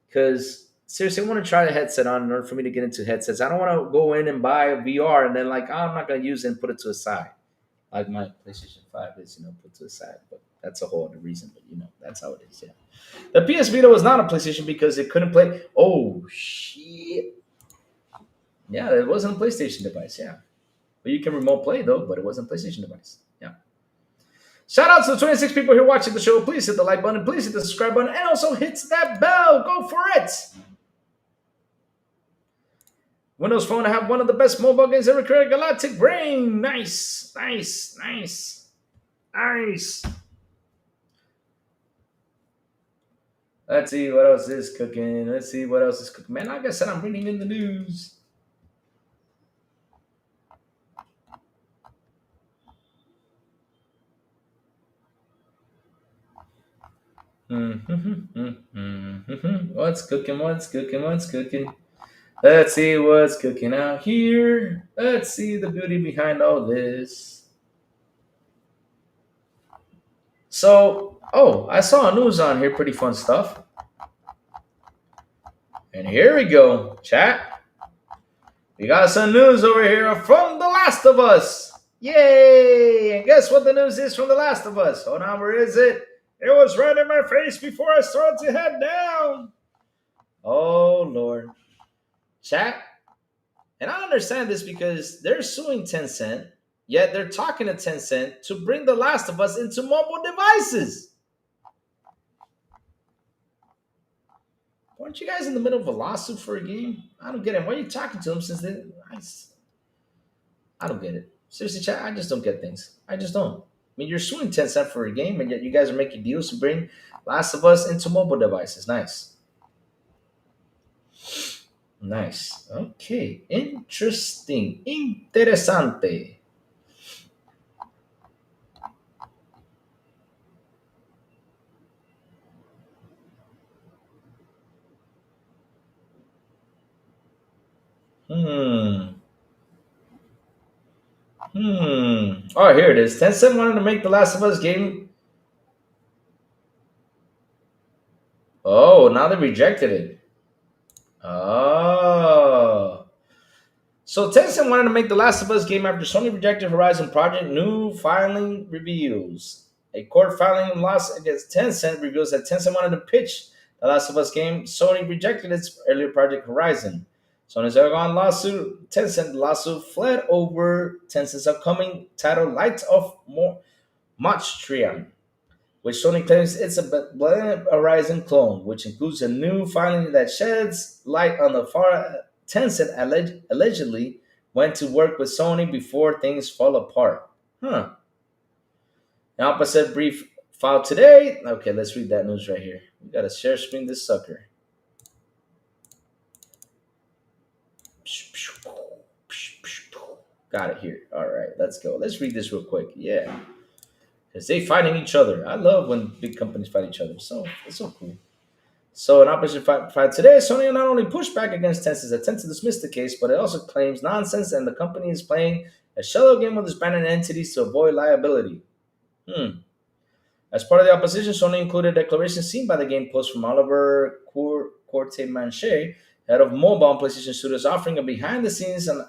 Because seriously, I want to try a headset on in order for me to get into headsets. I don't want to go in and buy a VR and then I'm not going to use it and put it to the side. Like my PlayStation 5 is, put to the side. But that's a whole other reason. But, that's how it is, yeah. The PS Vita was not a PlayStation because it couldn't play. Oh, shit. Yeah, it wasn't a PlayStation device, yeah. But you can remote play, though, but it wasn't a PlayStation device, yeah. Shout out to the 26 people here watching the show. Please hit the like button. Please hit the subscribe button. And also hit that bell. Go for it. Windows Phone, I have one of the best mobile games ever created, Galactic Brain. Nice, nice, nice, nice. Let's see what else is cooking. Let's see what else is cooking. Man, like I said, I'm reading in the news. What's cooking? What's cooking? What's cooking? Let's see what's cooking out here. Let's see the beauty behind all this. So, I saw a news on here. Pretty fun stuff. And here we go, chat. We got some news over here from The Last of Us. Yay! And guess what the news is from The Last of Us? Hold on, where is it? It was right in my face before I started to head down. Oh, Lord. Chat. And I understand this because they're suing Tencent, yet they're talking to Tencent to bring The Last of Us into mobile devices. Weren't you guys in the middle of a lawsuit for a game? I don't get it. Why are you talking to them since they? I don't get it. Seriously, chat. I just don't get things. I just don't. I mean, you're suing Tencent for a game, and yet you guys are making deals to bring Last of Us into mobile devices. Nice. Nice. Okay. Interesting. Interesante. Hmm. Oh, here it is. Tencent wanted to make the Last of Us game. Oh, now they rejected it. Oh. So Tencent wanted to make the Last of Us game after Sony rejected Horizon Project. New filing reveals. A court filing loss against Tencent reveals that Tencent wanted to pitch the Last of Us game. Sony rejected its earlier project Horizon. Sony's Aragon lawsuit, Tencent lawsuit fled over Tencent's upcoming title Light of Mochtreon, which Sony claims it's a Blade Horizon clone, which includes a new filing that sheds light on the far Tencent allegedly went to work with Sony before things fall apart. Huh. An opposite brief filed today. Okay, let's read that news right here. We gotta share screen this sucker. Got it here. All right, let's go. Let's read this real quick. Yeah. Because they fighting each other. I love when big companies fight each other. So it's so cool. So in opposition fight today, Sony not only pushed back against Tencent's attempt to dismiss the case, but it also claims nonsense and the company is playing a shallow game with its branded entities to avoid liability. As part of the opposition, Sony included a declaration seen by the game post from Oliver Corte-Manche, head of mobile and PlayStation Studios, offering a behind-the-scenes and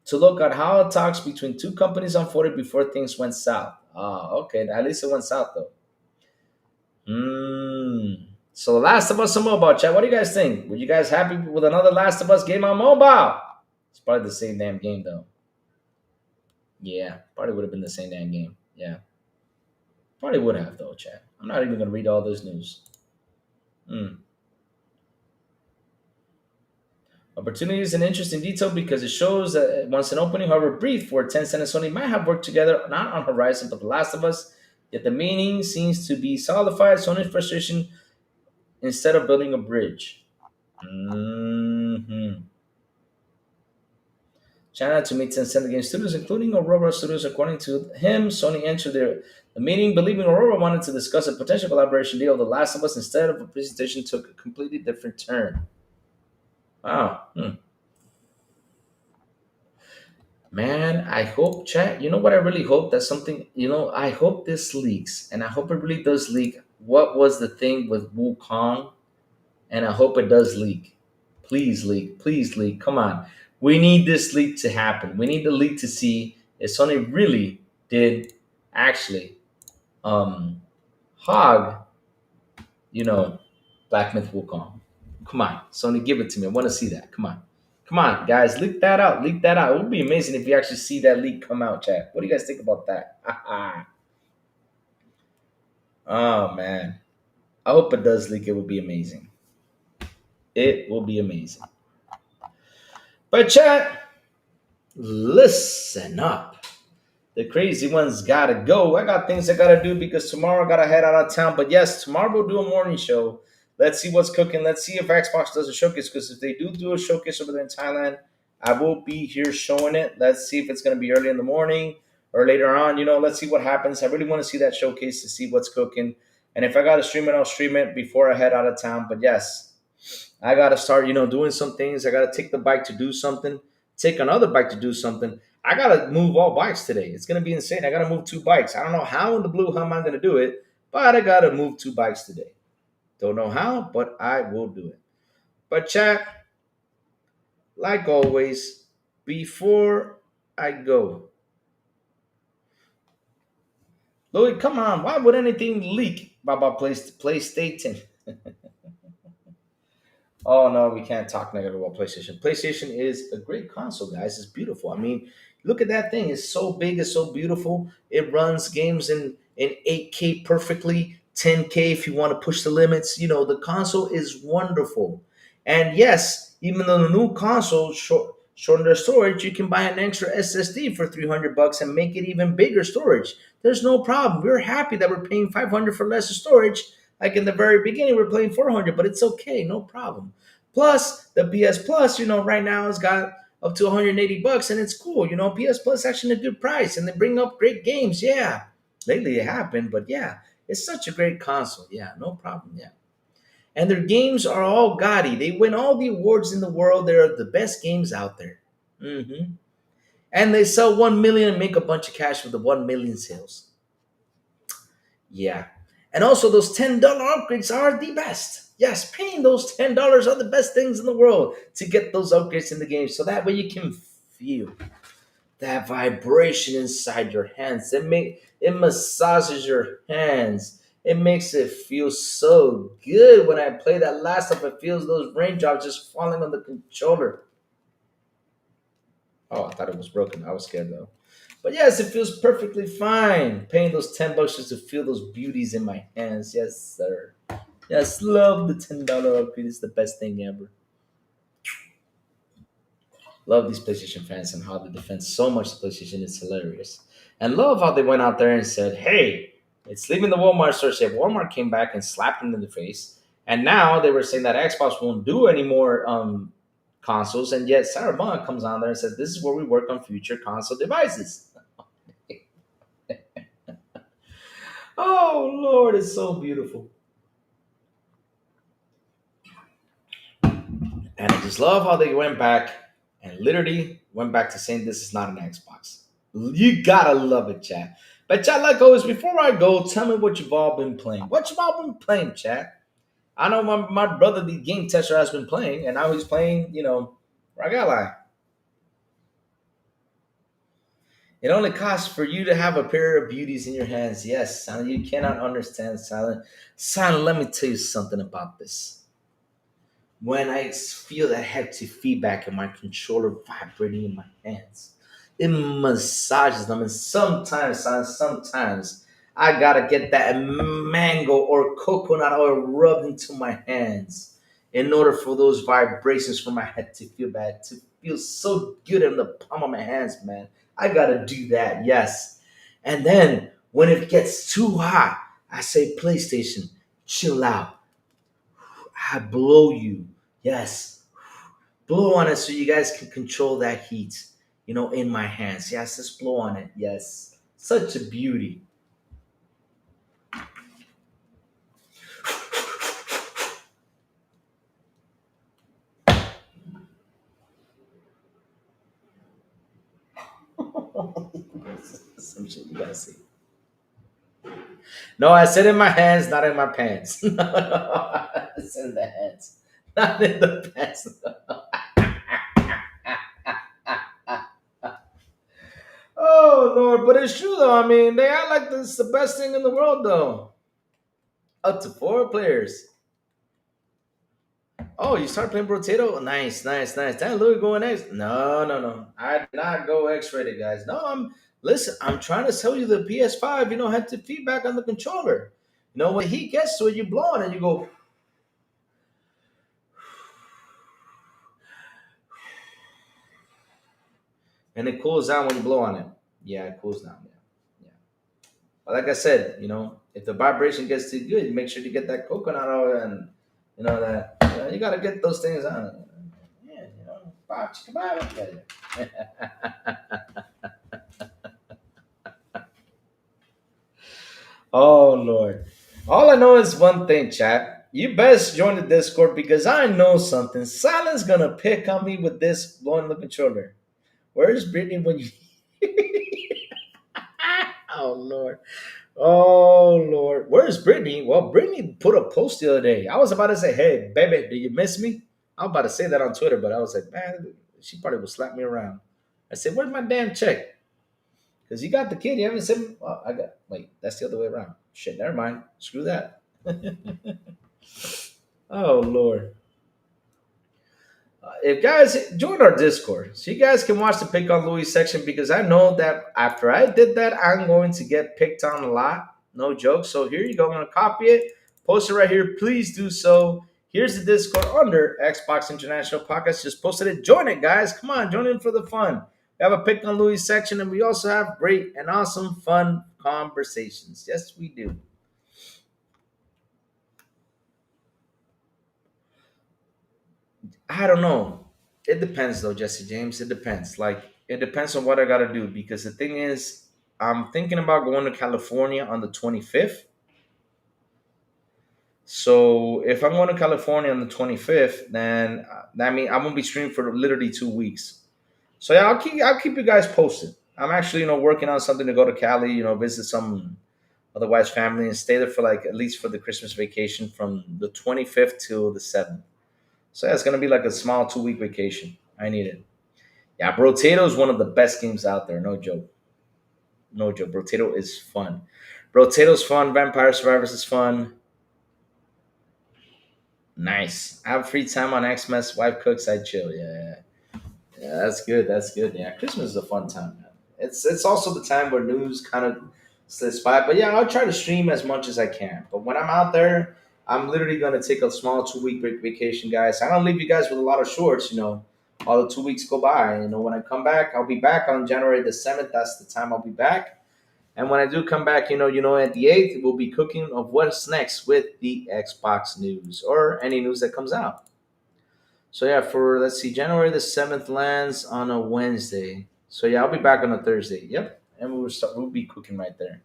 to look at how talks between two companies unfolded before things went south. Ah, okay. At least it went south, though. So, The Last of Us on mobile, chat. What do you guys think? Were you guys happy with another Last of Us game on mobile? It's probably the same damn game, though. Yeah, probably would have been the same damn game. Yeah. Probably would have, though, chat. I'm not even going to read all this news. Opportunity is an interesting detail because it shows that once an opening, however brief, where Tencent and Sony might have worked together, not on Horizon, but The Last of Us, yet the meaning seems to be solidified. Sony's frustration instead of building a bridge. China to meet Tencent against studios, including Aurora Studios. According to him, Sony entered the meeting believing Aurora wanted to discuss a potential collaboration deal. The Last of Us, instead of a presentation, took a completely different turn. Wow. Man, I hope, chat. You know what I really hope? That something, I hope this leaks. And I hope it really does leak. What was the thing with Wukong? And I hope it does leak. Please leak. Please leak. Come on. We need this leak to happen. We need the leak to see if Sony really did actually hog, Black Myth Wukong. Come on, Sony, give it to me. I want to see that. Come on. Come on, guys, leak that out. Leak that out. It would be amazing if you actually see that leak come out, chat. What do you guys think about that? Oh, man. I hope it does leak. It would be amazing. It will be amazing. But, chat, listen up. The crazy ones got to go. I got things I got to do because tomorrow I got to head out of town. But, yes, tomorrow we'll do a morning show. Let's see what's cooking. Let's see if Xbox does a showcase. Because if they do a showcase over there in Thailand, I will be here showing it. Let's see if it's going to be early in the morning or later on. Let's see what happens. I really want to see that showcase to see what's cooking. And if I got to stream it, I'll stream it before I head out of town. But yes, I got to start, doing some things. I got to take the bike to do something. Take another bike to do something. I got to move all bikes today. It's going to be insane. I got to move 2 bikes. I don't know how in the blue how am I going to do it, but I got to move 2 bikes today. Don't know how, but I will do it. But chat, like always, before I go, Louis, come on. Why would anything leak about PlayStation? Oh no, we can't talk negative about PlayStation. PlayStation is a great console, guys. It's beautiful. I mean, look at that thing. It's so big. It's so beautiful. It runs games in 8K perfectly, 10K if you want to push the limits. You know, the console is wonderful. And yes, even though the new console shorten their storage, you can buy an extra SSD for $300 and make it even bigger storage. There's no problem. We're happy that we're paying 500 for less storage. Like in the very beginning, we're paying 400, but it's okay, no problem. Plus, the PS Plus, right now it's got up to 180 bucks, and it's cool. PS Plus is actually a good price, and they bring up great games. Yeah, lately it happened, but yeah, it's such a great console. Yeah, no problem. Yeah, and their games are all gaudy. They win all the awards in the world. They're the best games out there. And they sell 1 million and make a bunch of cash with the 1 million sales. Yeah. And also, those $10 upgrades are the best. Yes, paying those $10 are the best things in the world to get those upgrades in the game. So that way you can feel that vibration inside your hands. It massages your hands. It makes it feel so good when I play that last stuff. It feels those raindrops just falling on the controller. Oh, I thought it was broken. I was scared though. But yes, it feels perfectly fine. Paying those $10 just to feel those beauties in my hands. Yes, sir. Yes, love the $10 upgrade. It's the best thing ever. Love these PlayStation fans and how they defend so much the PlayStation. It's hilarious. And love how they went out there and said, hey, it's leaving the Walmart store. Said Walmart came back and slapped them in the face. And now they were saying that Xbox won't do any more consoles. And yet Sarah Bond comes on there and says, this is where we work on future console devices. Oh, Lord, it's so beautiful. And I just love how they went back and literally went back to saying this is not an Xbox. You gotta love it, chat. But chat, like always, before I go, tell me what you've all been playing. What you've all been playing, chat? I know my brother, the game tester, has been playing, and now he's playing, ROG Ally. It only costs for you to have a pair of beauties in your hands. Yes, Silent, you cannot understand, Silent. Silent, let me tell you something about this. When I feel that haptic feedback in my controller vibrating in my hands, it massages them. And sometimes I gotta get that mango or coconut oil rubbed into my hands in order for those vibrations from my head to feel bad, to feel so good in the palm of my hands, man. I gotta do that, yes. And then when it gets too hot, I say, PlayStation, chill out. I blow you. Yes. Blow on it so you guys can control that heat, in my hands. Yes, just blow on it. Yes. Such a beauty. Some shit you gotta see. No, I said in my hands, not in my pants. No, it's in the hands, not in the pants. Oh Lord, but it's true though. I mean, they act like this is the best thing in the world though. Up to 4 players. Oh, you start playing Potato? Nice, nice, nice. Damn, Louis going X. No, no, no. I did not go X-rated, guys. No, listen, I'm trying to tell you the PS5, had to feedback on the controller. When he gets to it, you blow on it, you go, and it cools down when you blow on it. Yeah, it cools down. Yeah. Yeah. But like I said, if the vibration gets too good, make sure you get that coconut oil and that you gotta get those things on. Yeah, Bob, chicka, Oh Lord. All I know is one thing, chat. You best join the Discord because I know something. Silent's gonna pick on me with this blowing the controller. Where's Brittany when you Oh Lord. Oh Lord. Where's Brittany? Well, Brittany put a post the other day. I was about to say, hey, baby, do you miss me? I was about to say that on Twitter, but I was like, man, she probably will slap me around. I said, where's my damn check? Because you got the kid, you haven't sent me. Oh, wait, that's the other way around. Shit, never mind. Screw that. Oh Lord. If guys join our Discord, so you guys can watch the pick on Louis section because I know that after I did that, I'm going to get picked on a lot. No joke. So here you go. I'm gonna copy it, post it right here. Please do so. Here's the Discord under Xbox International Podcast. Just posted it. Join it, guys. Come on, join in for the fun. We have a pick on Louis section, and we also have great and awesome fun conversations. Yes, we do. I don't know. It depends though, Jesse James. It depends. Like it depends on what I gotta do because the thing is, I'm thinking about going to California on the 25th. So if I'm going to California on the 25th, then that means I'm gonna be streaming for literally 2 weeks. So yeah, I'll keep you guys posted. I'm actually working on something to go to Cali, visit some otherwise family and stay there for like at least for the Christmas vacation from the 25th till the 7th. So yeah, it's gonna be like a small 2 week vacation. I need it. Yeah, Brotato is one of the best games out there. No joke. No joke. Brotato is fun. Brotato's fun. Vampire Survivors is fun. Nice. I have free time on Xmas. Wife cooks. I chill. Yeah. Yeah, that's good. That's good. Yeah, Christmas is a fun time, man. It's also the time where news kind of slips by. But yeah, I'll try to stream as much as I can. But when I'm out there, I'm literally gonna take a small 2 week break vacation, guys. I don't leave you guys with a lot of shorts. All the 2 weeks go by. When I come back, I'll be back on January the 7th. That's the time I'll be back. And when I do come back, at the 8th, we'll be cooking of what's next with the Xbox news or any news that comes out. So yeah, for let's see, January the 7th lands on a Wednesday. So yeah, I'll be back on a Thursday. Yep. And we'll be cooking right there.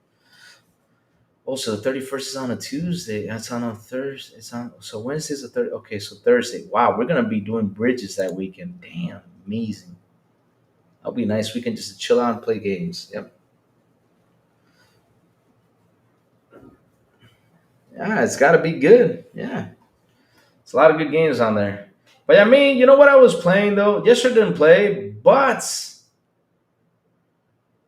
Also, the 31st is on a Tuesday. That's on a Thursday. So Wednesday's a third. Okay, so Thursday. Wow, we're gonna be doing bridges that weekend. Damn, amazing. That'll be a nice weekend just to chill out and play games. Yep. Yeah, it's gotta be good. Yeah. It's a lot of good games on there. But I mean, you know what I was playing though? Yesterday I didn't play, but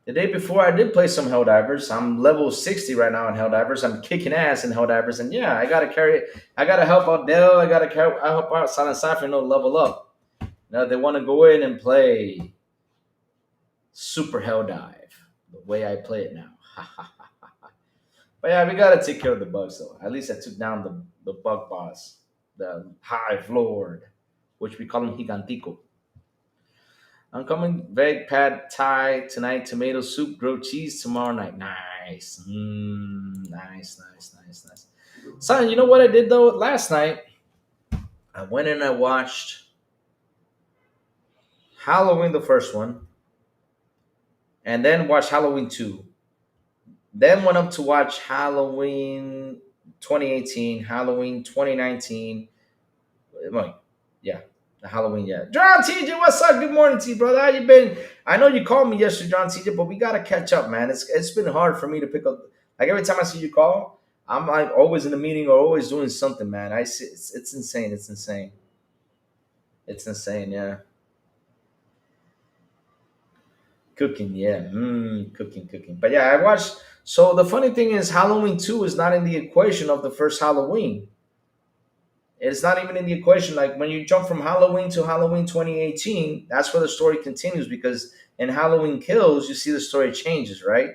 the day before I did play some Helldivers. I'm level 60 right now in Helldivers. I'm kicking ass in Helldivers. And yeah, I gotta help out Dell. I help out Silent Cypher, level up. Now they want to go in and play Super Helldive the way I play it now. But yeah, we gotta take care of the bugs though. At least I took down the bug boss, the Hive Lord, which we call him Gigantico. I'm coming veg pad thai tonight, tomato soup, grilled cheese tomorrow night. Nice. Nice. Son, you know what I did though? Last night, I went and I watched Halloween, the first one, and then watched Halloween 2. Then went up to watch Halloween 2018, Halloween 2019. Like, yeah, the Halloween, yeah. John TJ, what's up? Good morning to you, brother. How you been? I know you called me yesterday, John TJ, but we gotta catch up, man. It's been hard for me to pick up. Like every time I see you call, I'm like always in a meeting or always doing something, man. I see it's insane. It's insane. It's insane, yeah. Cooking, yeah. Cooking. But yeah, I watched. So the funny thing is, Halloween 2 is not in the equation of the first Halloween. It's not even in the equation. Like when you jump from Halloween to Halloween 2018, that's where the story continues because in Halloween Kills, you see the story changes, right?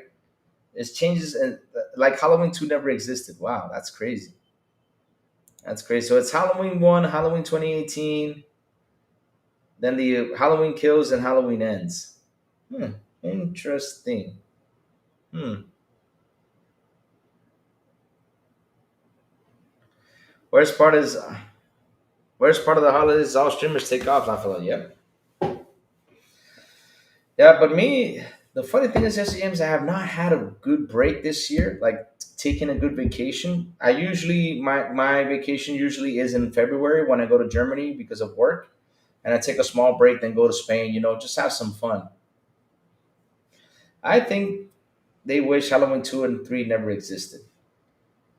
It changes and like Halloween 2 never existed. Wow, that's crazy. That's crazy. So it's Halloween 1, Halloween 2018, then the Halloween Kills and Halloween Ends. Interesting. Hmm. Worst part is worst part of the holidays is all streamers take off. I feel like, yep. Yeah, but me, the funny thing is, Jesse James, I have not had a good break this year, like taking a good vacation. I usually my vacation usually is in February when I go to Germany because of work. And I take a small break, then go to Spain, just have some fun. I think they wish Halloween 2 and 3 never existed.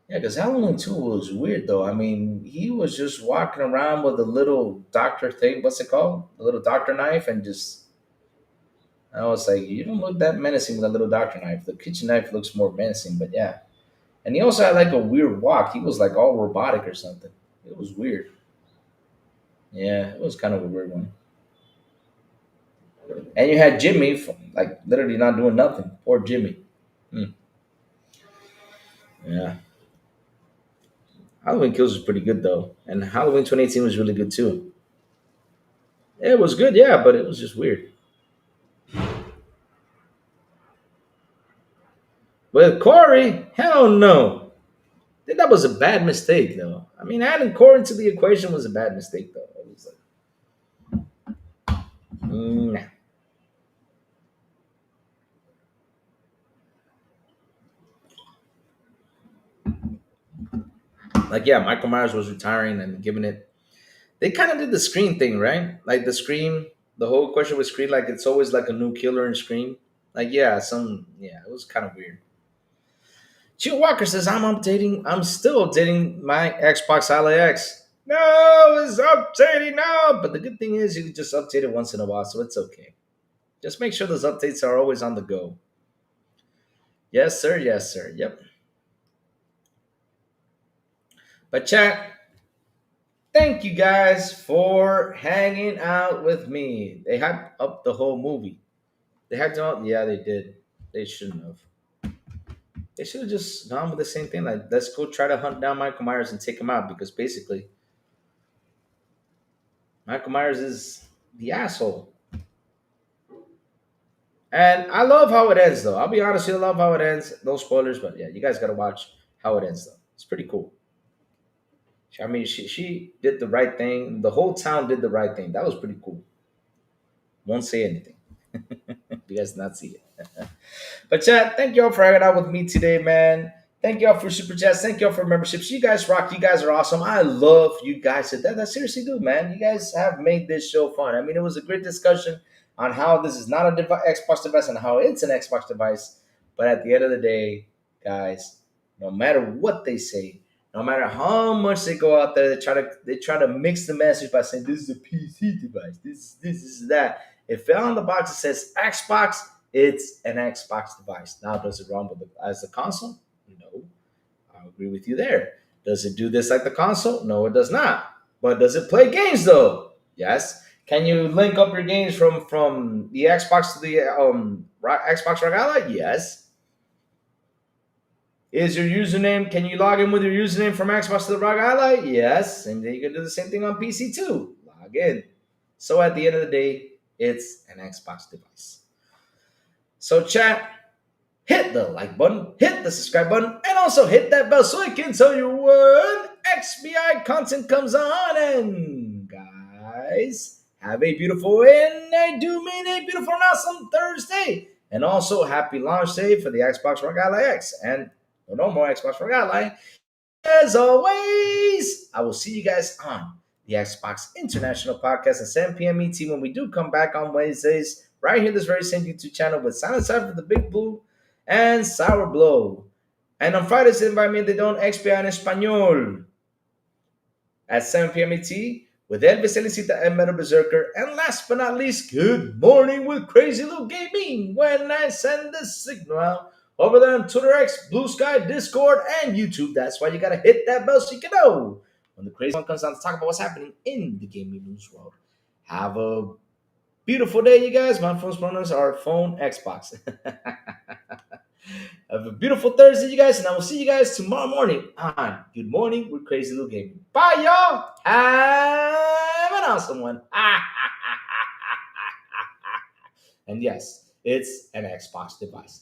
Yeah, because Halloween 2 was weird though. I mean, he was just walking around with a little doctor thing. What's it called? A little doctor knife, and just I was like, you don't look that menacing with a little doctor knife. The kitchen knife looks more menacing, but yeah. And he also had like a weird walk. He was like all robotic or something. It was weird. Yeah, it was kind of a weird one. And you had Jimmy, like literally not doing nothing. Poor Jimmy. Hmm. Yeah, Halloween Kills was pretty good though, and Halloween 2018 was really good too. It was good, yeah, but it was just weird. With Corey, hell no. I think that was a bad mistake though. I mean, adding Corey into the equation was a bad mistake though. It was like, nah. Like yeah, Michael Myers was retiring and giving it. They kind of did the Scream thing, right? Like the Scream, the whole question with Scream, like it's always like a new killer in Scream. Like yeah, it was kind of weird. Chill Walker says I'm still updating my Xbox Ally X. No, it's updating now. But the good thing is you can just update it once in a while, so it's okay. Just make sure those updates are always on the go. Yes, sir. Yes, sir. Yep. But chat, thank you guys for hanging out with me. They hyped up the whole movie. They hyped it up. Yeah, they did. They shouldn't have. They should have just gone with the same thing. Like, let's go try to hunt down Michael Myers and take him out because basically, Michael Myers is the asshole. And I love how it ends, though. I'll be honest, with you, I love how it ends. No spoilers, but yeah, you guys got to watch how it ends, though. It's pretty cool. I mean, she did the right thing. The whole town did the right thing. That was pretty cool. Won't say anything. You guys did not see it. But chat, thank y'all for hanging out with me today, man. Thank y'all for super chats. Thank y'all for memberships. You guys rock. You guys are awesome. I love you guys. That seriously do, man. You guys have made this show fun. I mean, it was a great discussion on how this is not a Xbox device and how it's an Xbox device. But at the end of the day, guys, no matter what they say, no matter how much they go out there, they try to mix the message by saying this is a PC device. This is that. If on the box it says Xbox, it's an Xbox device. Now, does it run with as a console? No. I agree with you there. Does it do this like the console? No, it does not. But does it play games though? Yes. Can you link up your games from the Xbox to the Xbox ROG Ally? Yes. Is your username? Can you log in with your username from Xbox to the ROG Ally? Yes. And then you can do the same thing on PC too. Log in. So at the end of the day, it's an Xbox device. So chat, hit the like button, hit the subscribe button, and also hit that bell so I can tell you when XBI content comes on. And guys, have a beautiful and I do mean a beautiful and awesome Thursday. And also happy launch day for the Xbox ROG Ally X and no more Xbox ROG Ally. As always, I will see you guys on the Xbox International Podcast at 7 p.m. ET when we do come back on Wednesdays, right here, this very same YouTube channel with Silent Side for the Big Blue and Sour Blow. And on Fridays, invite me, they don't XP en Español at 7 p.m. ET with Elvis Elicita and Metal Berserker. And last but not least, good morning with Crazy Luke Gaming when I send the signal out over there on Twitter X, Blue Sky, Discord, and YouTube. That's why you gotta hit that bell so you can know when the crazy one comes on to talk about what's happening in the gaming news world. Have a beautiful day, you guys. My phone's pronouns are phone Xbox. Have a beautiful Thursday, you guys, and I will see you guys tomorrow morning on Good Morning with Crazy Luke Gaming. Bye, y'all. Have an awesome one. And yes, it's an Xbox device.